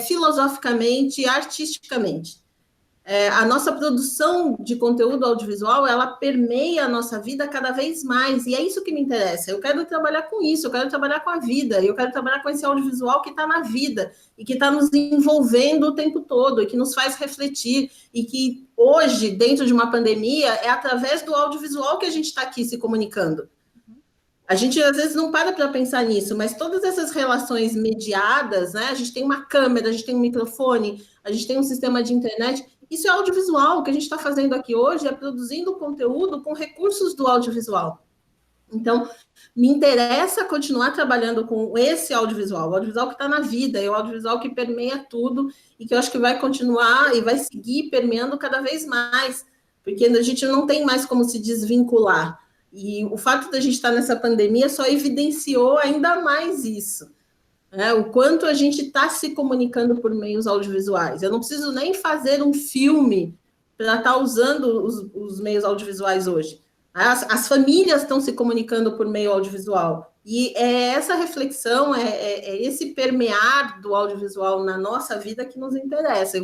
filosoficamente, artisticamente. A nossa produção de conteúdo audiovisual, ela permeia a nossa vida cada vez mais, e é isso que me interessa. Eu quero trabalhar com isso, eu quero trabalhar com a vida, eu quero trabalhar com esse audiovisual que está na vida, e que está nos envolvendo o tempo todo, e que nos faz refletir, e que hoje, dentro de uma pandemia, é através do audiovisual que a gente está aqui se comunicando. A gente, às vezes, não para pensar nisso, mas todas essas relações mediadas, né? A gente tem uma câmera, a gente tem um microfone, a gente tem um sistema de internet. Isso é audiovisual. O que a gente está fazendo aqui hoje é produzindo conteúdo com recursos do audiovisual. Então, me interessa continuar trabalhando com esse audiovisual, o audiovisual que está na vida, é o audiovisual que permeia tudo, e que eu acho que vai continuar e vai seguir permeando cada vez mais, porque a gente não tem mais como se desvincular. E o fato da gente estar nessa pandemia só evidenciou ainda mais isso. O quanto a gente está se comunicando por meios audiovisuais. Eu não preciso nem fazer um filme para estar usando os meios audiovisuais hoje. As famílias estão se comunicando por meio audiovisual. E é essa reflexão, esse permear do audiovisual na nossa vida que nos interessa,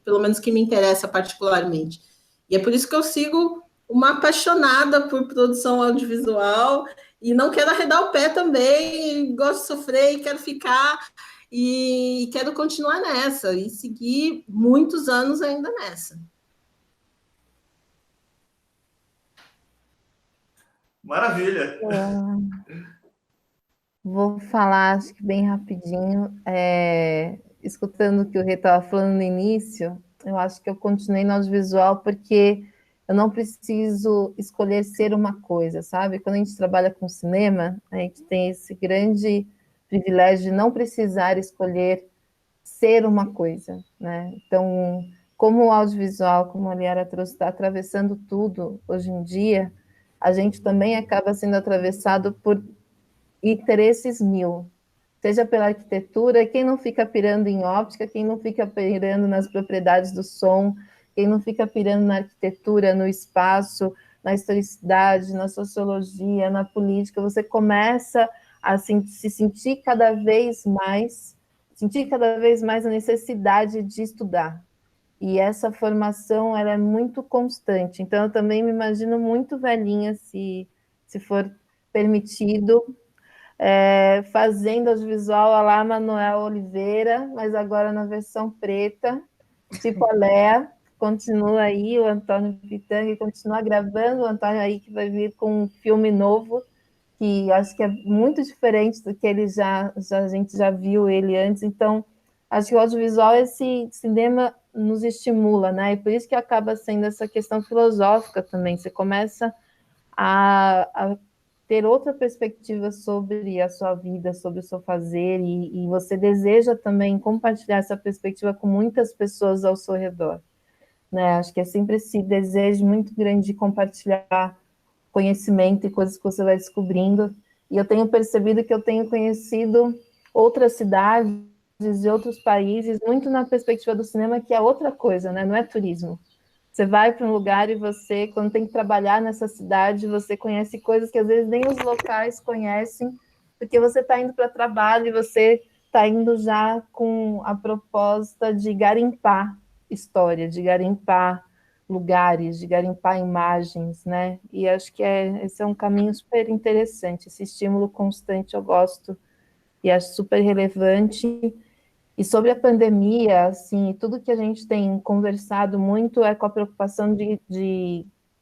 pelo menos que me interessa particularmente. E é por isso que eu sigo uma apaixonada por produção audiovisual, e não quero arredar o pé também, gosto de sofrer e quero ficar, e quero continuar nessa, e seguir muitos anos ainda nessa. Maravilha! Vou falar, acho que bem rapidinho, escutando o que o Rê estava falando no início, eu acho que eu continuei no audiovisual porque eu não preciso escolher ser uma coisa, sabe? Quando a gente trabalha com cinema, a gente tem esse grande privilégio de não precisar escolher ser uma coisa, né? Então, como o audiovisual, como a Liara trouxe, está atravessando tudo hoje em dia, a gente também acaba sendo atravessado por interesses mil, seja pela arquitetura, quem não fica pirando em óptica, quem não fica pirando nas propriedades do som, quem não fica pirando na arquitetura, no espaço, na historicidade, na sociologia, na política, você começa a se sentir cada vez mais a necessidade de estudar, E essa formação, ela é muito constante. Então, eu também me imagino muito velhinha, se for permitido, fazendo audiovisual a lá Manuel Oliveira, mas agora na versão preta, tipo a Léa, continua aí, o Antônio Pitanga continua gravando, o Antônio aí que vai vir com um filme novo, que acho que é muito diferente do que ele a gente já viu ele antes, então acho que o audiovisual, esse cinema nos estimula, né? E por isso que acaba sendo essa questão filosófica também, você começa a ter outra perspectiva sobre a sua vida, sobre o seu fazer, e você deseja também compartilhar essa perspectiva com muitas pessoas ao seu redor, né? Acho que é sempre esse desejo muito grande de compartilhar conhecimento e coisas que você vai descobrindo, e eu tenho percebido que eu tenho conhecido outras cidades de outros países, muito na perspectiva do cinema, que é outra coisa, né? Não é turismo. Você vai para um lugar e você, quando tem que trabalhar nessa cidade, você conhece coisas que às vezes nem os locais conhecem, porque você está indo para trabalho e você está indo já com a proposta de garimpar história, de garimpar lugares, de garimpar imagens, né? E acho que esse é um caminho super interessante, esse estímulo constante eu gosto e acho super relevante. E sobre a pandemia, assim, tudo que a gente tem conversado muito é com a preocupação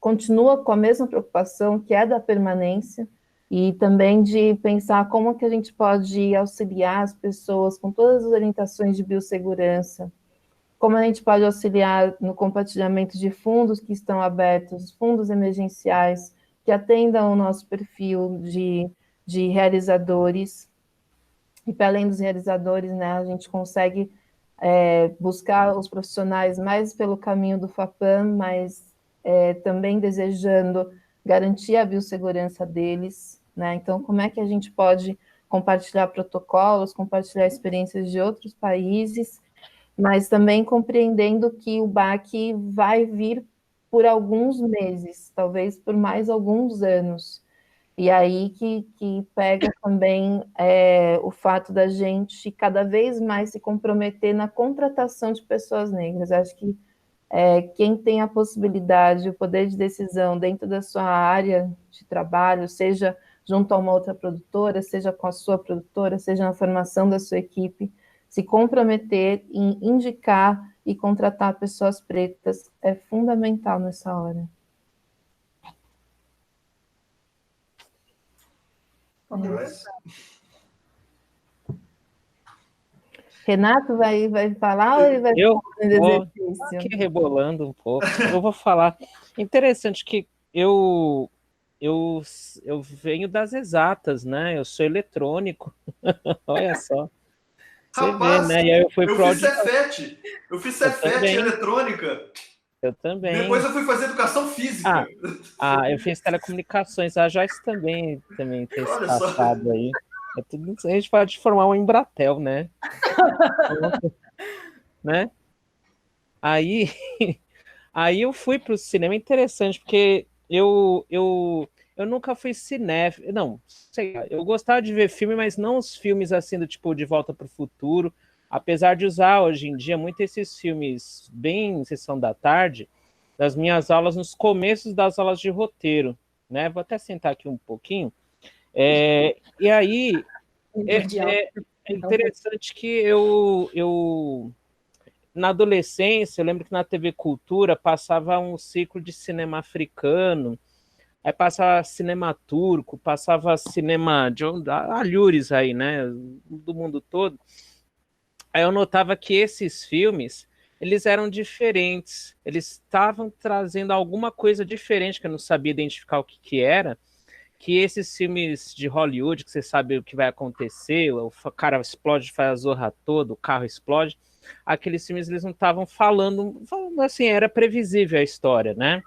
continua com a mesma preocupação, que é da permanência, e também de pensar como que a gente pode auxiliar as pessoas com todas as orientações de biossegurança, como a gente pode auxiliar no compartilhamento de fundos que estão abertos, fundos emergenciais, que atendam o nosso perfil de realizadores. E para além dos realizadores, né, a gente consegue buscar os profissionais mais pelo caminho do FAPAM, mas também desejando garantir a biossegurança deles, né? Então, como é que a gente pode compartilhar protocolos, compartilhar experiências de outros países, mas também compreendendo que o BAC vai vir por alguns meses, talvez por mais alguns anos. E aí que pega também o fato da gente cada vez mais se comprometer na contratação de pessoas negras. Acho que quem tem a possibilidade, o poder de decisão dentro da sua área de trabalho, seja junto a uma outra produtora, seja com a sua produtora, seja na formação da sua equipe, se comprometer em indicar e contratar pessoas pretas é fundamental nessa hora. Renato vai falar ou ele vai fazer exercício? Aqui rebolando um pouco. Eu vou falar. Interessante que eu venho das exatas, né? Eu sou eletrônico. Olha só. Rapaz, vê, né? E aí eu fiz Cefet. Eu fiz Cefet em eletrônica. Eu também. Depois eu fui fazer educação física. Eu fiz telecomunicações. A Joyce também tem esse passado aí. A gente pode formar um Embratel, né? Né? Aí eu fui para o cinema. Interessante, porque eu nunca fui cinéfilo. Não, sei lá, eu gostava de ver filme, mas não os filmes assim do tipo De Volta para o Futuro. Apesar de usar hoje em dia muito esses filmes bem sessão da tarde, das minhas aulas, nos começos das aulas de roteiro, né? Vou até sentar aqui um pouquinho. E aí é interessante que eu na adolescência, eu lembro que na TV Cultura passava um ciclo de cinema africano, aí passava cinema turco, passava cinema de alhures aí, né? Do mundo todo. Aí eu notava que esses filmes, eles eram diferentes, eles estavam trazendo alguma coisa diferente que eu não sabia identificar o que era, que esses filmes de Hollywood, que você sabe o que vai acontecer, o cara explode, faz a zorra toda, o carro explode, aqueles filmes eles não estavam falando assim, era previsível a história, né?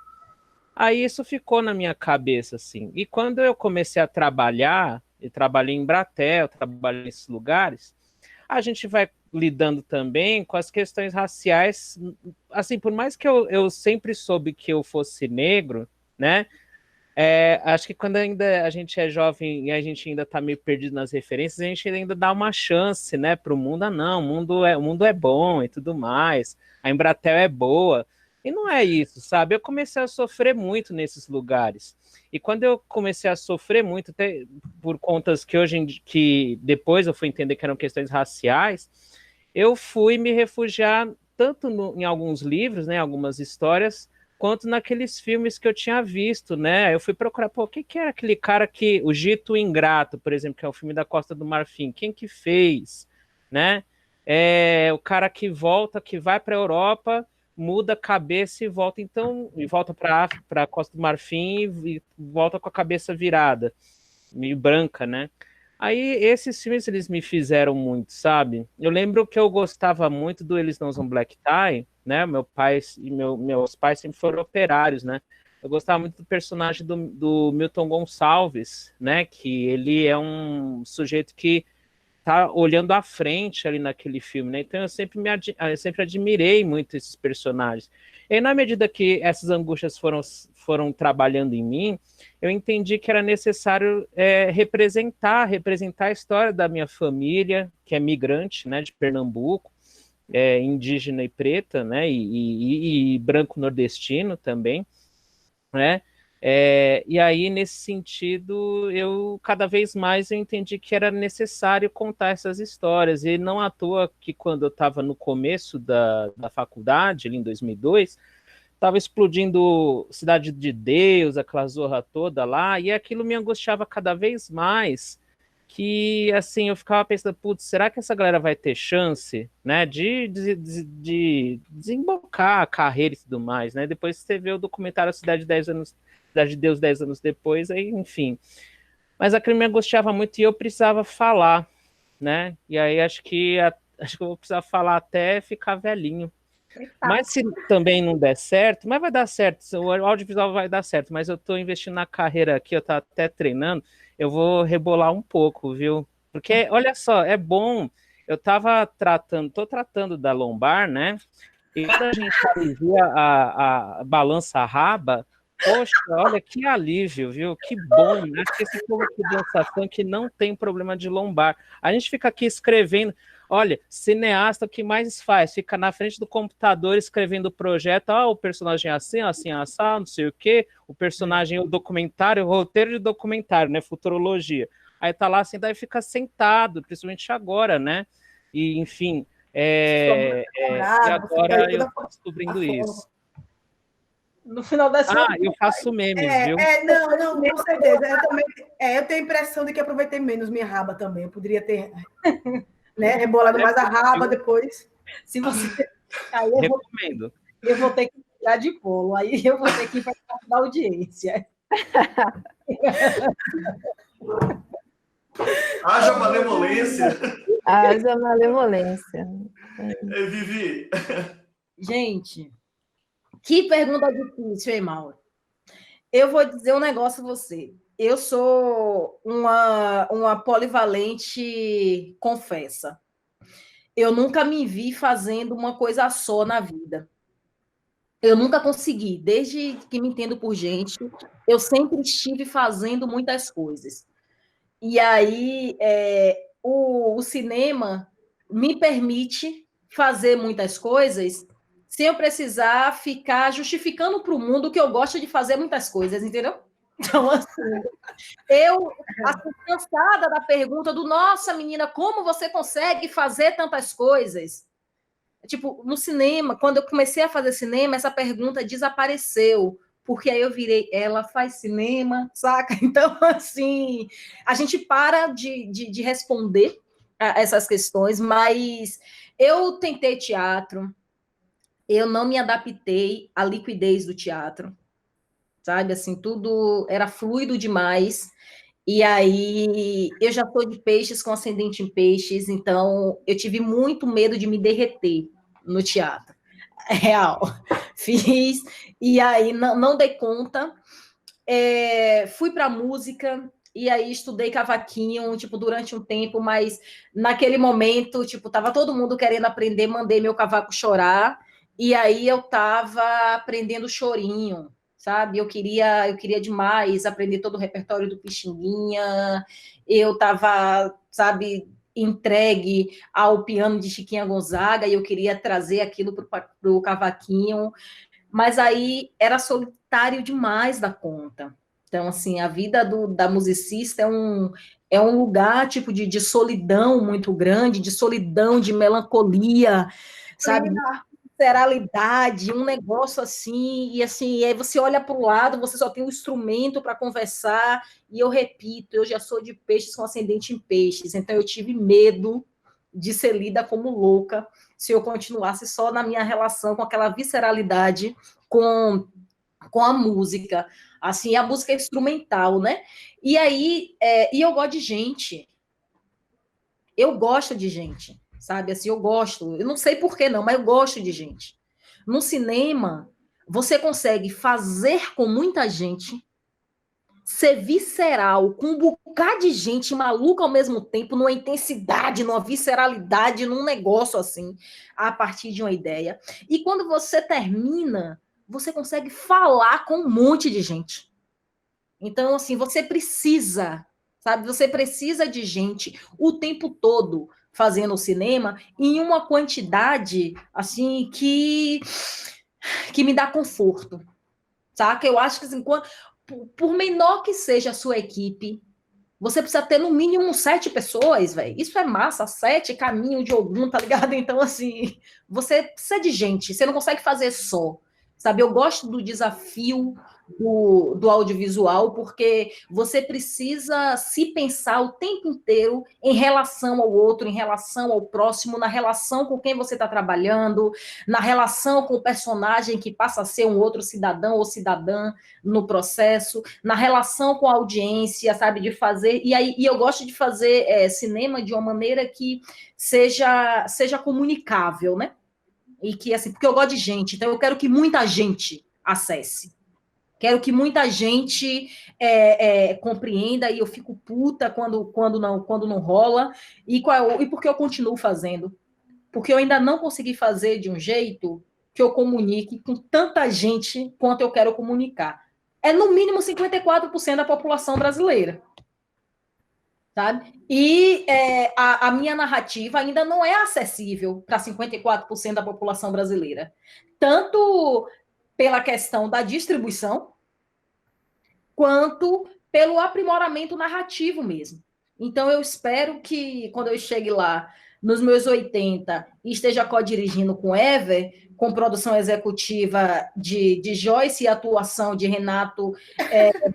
Aí isso ficou na minha cabeça, assim. E quando eu comecei a trabalhar, eu trabalhei em Embratel, trabalhei nesses lugares, a gente vai lidando também com as questões raciais, assim, por mais que eu sempre soube que eu fosse negro, né? Acho que quando ainda a gente é jovem e a gente ainda está meio perdido nas referências, a gente ainda dá uma chance, né, para o mundo. Não, o mundo é bom e tudo mais, a Embratel é boa. E não é isso, sabe? Eu comecei a sofrer muito nesses lugares. E quando eu comecei a sofrer muito, até por contas que depois eu fui entender que eram questões raciais, eu fui me refugiar tanto em alguns livros, né, algumas histórias, quanto naqueles filmes que eu tinha visto, né? Eu fui procurar, o que era aquele cara o Gito Ingrato, por exemplo, que é o filme da Costa do Marfim, quem que fez, né? O cara que volta, que vai para a Europa, muda a cabeça e volta para a Costa do Marfim e volta com a cabeça virada, meio branca, né? Aí esses filmes eles me fizeram muito, sabe? Eu lembro que eu gostava muito do Eles Não Usam Black Tie, né? Meus pais sempre foram operários, né? Eu gostava muito do personagem do Milton Gonçalves, né? Que ele é um sujeito que tá olhando à frente ali naquele filme, né? Então eu sempre admirei muito esses personagens. E aí, na medida que essas angústias foram trabalhando em mim, eu entendi que era necessário representar a história da minha família, que é migrante, né, de Pernambuco, indígena e preta, né, e branco nordestino também, né? E aí, nesse sentido, cada vez mais eu entendi que era necessário contar essas histórias. E não à toa que quando eu estava no começo da faculdade, ali em 2002, estava explodindo Cidade de Deus, aquela zorra toda lá, e aquilo me angustiava cada vez mais, que, assim, eu ficava pensando, putz, será que essa galera vai ter chance, né, de desembocar a carreira e tudo mais, né? Depois você vê o documentário Cidade de Deus 10 anos depois, aí, enfim. Mas aquilo me angustiava muito e eu precisava falar, né? E aí acho que eu vou precisar falar até ficar velhinho. Mas se também não der certo, mas vai dar certo, o audiovisual vai dar certo, mas eu estou investindo na carreira aqui, eu estou até treinando, eu vou rebolar um pouco, viu? Porque, olha só, é bom, estou tratando da lombar, né? E quando a gente alivia a balança raba, poxa, olha que alívio, viu? Que bom, né? Acho que esse povo que dança funk não tem problema de lombar. A gente fica aqui escrevendo. Olha, cineasta, o que mais faz? Fica na frente do computador escrevendo o projeto, o personagem é assim, assim, assado, não sei o quê, o personagem, o documentário, o roteiro de documentário, né, futurologia. Aí tá lá assim, daí fica sentado, principalmente agora, né? E, enfim, e agora eu tô descobrindo isso. No final das contas. Eu faço memes, viu? Não, com certeza. Eu tenho a impressão de que aproveitei menos minha raba também. Eu poderia ter... né? Rebolado mais a raba depois. Se você. Aí recomendo. Eu vou ter que tirar de polo, aí eu vou ter que ir para a audiência. Haja malemolência. Haja malemolência. Vivi. Gente, que pergunta difícil, hein, Mauro? Eu vou dizer um negócio a você. Eu sou uma polivalente confessa. Eu nunca me vi fazendo uma coisa só na vida. Eu nunca consegui. Desde que me entendo por gente, eu sempre estive fazendo muitas coisas. E aí, o cinema me permite fazer muitas coisas sem eu precisar ficar justificando para o mundo que eu gosto de fazer muitas coisas, entendeu? Então, assim, eu cansada da pergunta do nossa, menina, como você consegue fazer tantas coisas? Tipo, no cinema, quando eu comecei a fazer cinema, essa pergunta desapareceu, porque aí eu virei, ela faz cinema, saca? Então, assim, a gente para de responder a essas questões, mas eu tentei teatro, eu não me adaptei à liquidez do teatro, sabe, assim, tudo era fluido demais, e aí eu já sou de peixes com ascendente em peixes, então eu tive muito medo de me derreter no teatro, real, fiz, e aí não dei conta, fui para música, e aí estudei cavaquinho, tipo, durante um tempo, mas naquele momento, tipo, tava todo mundo querendo aprender, mandei meu cavaco chorar, e aí eu tava aprendendo chorinho, sabe? Eu queria demais aprender todo o repertório do Pixinguinha, eu estava, sabe, entregue ao piano de Chiquinha Gonzaga, e eu queria trazer aquilo para o cavaquinho, mas aí era solitário demais da conta. Então, assim, a vida da musicista é um lugar, tipo, de solidão muito grande, de solidão, de melancolia, sabe? Literalidade, um negócio assim, e assim, aí você olha para o lado, você só tem um instrumento para conversar, e eu repito, eu já sou de peixes com ascendente em peixes, então eu tive medo de ser lida como louca se eu continuasse só na minha relação com aquela visceralidade com a música, assim, a música instrumental, né? E aí, e eu gosto de gente, eu gosto de gente, sabe? Assim, eu gosto. Eu não sei por que não, mas eu gosto de gente. No cinema, você consegue fazer com muita gente, ser visceral, com um bocado de gente maluca ao mesmo tempo, numa intensidade, numa visceralidade, num negócio assim, a partir de uma ideia. E quando você termina, você consegue falar com um monte de gente. Então, assim, você precisa, sabe? Você precisa de gente o tempo todo fazendo cinema em uma quantidade, assim, que me dá conforto, saca? Eu acho que, assim, por menor que seja a sua equipe, você precisa ter no mínimo 7 pessoas, velho. Isso é massa, 7 caminho de algum, tá ligado? Então, assim, você precisa de gente, você não consegue fazer só, sabe? Eu gosto do desafio do audiovisual, porque você precisa se pensar o tempo inteiro em relação ao outro, em relação ao próximo, na relação com quem você está trabalhando, na relação com o personagem que passa a ser um outro cidadão ou cidadã no processo, na relação com a audiência, sabe, de fazer, e eu gosto de fazer cinema de uma maneira que seja comunicável, né? E que, assim, porque eu gosto de gente, então eu quero que muita gente acesse. Quero que muita gente compreenda, e eu fico puta quando não rola, e porque eu continuo fazendo. Porque eu ainda não consegui fazer de um jeito que eu comunique com tanta gente quanto eu quero comunicar. É no mínimo 54% da população brasileira. Sabe? E a minha narrativa ainda não é acessível para 54% da população brasileira. Tanto pela questão da distribuição, quanto pelo aprimoramento narrativo mesmo. Então, eu espero que, quando eu chegue lá, nos meus 80, e esteja co-dirigindo com Ever, com produção executiva de Joyce e atuação de Renato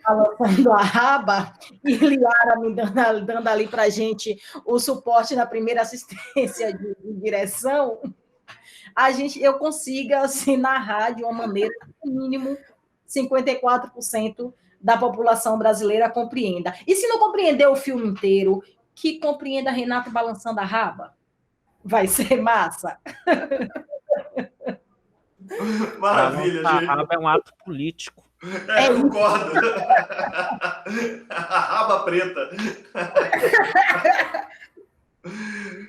balançando a raba, e Liara me dando ali para a gente o suporte na primeira assistência de direção, eu consiga assim, narrar de uma maneira que, no mínimo, 54% da população brasileira compreenda. E se não compreender o filme inteiro, que compreenda Renato balançando a raba? Vai ser massa. Maravilha, balançar gente. A raba é um ato político. Eu concordo. A raba preta.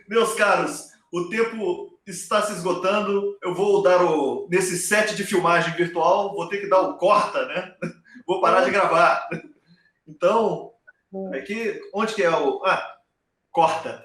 Meus caros, o tempo está se esgotando. Eu vou dar nesse set de filmagem virtual, vou ter que dar o corta, né? Vou parar de gravar. Então, aqui, onde que é corta?